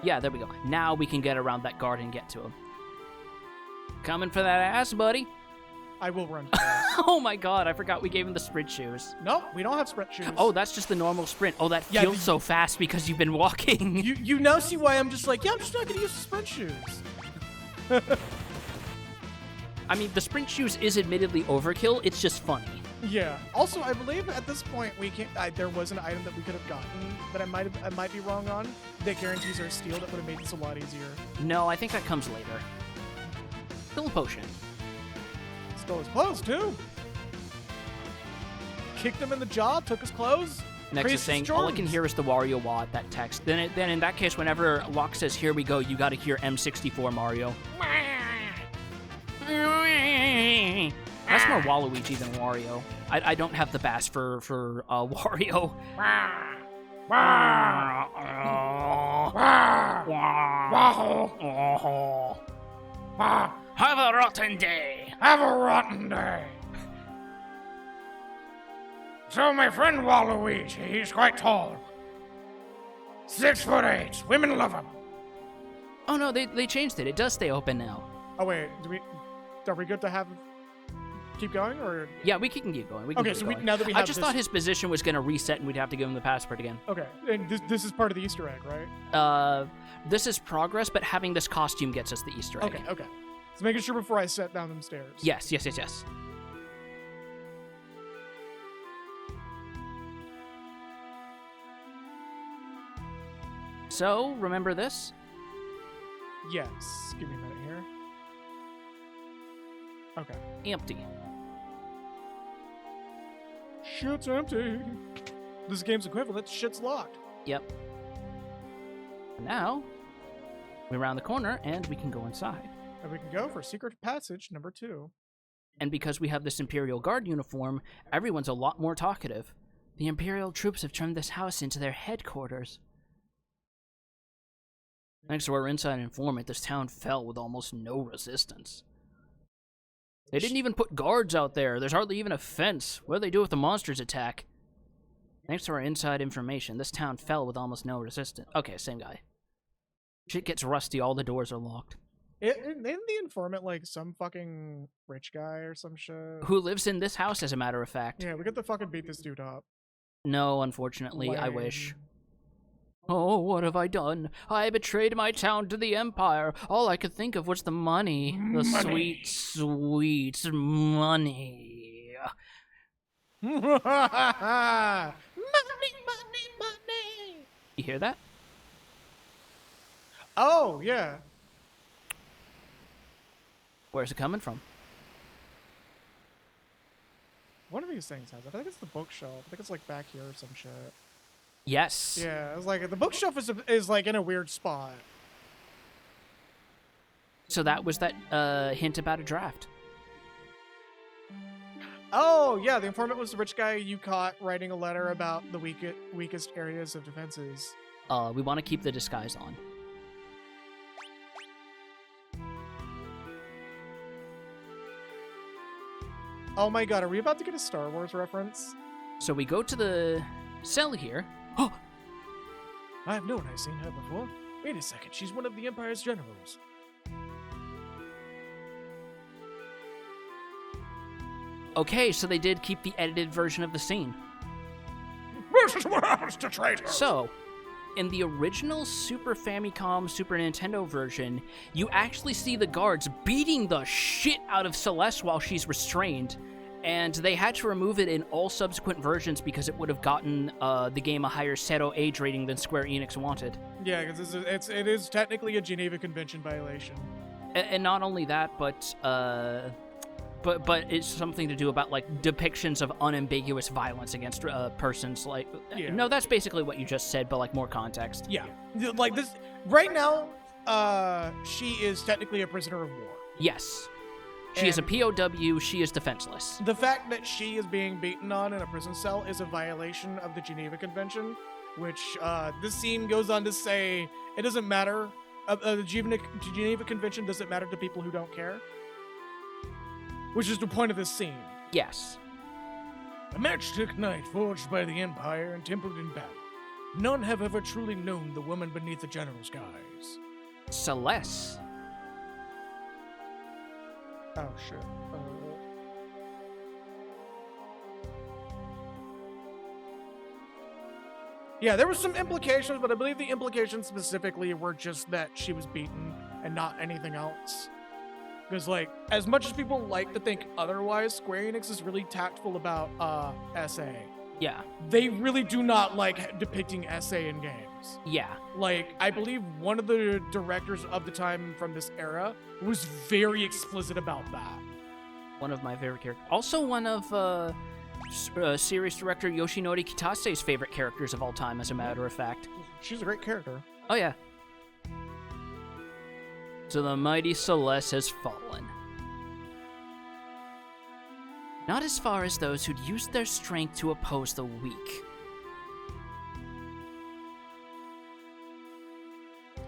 Yeah, there we go. Now we can get around that guard and get to him. Coming for that ass, buddy. I will run fast. Oh my god, I forgot we gave him the sprint shoes. No, we don't have sprint shoes. Oh, that's just the normal sprint. Oh, that Yeah, feels so fast because you've been walking. You now see why I'm just like, yeah, I'm just not gonna use the sprint shoes. I mean, the sprint shoes is admittedly overkill. It's just funny. Yeah. Also, I believe at this point we can. There was an item that we could have gotten that I might be wrong on. That guarantees our steal that would have made this a lot easier. No, I think that comes later. Still a potion. Stole his clothes too. Kicked him in the jaw. Took his clothes. Next is saying, all I can hear is the Wario Wah at that text. Then in that case, whenever Locke says, here we go, you gotta hear M64 Mario. That's more Waluigi than Wario. I don't have the bass for Wario. Have a rotten day. Have a rotten day. So my friend Waluigi, he's quite tall. 6'8". Women love him. Oh no, they changed it. It does stay open now. Oh wait, are we good to have keep going or? Yeah, we can keep going. We can Okay, keep so going. now that we have I just this- thought his position was gonna reset and we'd have to give him the password again. Okay, and this is part of the Easter egg, right? This is progress, but having this costume gets us the Easter egg. Okay. Just making sure before I set down them stairs. Yes. So, remember this? Yes. Give me a minute here. Okay. Empty. Shit's empty. This game's equivalent. Shit's locked. Yep. Now, we're around the corner and we can go inside. And we can go for secret passage number 2. And because we have this Imperial Guard uniform, everyone's a lot more talkative. The Imperial troops have turned this house into their headquarters. Thanks to our inside informant, this town fell with almost no resistance. They didn't even put guards out there. There's hardly even a fence. What do they do if the monsters attack? Thanks to our inside information, this town fell with almost no resistance. Okay, same guy. Shit gets rusty, all the doors are locked. Isn't the informant like some fucking rich guy or some shit? Who lives in this house, as a matter of fact? Yeah, we get to fucking beat this dude up. No, unfortunately, I Lame. wish. Oh, what have I done? I betrayed my town to the Empire. All I could think of was the money. The sweet, sweet money. Money. You hear that? Oh, yeah. Where's it coming from? One of these things has it. I think it's the bookshelf. I think it's like back here or some shit. Yes. Yeah, it's like the bookshelf is like in a weird spot. So that was that hint about a draft. Oh, yeah, the informant was the rich guy you caught writing a letter about the weakest areas of defenses. We want to keep the disguise on. Oh my god, are we about to get a Star Wars reference? So we go to the cell here. Oh, I've known I've seen her before. Wait a second, she's one of the Empire's generals. okay, so they did keep the edited version of the scene. This is what happens to traitors! So, in the original Super Famicom, Super Nintendo version, you actually see the guards beating the shit out of Celeste while she's restrained, and they had to remove it in all subsequent versions because it would have gotten the game a higher Seto age rating than Square Enix wanted. Yeah, because it is technically a Geneva Convention violation. And not only that, but it's something to do about like depictions of unambiguous violence against persons. Like, Yeah. no, that's basically what you just said, but like more context. Yeah, like this right now. She is technically a prisoner of war. Yes, she is a POW. She is defenseless. The fact that she is being beaten on in a prison cell is a violation of the Geneva Convention, which this scene goes on to say it doesn't matter. The Geneva Convention doesn't matter to people who don't care. Which is the point of this scene. Yes. A matchstick knight forged by the Empire and tempered in battle. None have ever truly known the woman beneath the general's guise. Celeste. Oh shit. Yeah, there was some implications, but I believe the implications specifically were just that she was beaten and not anything else. Because, like, as much as people like to think otherwise, Square Enix is really tactful about SA. Yeah. They really do not like depicting SA in games. Yeah. Like, I believe one of the directors of the time from this era was very explicit about that. One of my favorite characters. Also one of series director Yoshinori Kitase's favorite characters of all time, as a matter of fact. She's a great character. Oh, yeah. So the mighty Celeste has fallen. Not as far as those who'd used their strength to oppose the weak.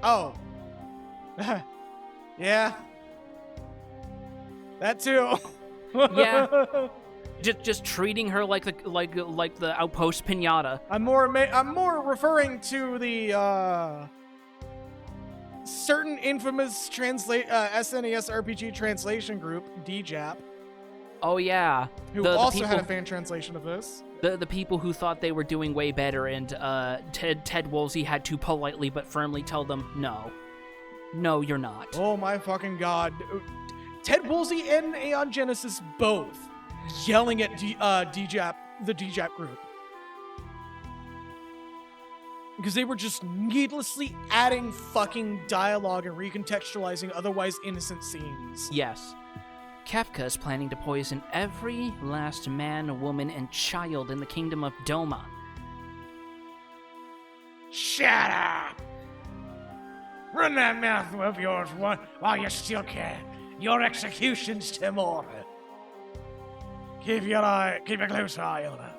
Oh. Yeah. That too. Yeah. Just treating her like the outpost pinata. I'm more referring to the certain infamous SNES RPG translation group, DJAP, Oh yeah. who also had a fan translation of this. The people who thought they were doing way better, and Ted Woolsey had to politely but firmly tell them, no, you're not. Oh my fucking god. Ted Woolsey and Aeon Genesis both yelling at the DJAP group. Because they were just needlessly adding fucking dialogue and recontextualizing otherwise innocent scenes. Yes. Kefka is planning to poison every last man, woman, and child in the kingdom of Doma. Shut up! Run that mouth of yours while you still can. Your execution's tomorrow. Keep a close eye on her.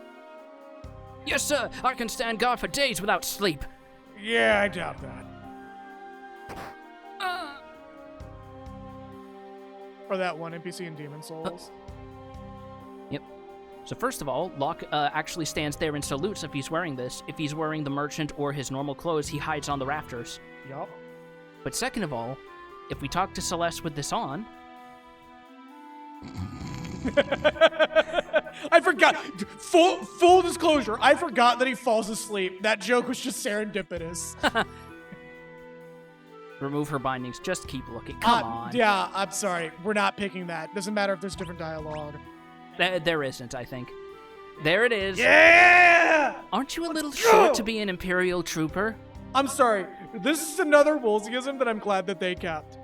Yes, sir. I can stand guard for days without sleep. Yeah, I doubt that. Or that one NPC in Demon Souls. Yep. So first of all, Locke actually stands there and salutes if he's wearing this. If he's wearing the merchant or his normal clothes, he hides on the rafters. Yup. But second of all, if we talk to Celeste with this on... I forgot. Full disclosure, I forgot that he falls asleep. That joke was just serendipitous. Remove her bindings. Just keep looking. Come on. Yeah, I'm sorry. We're not picking that. Doesn't matter if there's different dialogue. There isn't, I think. There it is. Yeah! Aren't you a little short to be an Imperial trooper? I'm sorry. This is another Woolseyism that I'm glad that they kept.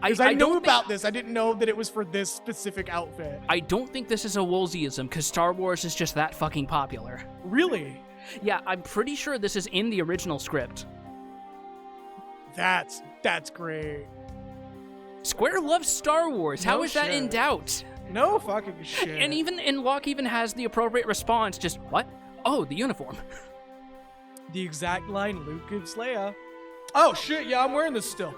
Because I knew about this. I didn't know that it was for this specific outfit. I don't think this is a Woolseyism, because Star Wars is just that fucking popular. Really? Yeah, I'm pretty sure this is in the original script. That's great. Square loves Star Wars. How is that in doubt? No fucking shit. And Locke even has the appropriate response. Just, what? Oh, the uniform. The exact line Luke gives Leia. Oh shit, yeah, I'm wearing this still.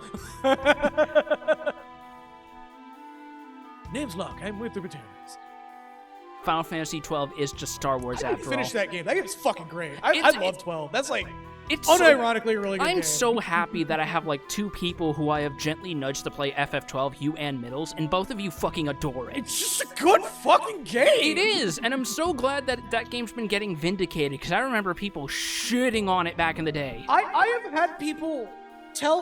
Name's Locke, I'm with the Battalions. Final Fantasy XII is just Star Wars after all. Finish that game. That game's fucking great. I love 12. That's like, it's unironically a really good game. I'm so happy that I have like two people who I have gently nudged to play FF12, you and Middles, and both of you fucking adore it. It's just a good fucking game. It is, and I'm so glad that that game's been getting vindicated, because I remember people shitting on it back in the day. I have had people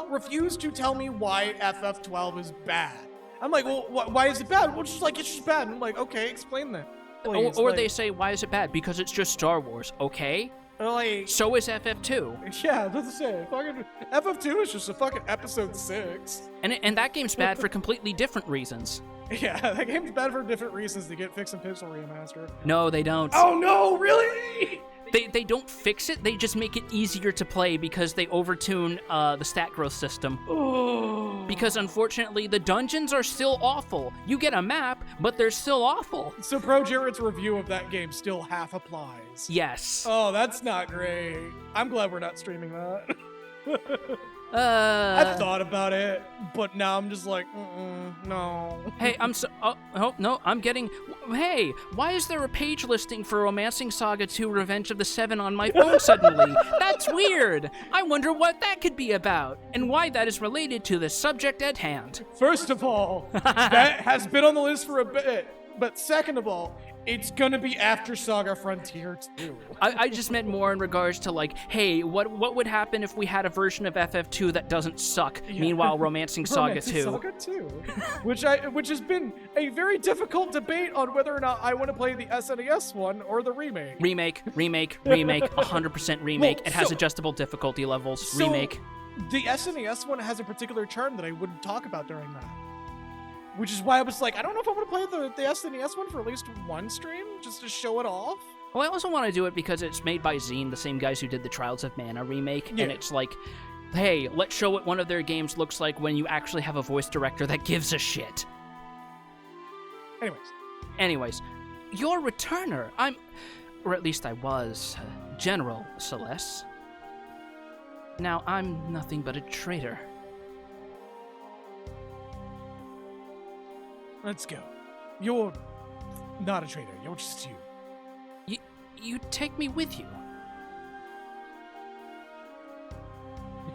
refuse to tell me why FF12 is bad. I'm like, well, why is it bad? Well, it's just bad. And I'm like, okay, explain that. Please, or they say, why is it bad? Because it's just Star Wars, okay? Like, so is FF2. Yeah, that's the same. Fucking FF2 is just a fucking episode 6. And that game's bad for completely different reasons. Yeah, that game's bad for different reasons to get Fix and Pixel remastered. No, they don't. Oh no, really? They don't fix it, they just make it easier to play because they overtune the stat growth system. Oh. Because unfortunately, the dungeons are still awful. You get a map, but they're still awful. So Pro Jared's review of that game still half applies. Yes. Oh, that's not great. I'm glad we're not streaming that. I've thought about it, but now I'm just like, no. Hey, no, I'm getting... Hey, why is there a page listing for Romancing Saga 2 Revenge of the Seven on my phone suddenly? That's weird. I wonder what that could be about, and why that is related to the subject at hand. First of all, that has been on the list for a bit, but second of all, it's gonna be after Saga Frontier 2. I just meant more in regards to like, hey, what would happen if we had a version of FF2 that doesn't suck? Yeah. Meanwhile, Romancing Saga 2. Saga 2, which has been a very difficult debate on whether or not I want to play the SNES one or the remake. Remake, 100% remake. Well, it has adjustable difficulty levels. Remake. The SNES one has a particular charm that I wouldn't talk about during that. Which is why I was like, I don't know if I want to play the SNES one for at least one stream, just to show it off. Well, I also want to do it because it's made by Zine, the same guys who did the Trials of Mana remake, and it's like, hey, let's show what one of their games looks like when you actually have a voice director that gives a shit. Anyways, your returner. Or at least I was, General Celeste. Now I'm nothing but a traitor. Let's go. You're not a traitor. You're just you. You take me with you.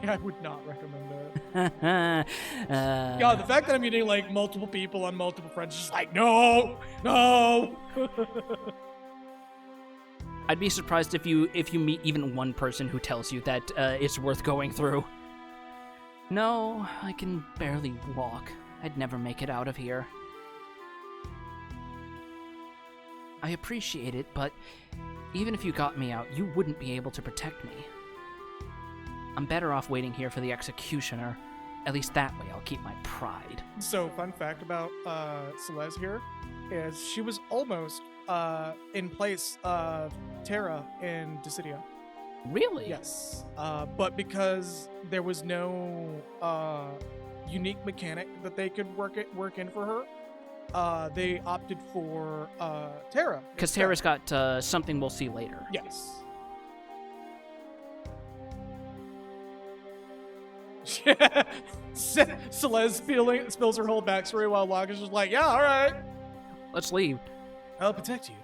Yeah, I would not recommend that. God, the fact that I'm meeting like multiple people on multiple friends is just like, no. I'd be surprised if you meet even one person who tells you that it's worth going through. No, I can barely walk. I'd never make it out of here. I appreciate it, but even if you got me out, you wouldn't be able to protect me. I'm better off waiting here for the executioner. At least that way I'll keep my pride. So, fun fact about Celeste here is she was almost in place of Terra in Dissidia. Really? Yes. But because there was no unique mechanic that they could work in for her, they opted for Terra. Because Terra's got something we'll see later. Yes. Celeste spills her whole backstory while Locke is just like, yeah, all right. Let's leave. I'll protect you.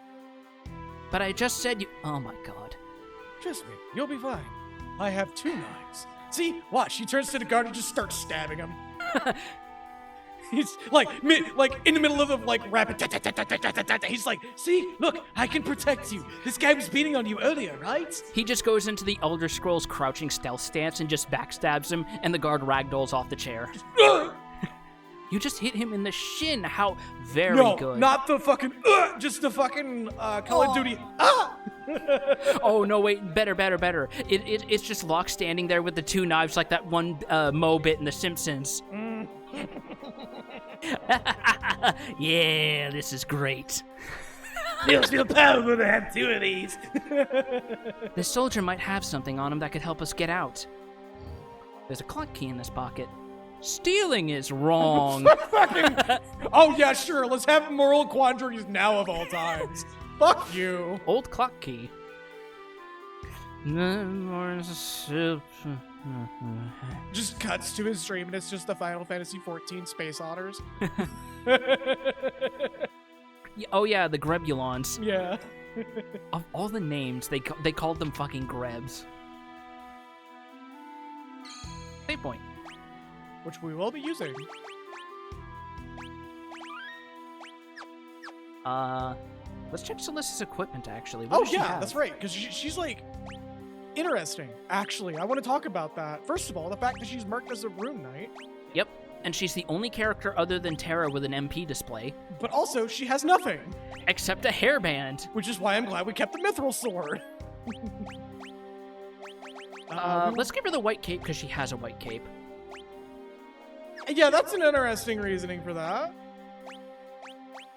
But I just said you. Oh my god. Trust me, you'll be fine. I have 2 knives. See, watch. She turns to the guard and just starts stabbing him. He's like, in the middle of the rapid. He's like, see, look, I can protect you. This guy was beating on you earlier, right? He just goes into the Elder Scrolls crouching stealth stance and just backstabs him, and the guard ragdolls off the chair. You just hit him in the shin. How very no, good. Not the fucking, just the fucking Call of Duty. Oh no, wait, better. It's just Locke standing there with the 2 knives like that one Mo bit in The Simpsons. Yeah, this is great. Feels feel powerful to have 2 of these. This soldier might have something on him that could help us get out. There's a clock key in this pocket. Stealing is wrong. Oh yeah, sure. Let's have moral quandaries now of all times. Fuck you. Old clock key. Just cuts to his dream and it's just the Final Fantasy XIV Space Otters. Oh yeah, the Grebulons. Yeah. Of all the names, they called them fucking Grebs. Save point. Which we will be using. Let's check Celeste's equipment, actually. Oh, yeah, that's right, because she's, like, interesting, actually. I want to talk about that. First of all, the fact that she's marked as a rune knight. Yep, and she's the only character other than Terra with an MP display. But also, she has nothing. Except a hairband. Which is why I'm glad we kept the mithril sword. Let's give her the white cape, because she has a white cape. Yeah, that's an interesting reasoning for that.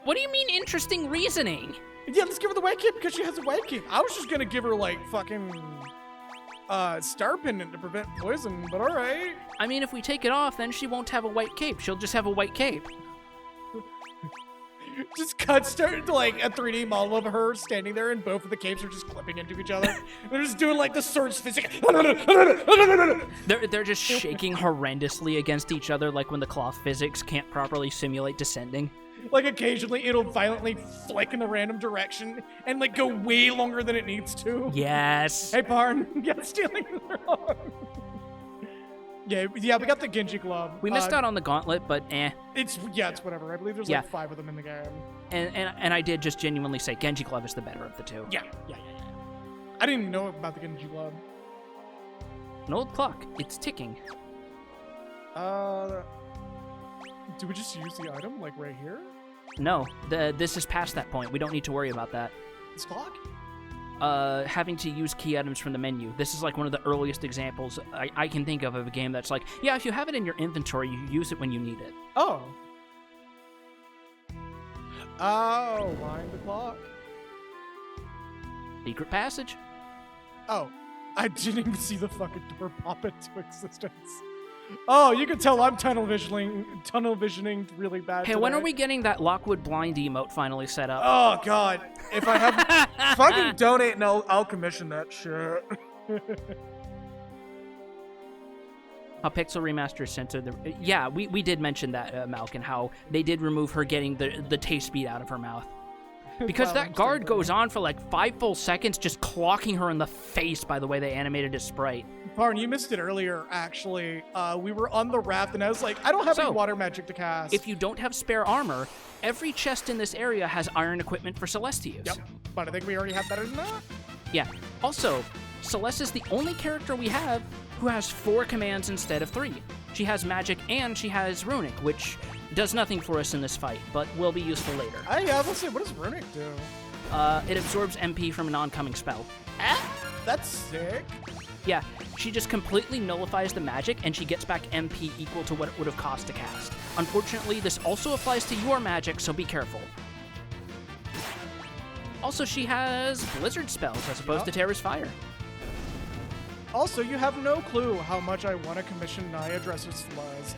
What do you mean interesting reasoning? Yeah, let's give her the white cape because she has a white cape. I was just gonna give her like fucking star pendant to prevent poison, but alright. I mean, if we take it off, then she won't have a white cape. She'll just have a white cape. Just cuts to like a 3D model of her standing there, and both of the capes are just clipping into each other. They're just doing like the swords physics. They're just shaking horrendously against each other, like when the cloth physics can't properly simulate descending. Like occasionally it'll violently flick in a random direction and like go way longer than it needs to. Yes. Hey Parn, get stealing wrong. Yeah, we got the Genji glove. We missed out on the gauntlet, but eh. It's whatever. I believe there's like 5 of them in the game. And I did just genuinely say Genji glove is the better of the 2. Yeah. I didn't even know about the Genji glove. An old clock. It's ticking. Do we just use the item like right here? No, this is past that point. We don't need to worry about that. This clock? Having to use key items from the menu. This is like one of the earliest examples I can think of a game that's like, yeah, if you have it in your inventory, you use it when you need it. Oh, wind the clock. Secret passage. Oh, I didn't even see the fucking door pop into existence. Oh, you can tell I'm tunnel visioning really bad. Hey, when are we getting that Lockwood blind emote finally set up? Oh god, if I have fucking donate and I'll commission that shit. How Pixel Remaster censored the... Yeah, we did mention that, Malkin, how they did remove her getting the taste speed out of her mouth. Because that guard goes on for like 5 full seconds just clocking her in the face by the way they animated his sprite. Parn, you missed it earlier, actually. We were on the raft, and I was like, I don't have any water magic to cast. If you don't have spare armor, every chest in this area has iron equipment for Celeste to use. Yep, but I think we already have better than that. Yeah. Also, Celeste is the only character we have who has 4 commands instead of 3. She has magic and she has runic, which does nothing for us in this fight, but will be useful later. Let's see, what does runic do? It absorbs MP from an oncoming spell. That's sick. Yeah, she just completely nullifies the magic, and she gets back MP equal to what it would have cost to cast. Unfortunately, this also applies to your magic, so be careful. Also, she has Blizzard spells as opposed to Terra's Fire. Also, you have no clue how much I want to commission Naya Dresser's Flaws.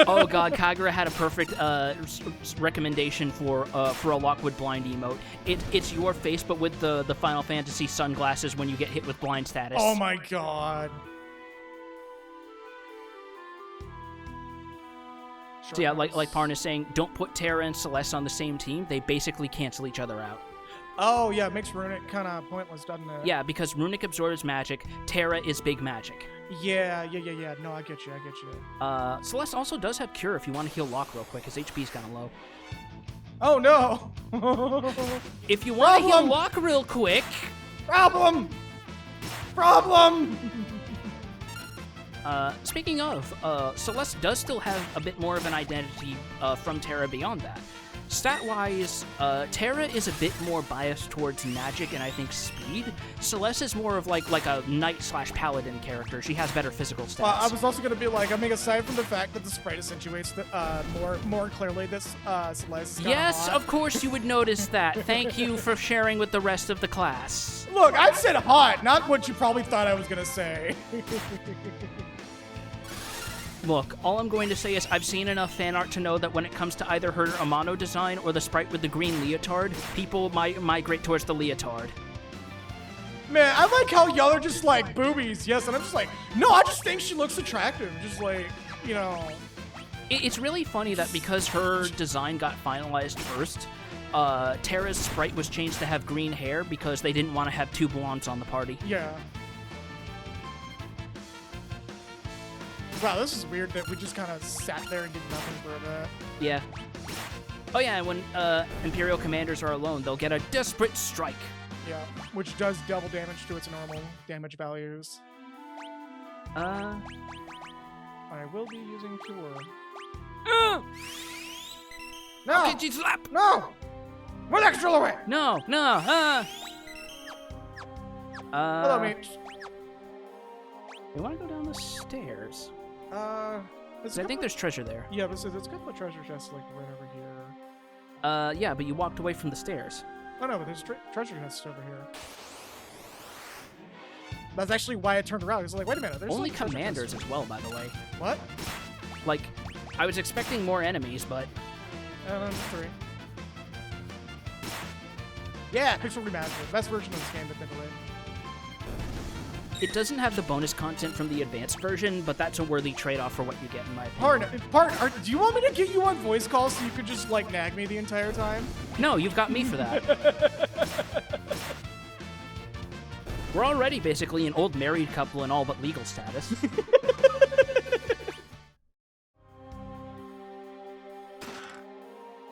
Oh god, Kagura had a perfect recommendation for a Lockwood blind emote. It's your face, but with the Final Fantasy sunglasses when you get hit with blind status. Oh my god. destroy. So yeah, those. like Parn is saying, don't put Terra and Celeste on the same team. They basically cancel each other out. Oh yeah, it makes Runic kind of pointless, doesn't it? Yeah, because Runic absorbs magic. Terra is big magic. Yeah. No, I get you. Celeste also does have Cure if you want to heal Locke real quick. His HP's kind of low. Oh no. If you want to heal Problem! Locke real quick... Problem. Speaking of, Celeste does still have a bit more of an identity from Terra beyond that. Stat-wise, Terra is a bit more biased towards magic and I think speed. Celeste is more of like a knight/paladin character. She has better physical stats. I was also gonna be like, I mean, aside from the fact that the sprite accentuates more clearly this Celeste. Is Yes, hot. of course you would notice that. Thank you for sharing with the rest of the class. Look, I said hot, not what you probably thought I was gonna say. Look, all I'm going to say is I've seen enough fan art to know that when it comes to either her Amano design or the sprite with the green leotard, people migrate towards the leotard. Man, I like how y'all are just like boobies, yes, and I'm just like, no, I just think she looks attractive. Just like, you know. It's really funny that because her design got finalized first, Terra's sprite was changed to have green hair because they didn't want to have two blondes on the party. Yeah. Wow, this is weird that we just kind of sat there and did nothing for a bit. Yeah. Oh yeah, and when Imperial commanders are alone, they'll get a desperate strike. Yeah, which does double damage to its normal damage values. I will be using Cure. No! Okay, slap! No! Move extra away! No! Hello, mate. We want to go down the stairs. There's 'Cause I think there's treasure there. Yeah, but there's a couple of treasure chests like right over here. Yeah, but you walked away from the stairs. Oh no, but there's treasure chests over here. That's actually why I turned around. I was like, wait a minute. There's Only like treasure commanders chests. as well, by the way. What? Like, I was expecting more enemies, but... Three. Yeah, Pixel Remastered. Best version of this game, admittedly. It doesn't have the bonus content from the advanced version, but that's a worthy trade-off for what you get, in my opinion. Pardon, do you want me to get you on voice calls so you could just, like, nag me the entire time? No, you've got me for that. We're already basically an old married couple in all but legal status.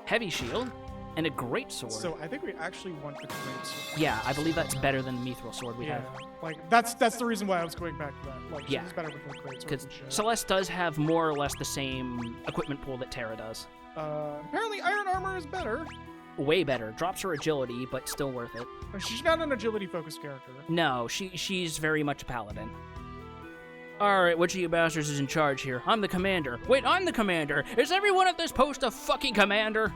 Heavy shield and a great sword. So I think we actually want the great sword. Yeah, I believe that's better than the mithril sword we have. Like, that's the reason why I was going back to that. Like, Yeah. she's better with the great sword Because and shit. Celeste does have more or less the same equipment pool that Terra does. Apparently iron armor is better. Way better. Drops her agility, but still worth it. She's not an agility-focused character. No, she's very much a paladin. Alright, which of you bastards is in charge here? I'm the commander. Wait, I'm the commander! Is everyone at this post a fucking commander?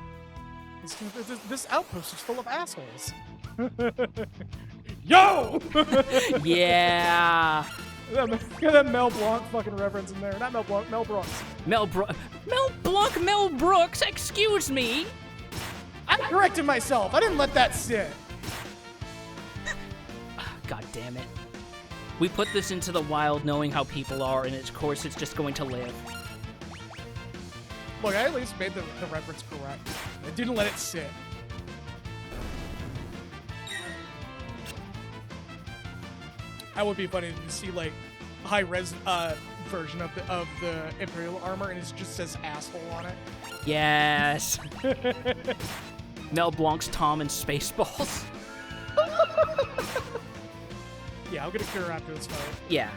This outpost is full of assholes. Yo! Yeah! Look at that Mel Blanc fucking reference in there. Not Mel Blanc, Mel Brooks. Mel Brooks, excuse me! I corrected myself. I didn't let that sit. God damn it. We put this into the wild knowing how people are, and of course it's just going to live. Look, I at least made the reference correct. I didn't let it sit. That would be funny to see, like, a high-res version of the Imperial armor, and it just says asshole on it. Yes! Mel Blanc's Tom and Spaceballs. Yeah, I'll get a cure after this fight. Yeah.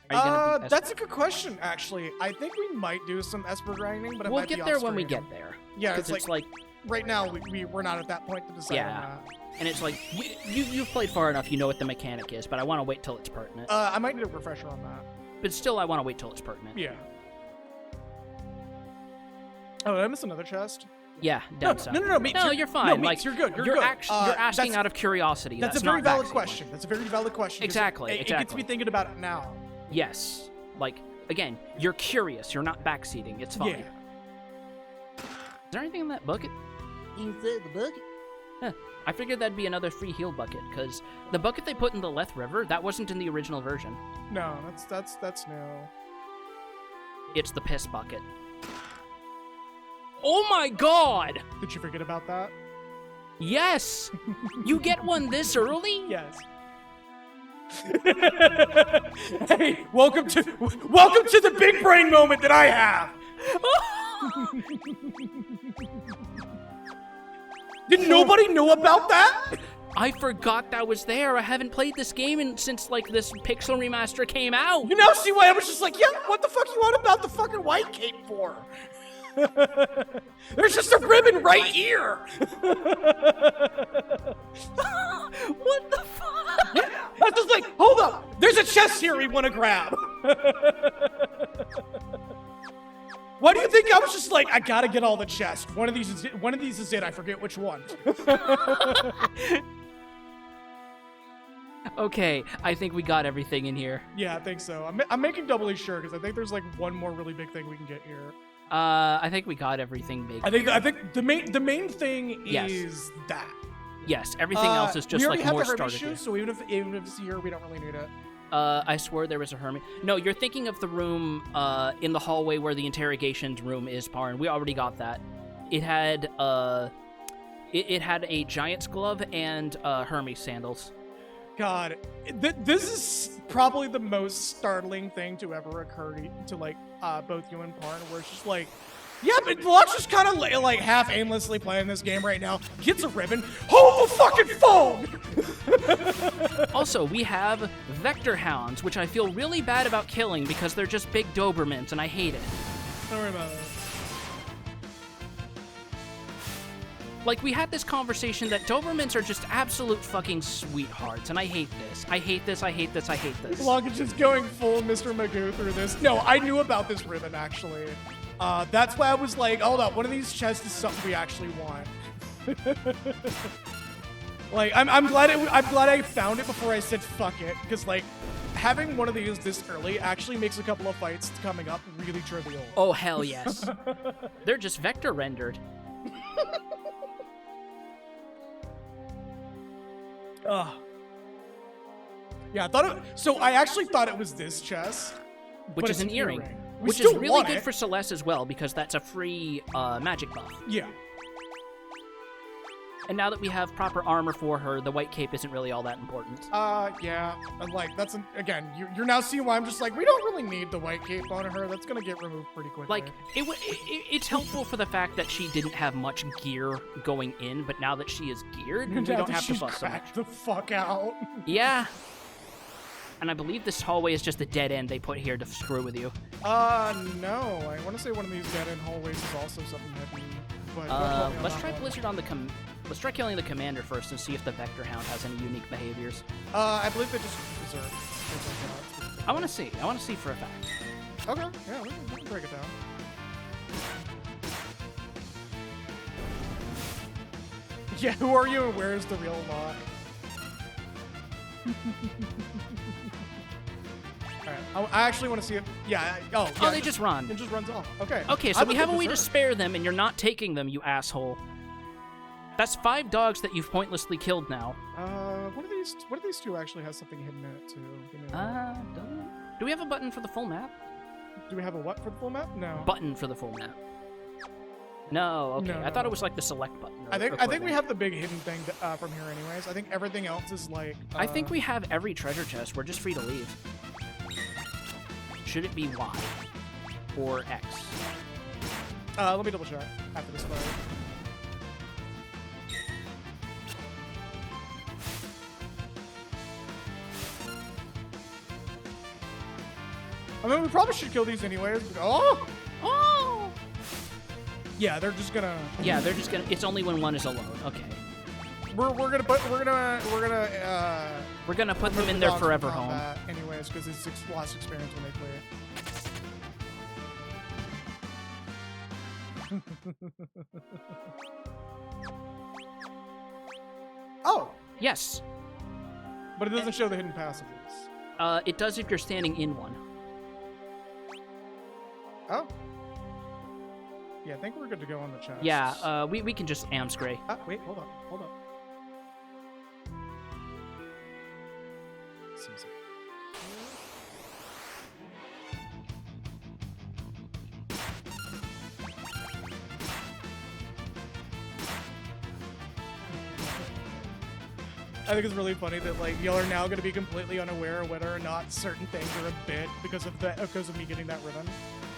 Are you gonna beat That's a good question, actually. I think we might do some Esper grinding, but it We'll might be get there when we off-screen. get there. Yeah, 'Cause it's like right now we're not at that point to decide on Yeah. that. And it's like, you've played far enough, you know what the mechanic is, but I want to wait till it's pertinent. I might need a refresher on that. But still, I want to wait till it's pertinent. Yeah. Oh, did I miss another chest? Yeah, down south. No, Meeks, No, you're- you're fine. no, Meeks, like, you're good, you're you're good. you're asking That's- out of curiosity. That's a not very valid backseating. question. That's a very valid question. 'Cause Exactly, It gets exactly. me thinking about it now. Yes. Like, again, you're curious. You're not backseating. It's fine. Yeah. Is there anything in that bucket? Inside the bucket? Huh. I figured that'd be another free heal bucket, because the bucket they put in the Leth River, that wasn't in the original version. No, that's new. It's the piss bucket. Oh my god! Did you forget about that? Yes! You get one this early? Yes. Hey, welcome to the big brain moment that I have. Did nobody know about that? I forgot that was there. I haven't played this game since, like, this Pixel remaster came out. You now see why I was just like, yeah, what the fuck you on about the fucking white cape for? There's just a ribbon right here. What the fuck? Yeah, I was just like, hold up. There's a chest here we want to grab. Why do you think I was just like, I gotta get all the chests? One of these is it. I forget which one. Okay, I think we got everything in here. Yeah, I think so. I'm making doubly sure because I think there's like one more really big thing we can get here. I think we got everything big. I think the main thing Yes. is that. Yes, everything else is just like more starter shoes, kit. so even if it's here, we don't really need it. I swore there was a hermit. No, you're thinking of the room in the hallway where the interrogation room is, Parn. We already got that. It had it had a giant's glove and Hermes sandals. God, this is probably the most startling thing to ever occur to like both you and Parn, where it's just like, yeah, but Locke's just kind of like half aimlessly playing this game right now. Gets a ribbon. Hold the fucking phone! Also, we have Vector Hounds, which I feel really bad about killing because they're just big Dobermans, and I hate it. Don't worry about it. Like, we had this conversation that Dobermans are just absolute fucking sweethearts, and I hate this. I hate this, I hate this, I hate this. Locke is just going full Mr. Magoo through this. No, I knew about this ribbon, actually. That's why I was like, hold up, one of these chests is something we actually want. Like, I'm glad I found it before I said fuck it, because like having one of these this early actually makes a couple of fights coming up really trivial. Oh, hell yes. They're just vector rendered. Ugh. Yeah, I actually thought it was this chest. Which but is it's an earring. We Which is still really want good it. for Celeste as well, because that's a free magic buff. Yeah. And now that we have proper armor for her, the white cape isn't really all that important. Yeah. And like, again, you're now seeing why I'm just like, we don't really need the white cape on her. That's gonna get removed pretty quickly. Like, it's helpful for the fact that she didn't have much gear going in, but now that she is geared, we don't have to fuss so much. the fuck out. Yeah. And I believe this hallway is just a dead end they put here to screw with you. No. I want to say one of these dead-end hallways is also something heavy. But don't quote me on Let's that try one. Blizzard on the let's try killing the commander first and see if the Vector Hound has any unique behaviors. I believe they just berserk. Things like that. I want to see. I want to see for a fact. Okay. Yeah, we can break it down. Yeah, who are you and where is the real Locke? Alright, I actually want to see it. Yeah, yeah, Oh, they just run. It just runs off. Okay. Okay, so I'm we with have the a way to berserk. spare them, and you're not taking them, you asshole. That's 5 dogs that you've pointlessly killed now. What of these two actually has something hidden in it too? Give me a minute. Do we have a button for the full map? Do we have a what for the full map? No. Button for the full map. No, okay. No, I thought no. it was like the select button. I think we have the big hidden thing from here anyways. I think everything else is like... I think we have every treasure chest. We're just free to leave. Should it be Y or X? Let me double check after this fight. I mean, we probably should kill these anyways. But, oh! Yeah, they're just gonna... Yeah, they're just gonna. It's only when one is alone. Okay. We're gonna put them in their dogs forever in home. combat anyways, because it's lost experience when they play it. Oh, Yes. but it doesn't show the hidden passages. It does if you're standing in one. Oh. Yeah, I think we're good to go on the chest. Yeah. We can just amscray. Wait, hold on. I think it's really funny that like y'all are now going to be completely unaware of whether or not certain things are a bit because of me getting that ribbon.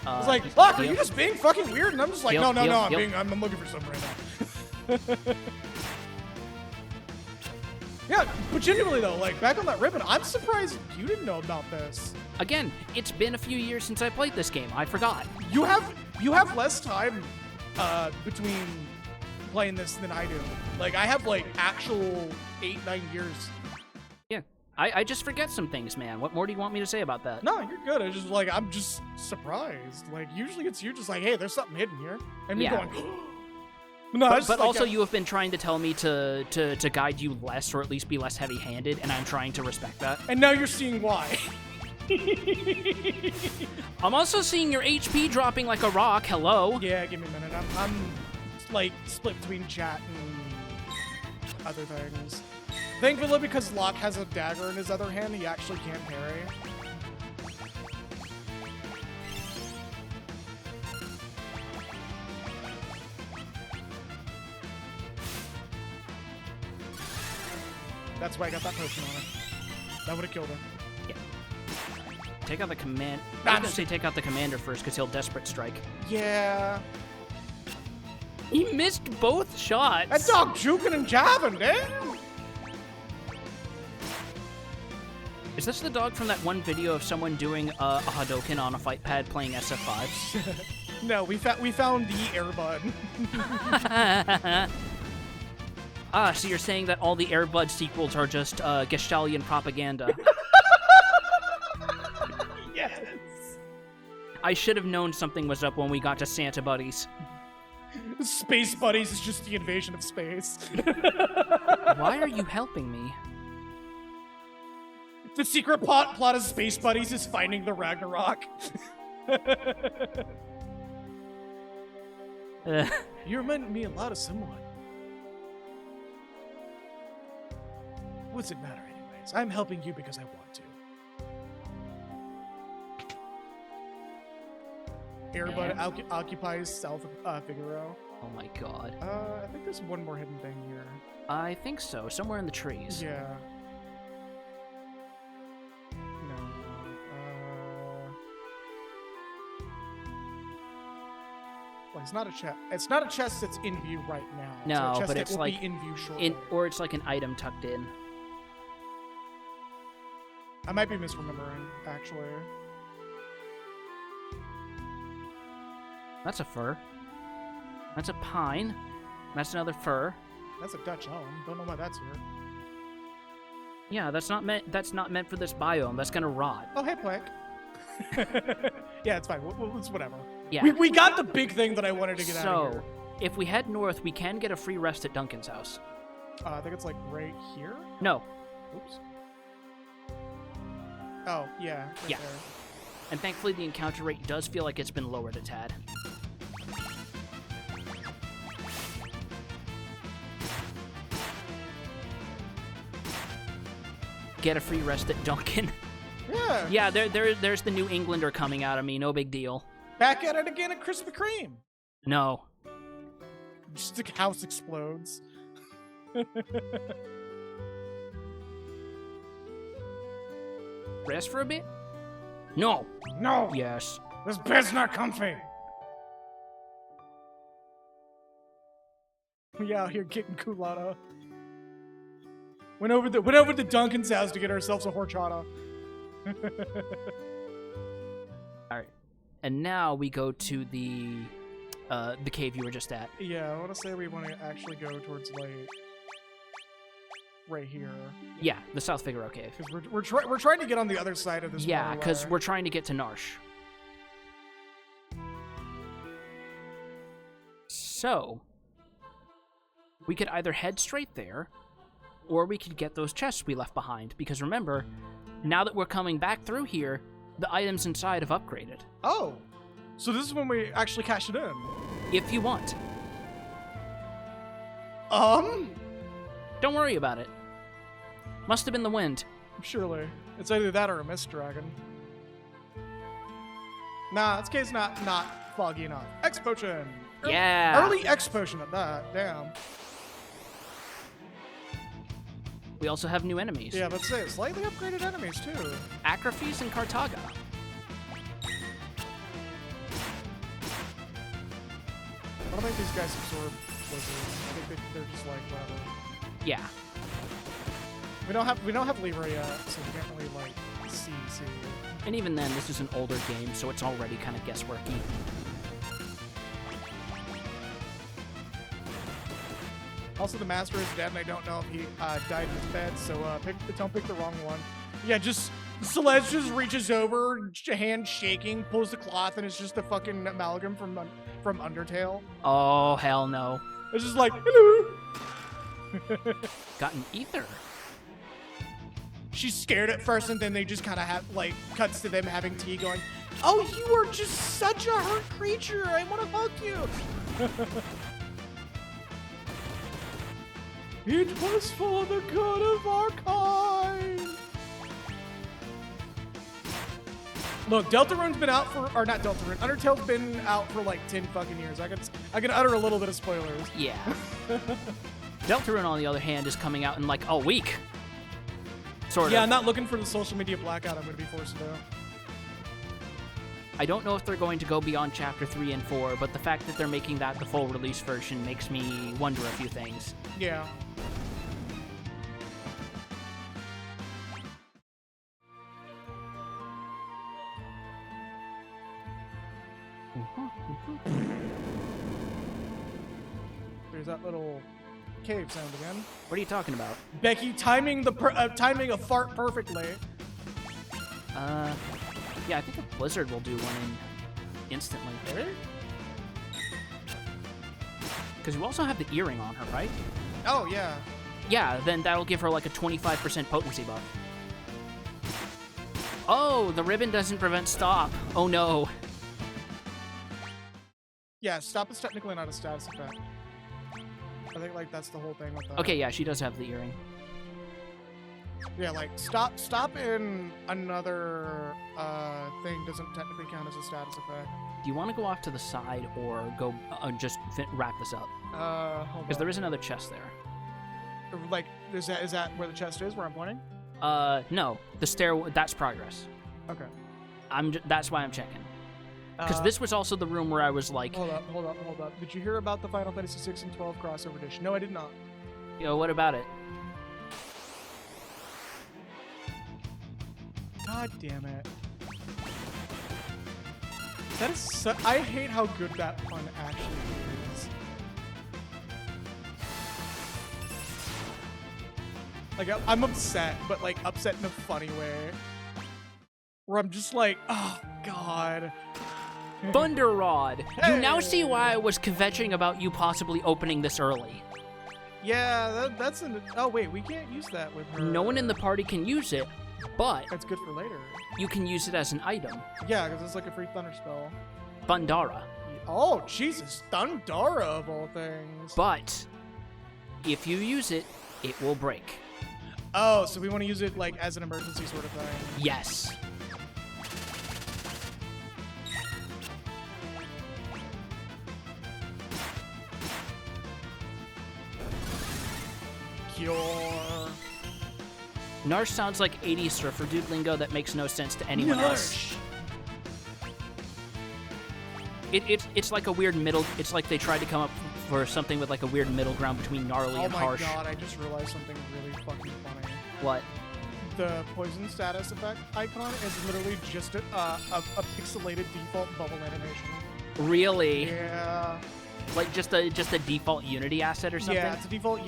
It's like, fuck, are you just being fucking weird? And I'm just like, no, I'm looking for something right now. Yeah, but genuinely though, like back on that ribbon, I'm surprised you didn't know about this. Again, it's been a few years since I played this game. I forgot. You have less time between playing this than I do. Like I have like actual 8-9 years. Yeah, I just forget some things, man. What more do you want me to say about that? No, you're good. It's just like I'm just surprised. Like usually it's you just like, hey, there's something hidden here, and me going. No, but also you have been trying to tell me to guide you less, or at least be less heavy-handed, and I'm trying to respect that. And now you're seeing why. I'm also seeing your HP dropping like a rock. Hello. Yeah, give me a minute. I'm like split between chat and other things. Thankfully, because Locke has a dagger in his other hand, he actually can't parry. That's why I got that potion on her. That would have killed her. Yeah. Take out the command. I was gonna say take out the commander first, because he'll desperate strike. Yeah. He missed both shots. That dog juking and jabbing, damn. Is this the dog from that one video of someone doing a Hadouken on a fight pad playing SF5s? No, we found the Airbud. Ah, so you're saying that all the Airbud sequels are just Gestalian propaganda? Yes. I should have known something was up when we got to Santa Buddies. Space Buddies is just the invasion of space. Why are you helping me? The secret plot of Space Buddies is finding the Ragnarok. You remind me a lot of someone. What's it matter anyways? I'm helping you because I want to. Airbud occupies South Figaro. Oh my god. I think there's one more hidden thing here. I think so. Somewhere in the trees. Yeah. No. Well, it's not a chest. It's not a chest that's in view right now. No, it's a chest but it's that will like be in view shortly. or it's like an item tucked in. I might be misremembering, actually. That's a fir. That's a pine. That's another fir. That's a Dutch elm. Don't know why that's here. Yeah, that's not meant for this biome. That's gonna rot. Oh, hey, Plank. Yeah, it's fine. It's whatever. Yeah. We got the big thing that I wanted to get out of here. So, if we head north, we can get a free rest at Duncan's house. I think it's like right here. No. Oops. Oh, yeah. Right Yeah. there. And thankfully, the encounter rate does feel like it's been lowered a tad. Get a free rest at Duncan. Yeah. Yeah, there's the New Englander coming out of me. No big deal. Back at it again at Krispy Kreme. No. Just the house explodes. Rest for a bit? No. No, Yes. this bed's not comfy. We out here getting culotta. Went over to Duncan's house to get ourselves a horchata. Alright. And now we go to the cave you were just at. Yeah, I want to say we want to actually go towards like right here. Yeah, the South Figaro cave. Because we're trying to get on the other side of this. Yeah, because waterway. we're trying to get to Narsh. So, we could either head straight there, or we could get those chests we left behind. Because remember, now that we're coming back through here, the items inside have upgraded. Oh, so this is when we actually cash it in. If you want. Don't worry about it. Must have been the wind. Surely. It's either that or a mist dragon. Nah, this cave's not foggy enough. X potion. Yeah. Early X potion at that. Damn. We also have new enemies. Yeah, let's say slightly upgraded enemies too. Acrophis and Cartaga. I don't think these guys absorb blizzards. I think they're just like whatever. Yeah. We don't have Libra yet, so we can't really like see. And even then, this is an older game, so it's already kind of guessworky. Also, the master is dead, and I don't know if he died in his bed, so don't pick the wrong one. Yeah, just Celeste just reaches over, hand shaking, pulls the cloth, and it's just a fucking amalgam from Undertale. Oh, hell no. It's just like, hello. Got an ether. She's scared at first, and then they just kind of have, like, cuts to them having tea going, oh, you are just such a hurt creature. I want to hug you. It was for the good of our kind. Look, Deltarune's been out for, or not Deltarune, Undertale's been out for like 10 fucking years. I can utter a little bit of spoilers. Yeah. Deltarune, on the other hand, is coming out in like a week. Sort of. Yeah, I'm not looking for the social media blackout I'm going to be forced to do. I don't know if they're going to go beyond Chapter 3 and 4, but the fact that they're making that the full release version makes me wonder a few things. Yeah. There's that little cave sound again. What are you talking about? Becky timing timing a fart perfectly. Yeah, I think a blizzard will do one instantly. Really? Because you also have the earring on her, right? Oh, yeah. Yeah, then that'll give her like a 25% potency buff. Oh, the ribbon doesn't prevent stop. Oh no. Yeah, stop is technically not a status effect. I think like that's the whole thing with that. Okay, yeah, she does have the earring. Yeah, like stop in another thing doesn't technically count as a status effect. Do you want to go off to the side or go just wrap this up? Hold Because on. there is another chest there. Like, is that where the chest is? Where I'm pointing? No, the stair. That's progress. Okay. That's why I'm checking. Because this was also the room where I was like, Hold up. Did you hear about the Final Fantasy 6 and 12 crossover edition? No, I did not. yo, what about it? God damn it. That is I hate how good that pun actually is. Like, I'm upset, but like upset in a funny way. Where I'm just like, oh god. Thunder Rod. You now see Hey. why I was kvetching about you possibly opening this early. Yeah, that's an. Oh wait, we can't use that with her. No one in the party can use it, but That's good for later. you can use it as an item. Yeah, because it's like a free thunder spell. Thundara. Oh Jesus, Thundara of all things. But if you use it, it will break. Oh, so we want to use it like as an emergency sort of thing. Yes. Cure. Narsh sounds like 80s surfer dude lingo that makes no sense to anyone else. It's like a weird middle. It's like they tried to come up for something with like a weird middle ground between gnarly Oh and my harsh. god, I just realized something really fucking funny. What? The poison status effect icon is literally just a pixelated default bubble animation. Really? Yeah. Like just a default Unity asset or something? Yeah,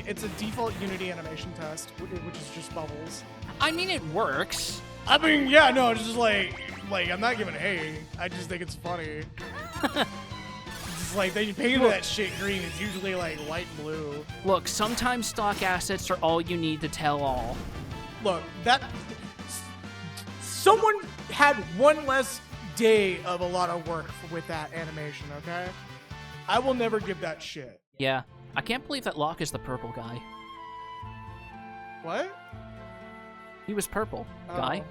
it's a default Unity animation test, which is just bubbles. I mean, it works. I mean, yeah, no, it's just like I'm not giving hate. I just think it's funny. It's just like they painted that shit green. It's usually like white and blue. Look, sometimes stock assets are all you need to tell all. Look, someone had one less day of a lot of work with that animation, okay? I will never give that shit. Yeah. I can't believe that Locke is the purple guy. What? He was purple, guy.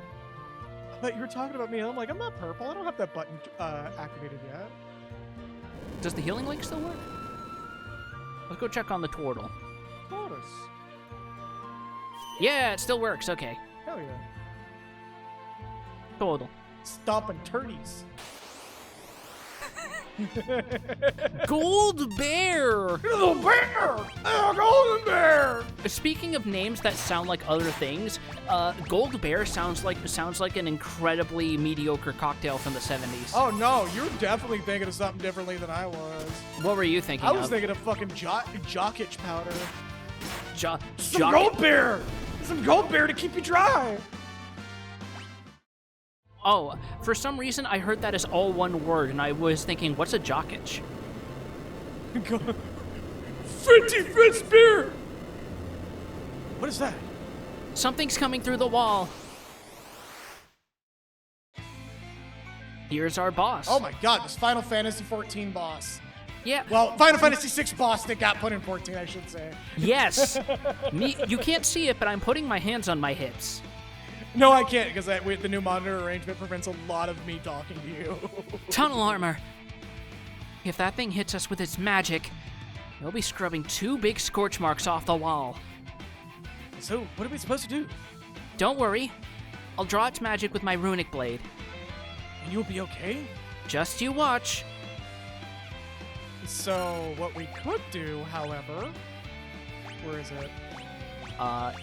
I thought you were talking about me. I'm like, I'm not purple. I don't have that button activated yet. Does the healing link still work? Let's go check on the turtle. Tortoise. Yeah, it still works. Okay. Hell yeah. Total. Stomping turdies. Gold Bear! Little bear! A golden bear! Speaking of names that sound like other things, Gold Bear sounds like an incredibly mediocre cocktail from the 70s. Oh no, you're definitely thinking of something differently than I was. What were you thinking I was of? thinking of fucking jock itch powder. Jock- Gold bear! Some gold bear to keep you dry! Oh, for some reason I heard that as all one word, and I was thinking, what's a jock itch? 50 beer! What is that? Something's coming through the wall. Here's our boss. Oh my god, this Final Fantasy 14 boss. Yeah. Well, Final Fantasy 6 boss that got put in 14, I should say. Yes. You can't see it, but I'm putting my hands on my hips. No, I can't, because the new monitor arrangement prevents a lot of me talking to you. Tunnel armor. If that thing hits us with its magic, we'll be scrubbing 2 big scorch marks off the wall. So, what are we supposed to do? Don't worry. I'll draw its magic with my runic blade. And you'll be okay? Just you watch. So, what we could do, however... Where is it?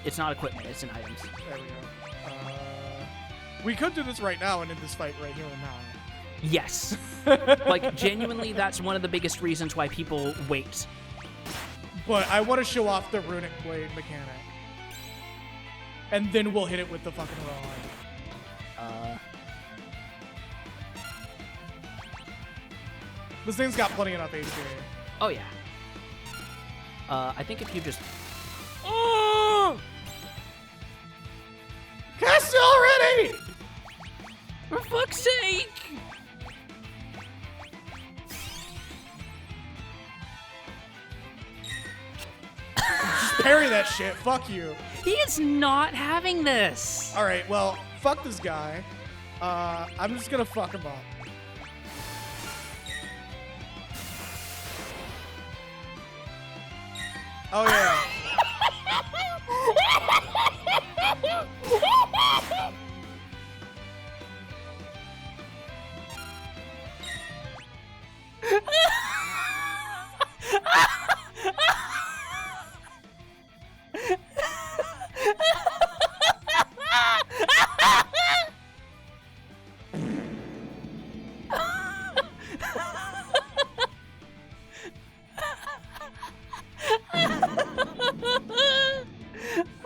It's not equipment, it's in items. There we go. We could do this right now and end this fight right here and now. Yes. Like, genuinely, that's one of the biggest reasons why people wait. But I want to show off the runic blade mechanic. And then we'll hit it with the fucking rod. This thing's got plenty enough HP. Oh, yeah. I think if you just... Oh! Cast it already! For fuck's sake! Just parry that shit. Fuck you. He is not having this. Alright, well, fuck this guy. I'm just gonna fuck him up. Oh, yeah.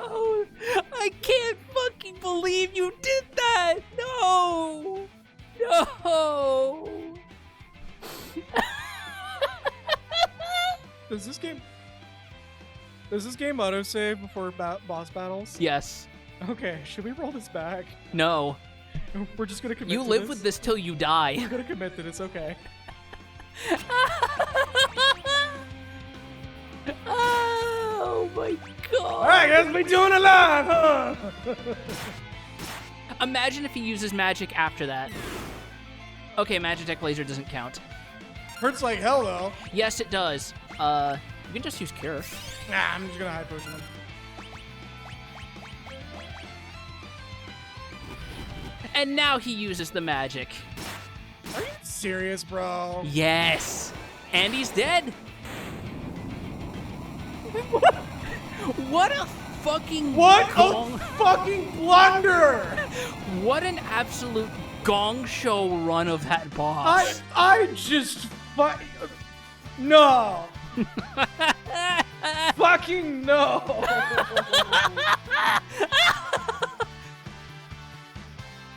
Oh, I can't fucking believe you did that! No! No! Does this game autosave before boss battles? Yes. Okay, should we roll this back? No. We're just gonna commit You to live this? with this till you die. We're gonna commit that it's okay. Oh my god. Alright, guys, we doing it live, huh? Imagine if he uses magic after that. Okay, Magitech Laser doesn't count. Hurts like hell, though. Yes, it does. You can just use Cure. Nah, I'm just gonna high potion him. And now he uses the magic. Are you serious, bro? Yes. And he's dead. What a fucking What gong. a fucking blunder! What an absolute gong show run of that boss. I just no. Fucking no.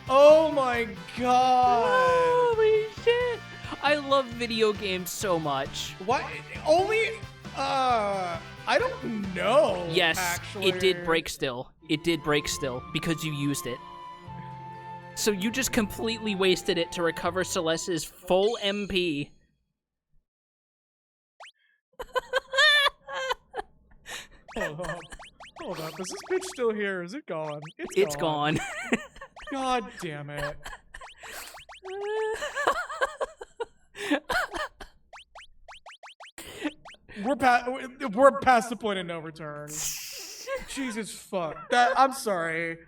Oh my god. Holy shit. I love video games so much. What? Only I don't know. Yes, actually. it did break still. It did break still because you used it. So you just completely wasted it to recover Celeste's full MP. Hold up. Is this bitch still here? Is it gone? It's gone. God damn it. We're past the point of no return. Jesus fuck. I'm sorry.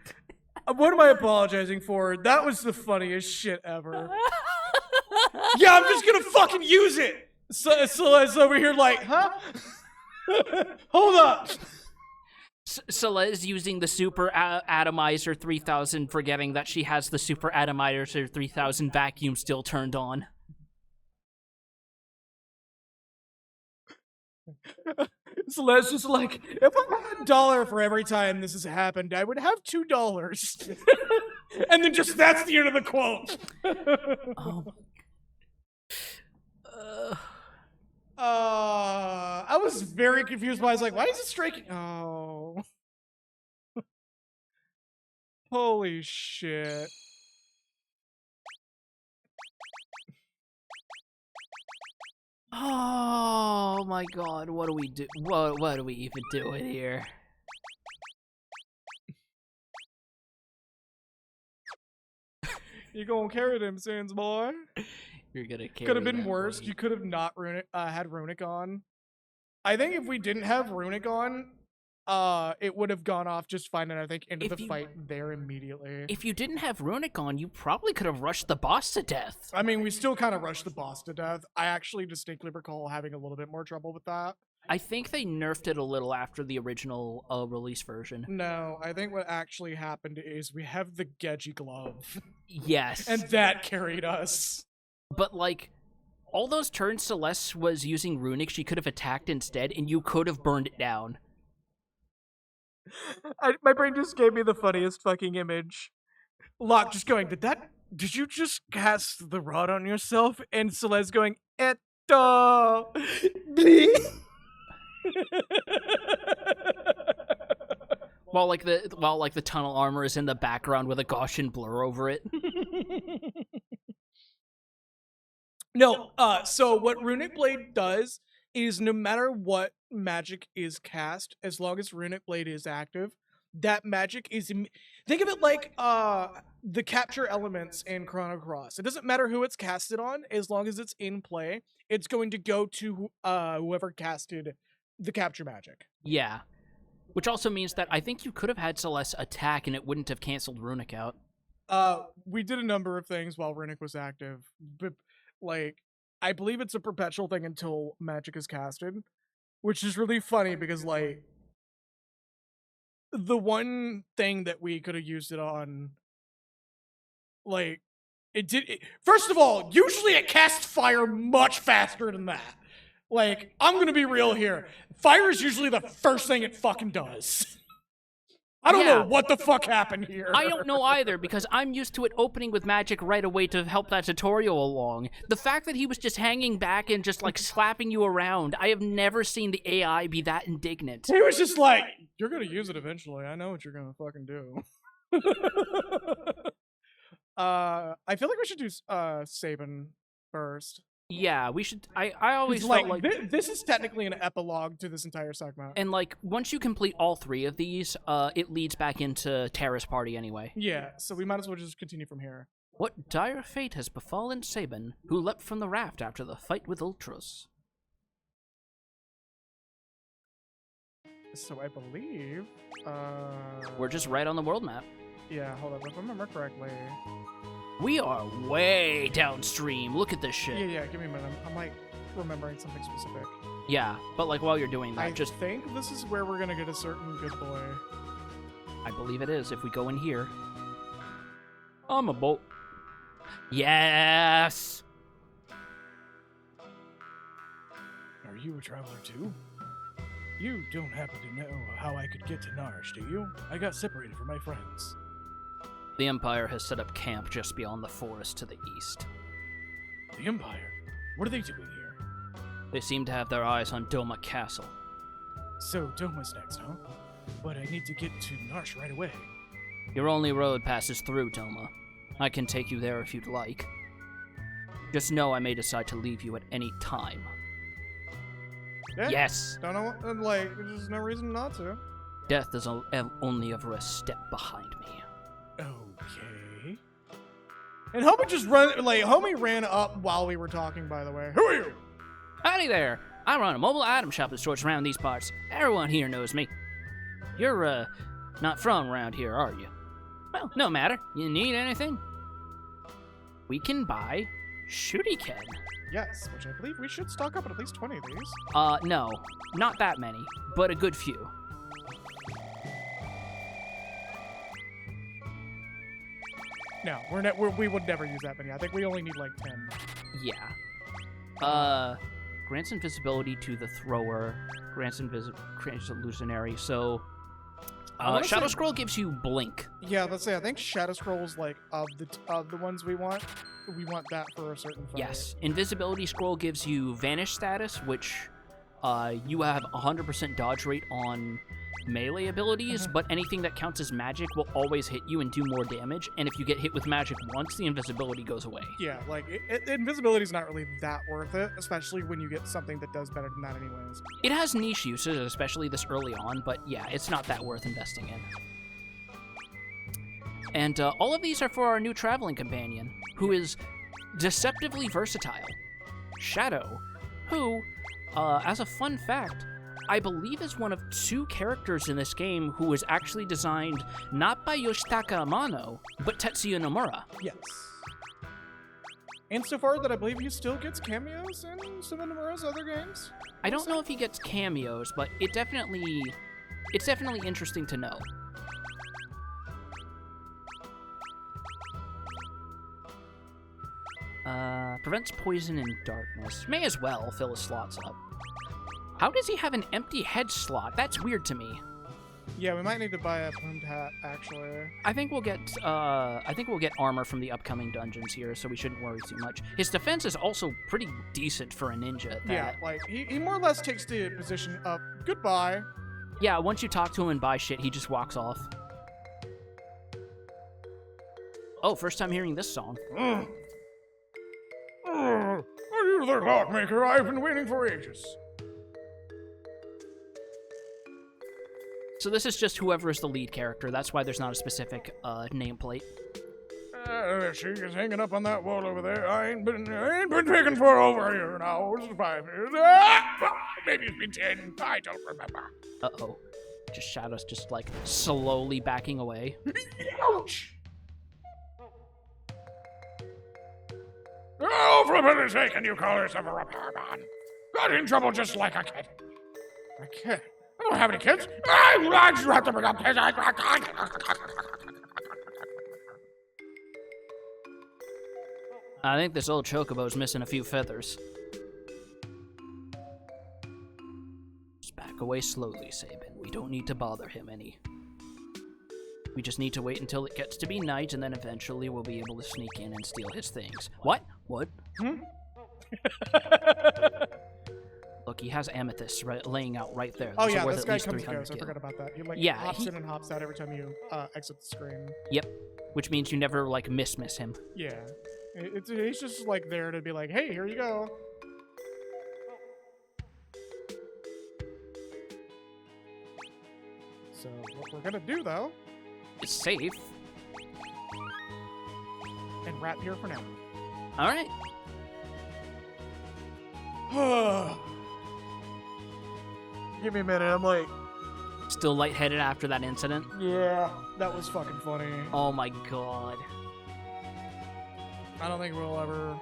What am I apologizing for? That was the funniest shit ever. Yeah, I'm just gonna fucking use it. Celeste's over here like, huh? Hold up. Celeste using the Super Atomizer 3000, forgetting that she has the Super Atomizer 3000 vacuum still turned on. Celeste's just like, if I had $1 for every time this has happened, I would have $2. And then just that's the end of the quote. Oh. I was very confused, but I was like, why is it striking? Oh. Holy shit. Oh my god, what do we do? What are we even doing here? You gonna carry them sins, boy? You're gonna carry Could have been that worse. weight. You could have not had Runic on. I think if we didn't have Runic on, it would have gone off just fine, and I think into the fight there immediately. If you didn't have Runic on, you probably could have rushed the boss to death. I mean, we still kind of rushed the boss to death. I actually distinctly recall having a little bit more trouble with that. I think they nerfed it a little after the original release version. No, I think what actually happened is we have the Gedgy glove. Yes. And that carried us. But, like, all those turns Celeste was using Runic, she could have attacked instead, and you could have burned it down. My brain just gave me the funniest fucking image. Locke just going, did you just cast the rod on yourself? And Celeste going, Eto! While the tunnel armor is in the background with a Gaussian blur over it. No, so what Runic Blade does is no matter what magic is cast, as long as Runic Blade is active, that magic is... Think of it like the capture elements in Chrono Cross. It doesn't matter who it's casted on, as long as it's in play, it's going to go to whoever casted the capture magic. Yeah. Which also means that I think you could have had Celeste attack and it wouldn't have canceled Runic out. We did a number of things while Runic was active. But, like, I believe it's a perpetual thing until magic is casted. Which is really funny because, like, the one thing that we could have used it on, like, first of all, usually it casts fire much faster than that. Like, I'm gonna be real here. Fire is usually the first thing it fucking does. I don't know what the fuck happened here. I don't know either, because I'm used to it opening with magic right away to help that tutorial along. The fact that he was just hanging back and just, like, slapping you around, I have never seen the AI be that indignant. He was just like, you're gonna use it eventually. I know what you're gonna fucking do. I feel like we should do Sabin first. Yeah, we should. I always like, felt like this is technically an epilogue to this entire segment. And, like, once you complete all 3 of these, it leads back into Terra's party anyway. Yeah, so we might as well just continue from here. What dire fate has befallen Sabin, who leapt from the raft after the fight with Ultras? So I believe... We're just right on the world map. Yeah, hold up. If I remember correctly... We are way downstream. Look at this shit. Yeah, give me a minute. I'm like remembering something specific. Yeah, but like while you're doing that, I just think this is where we're gonna get a certain good boy. I believe it is if we go in here. I'm a boat. Yes. Are you a traveler too? You don't happen to know how I could get to Narsh, do you? I got separated from my friends. The Empire has set up camp just beyond the forest to the east. The Empire? What are they doing here? They seem to have their eyes on Doma Castle. So Doma's next, huh? But I need to get to Narsh right away. Your only road passes through Doma. I can take you there if you'd like. Just know I may decide to leave you at any time. Yeah, Yes! Don't know, like, there's no reason not to. Death is only ever a step behind me. Okay. And Homie ran up while we were talking, by the way. Who are you? Howdy there! I run a mobile item shop that stores around these parts. Everyone here knows me. You're, not from around here, are you? Well, no matter. You need anything? We can buy shuriken. Yes, which I believe we should stock up on at least 20 of these. No. Not that many, but a good few. No, we would never use that many. I think we only need like 10. Yeah. Grants invisibility to the thrower. Grants illusionary. So, Shadow Scroll gives you blink. Yeah, let's say I think Shadow Scroll is like of the ones we want. We want that for a certain fight. Yes. Invisibility Scroll gives you vanish status, which you have 100% dodge rate on melee abilities, but anything that counts as magic will always hit you and do more damage. And if you get hit with magic once, the invisibility goes away. Yeah, like invisibility is not really that worth it, especially when you get something that does better than that anyways. It has niche uses, especially this early on, but yeah, it's not that worth investing in. And all of these are for our new traveling companion, who is deceptively versatile. Shadow, who, as a fun fact, I believe is one of 2 characters in this game who was actually designed not by Yoshitaka Amano, but Tetsuya Nomura. Yes. And so far that I believe he still gets cameos in some of Nomura's other games. I don't know if he gets cameos, but it's definitely interesting to know. Prevents poison and darkness. May as well fill his slots up. How does he have an empty head slot? That's weird to me. Yeah, we might need to buy a plumed hat, actually. I think we'll get armor from the upcoming dungeons here, so we shouldn't worry too much. His defense is also pretty decent for a ninja at that. Yeah, like, he more or less takes the position of, goodbye. Yeah, once you talk to him and buy shit, he just walks off. Oh, first time hearing this song. Are you the clockmaker? I've been waiting for ages. So this is just whoever is the lead character. That's why there's not a specific nameplate. She is hanging up on that wall over there. I ain't been taken for over here now. It's 5 years. Maybe it's been 10. I don't remember. Uh-oh. Just Shadow's just, like, slowly backing away. Ouch! Oh, for pity's sake, can you call yourself a repairman? Got in trouble just like a kid. A kid? I don't have any kids. I'm glad you have to bring up kids. I think this old chocobo's missing a few feathers. Just back away slowly, Sabin. We don't need to bother him any. We just need to wait until it gets to be night, and then eventually we'll be able to sneak in and steal his things. What? What? Look, he has amethysts laying out right there. Oh Those yeah, are worth this at guy least comes and 300 goes. I gil. forgot about that. He like Yeah, hops in and hops out every time you exit the screen. Yep. Which means you never, like, miss him. Yeah. He's just like there to be like, hey, here you go. So what we're gonna do though, It's safe. and wrap here for now. All right. Give me a minute. I'm like, Still lightheaded after that incident. yeah, that was fucking funny. Oh my god. I don't think we'll ever.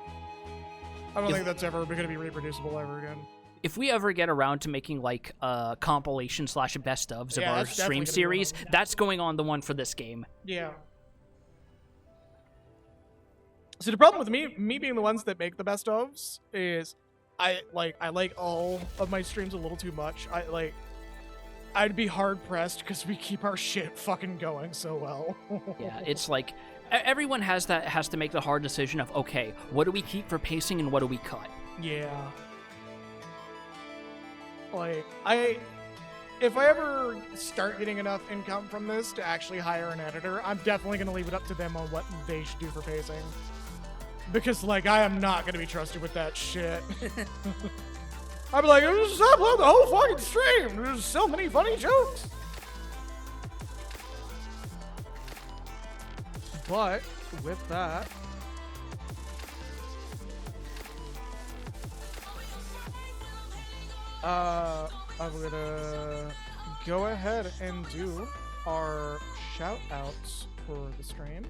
I don't think that's ever going to be reproducible ever again. If we ever get around to making, like, a compilation / best ofs of Yeah, our that's definitely stream gonna be one series, of them. that's going on the one for this game. Yeah. So the problem with me being the ones that make the best ofs is I like all of my streams a little too much. I'd be hard pressed because we keep our shit fucking going so well. Yeah, it's like everyone has to make the hard decision of, okay, what do we keep for pacing and what do we cut? Yeah. Like, if I ever start getting enough income from this to actually hire an editor, I'm definitely going to leave it up to them on what they should do for pacing. Because, like, I am not going to be trusted with that shit. I'd be like, just upload the whole fucking stream. There's so many funny jokes. But, with that, I'm gonna go ahead and do our shout outs for the stream.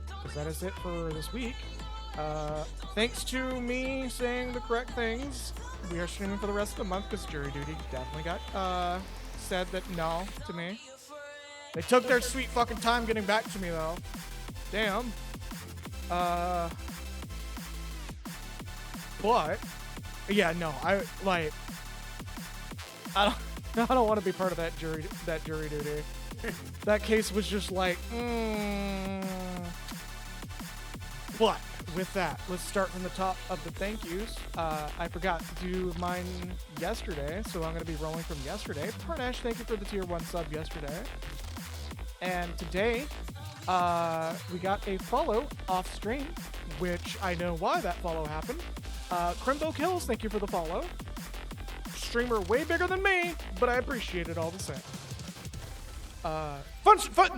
Because that is it for this week. Thanks to me saying the correct things, we are streaming for the rest of the month because jury duty definitely got said that no to me. They took their sweet fucking time getting back to me though. Damn. But yeah, no, I don't want to be part of that jury duty. That case was just like, But with that, let's start from the top of the thank yous. I forgot to do mine yesterday, so I'm going to be rolling from yesterday. Parnesh, thank you for the tier 1 sub yesterday. And today, we got a follow off stream, which I know why that follow happened. Crimbo Kills, thank you for the follow. Streamer way bigger than me, but I appreciate it all the same.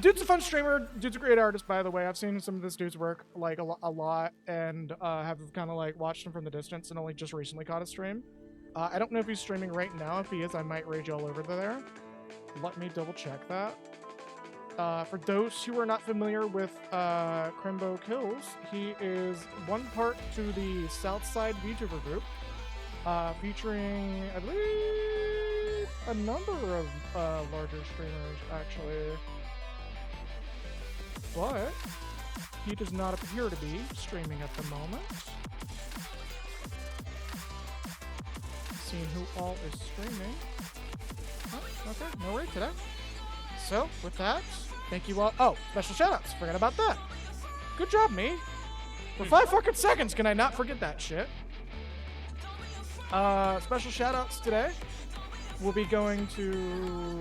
Dude's a fun streamer. Dude's a great artist, by the way. I've seen some of this dude's work like a lot, and have kind of like watched him from the distance, and only just recently caught a stream. I don't know if he's streaming right now. If he is, I might rage all over there. Let me double check that. For those who are not familiar with Crimbo Kills, he is one part to the Southside VTuber group, featuring, I believe, a number of larger streamers, actually. But he does not appear to be streaming at the moment. Seeing who all is streaming. Oh, okay, no raid today. So, with that, thank you all. Oh, special shoutouts. Forgot about that. Good job, me. For 5 fucking seconds, can I not forget that shit? Special shoutouts today. We'll be going to...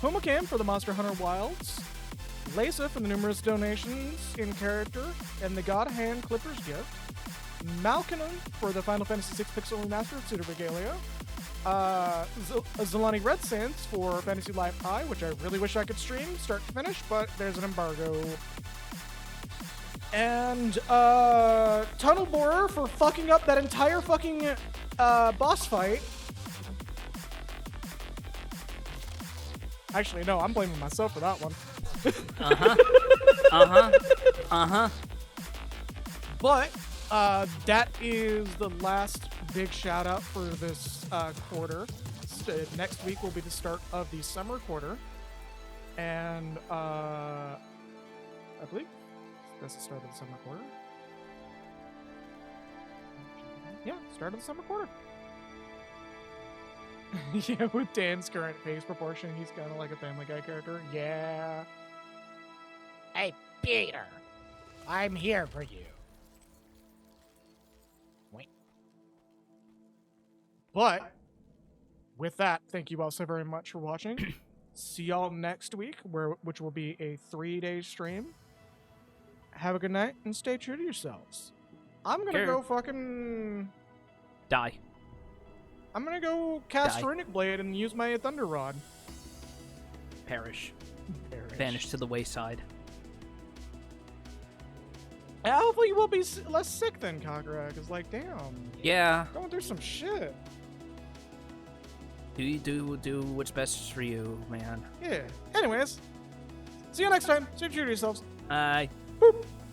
Pumacan for the Monster Hunter Wilds. Lisa for the numerous donations in character and the God Hand Clippers gift. Malkinum for the Final Fantasy VI Pixel Remaster of Pseudo Regalia. Zolani Red Sands for Fantasy Life I, which I really wish I could stream start to finish, but there's an embargo. And Tunnel Borer for fucking up that entire fucking boss fight. Actually, no, I'm blaming myself for that one. But that is the last big shout out for this quarter. Next week will be the start of the summer quarter, and I believe that's the start of the summer quarter. Yeah, start of the summer quarter. Yeah, with Dan's current face proportion, he's kind of like a Family Guy character. Yeah. Hey, Peter, I'm here for you. Wait. But with that, thank you all so very much for watching. See y'all next week, which will be a 3-day stream. Have a good night and stay true to yourselves. I'm gonna go fucking Die. I'm gonna go cast Runic Blade and use my Thunder Rod. Perish. Vanish to the wayside. Hopefully you will be less sick then, Kagura, because, like, damn. Yeah. Going through some shit. Do what's best for you, man. Yeah. Anyways, see you next time. Stay true to yourselves. Bye. Boop.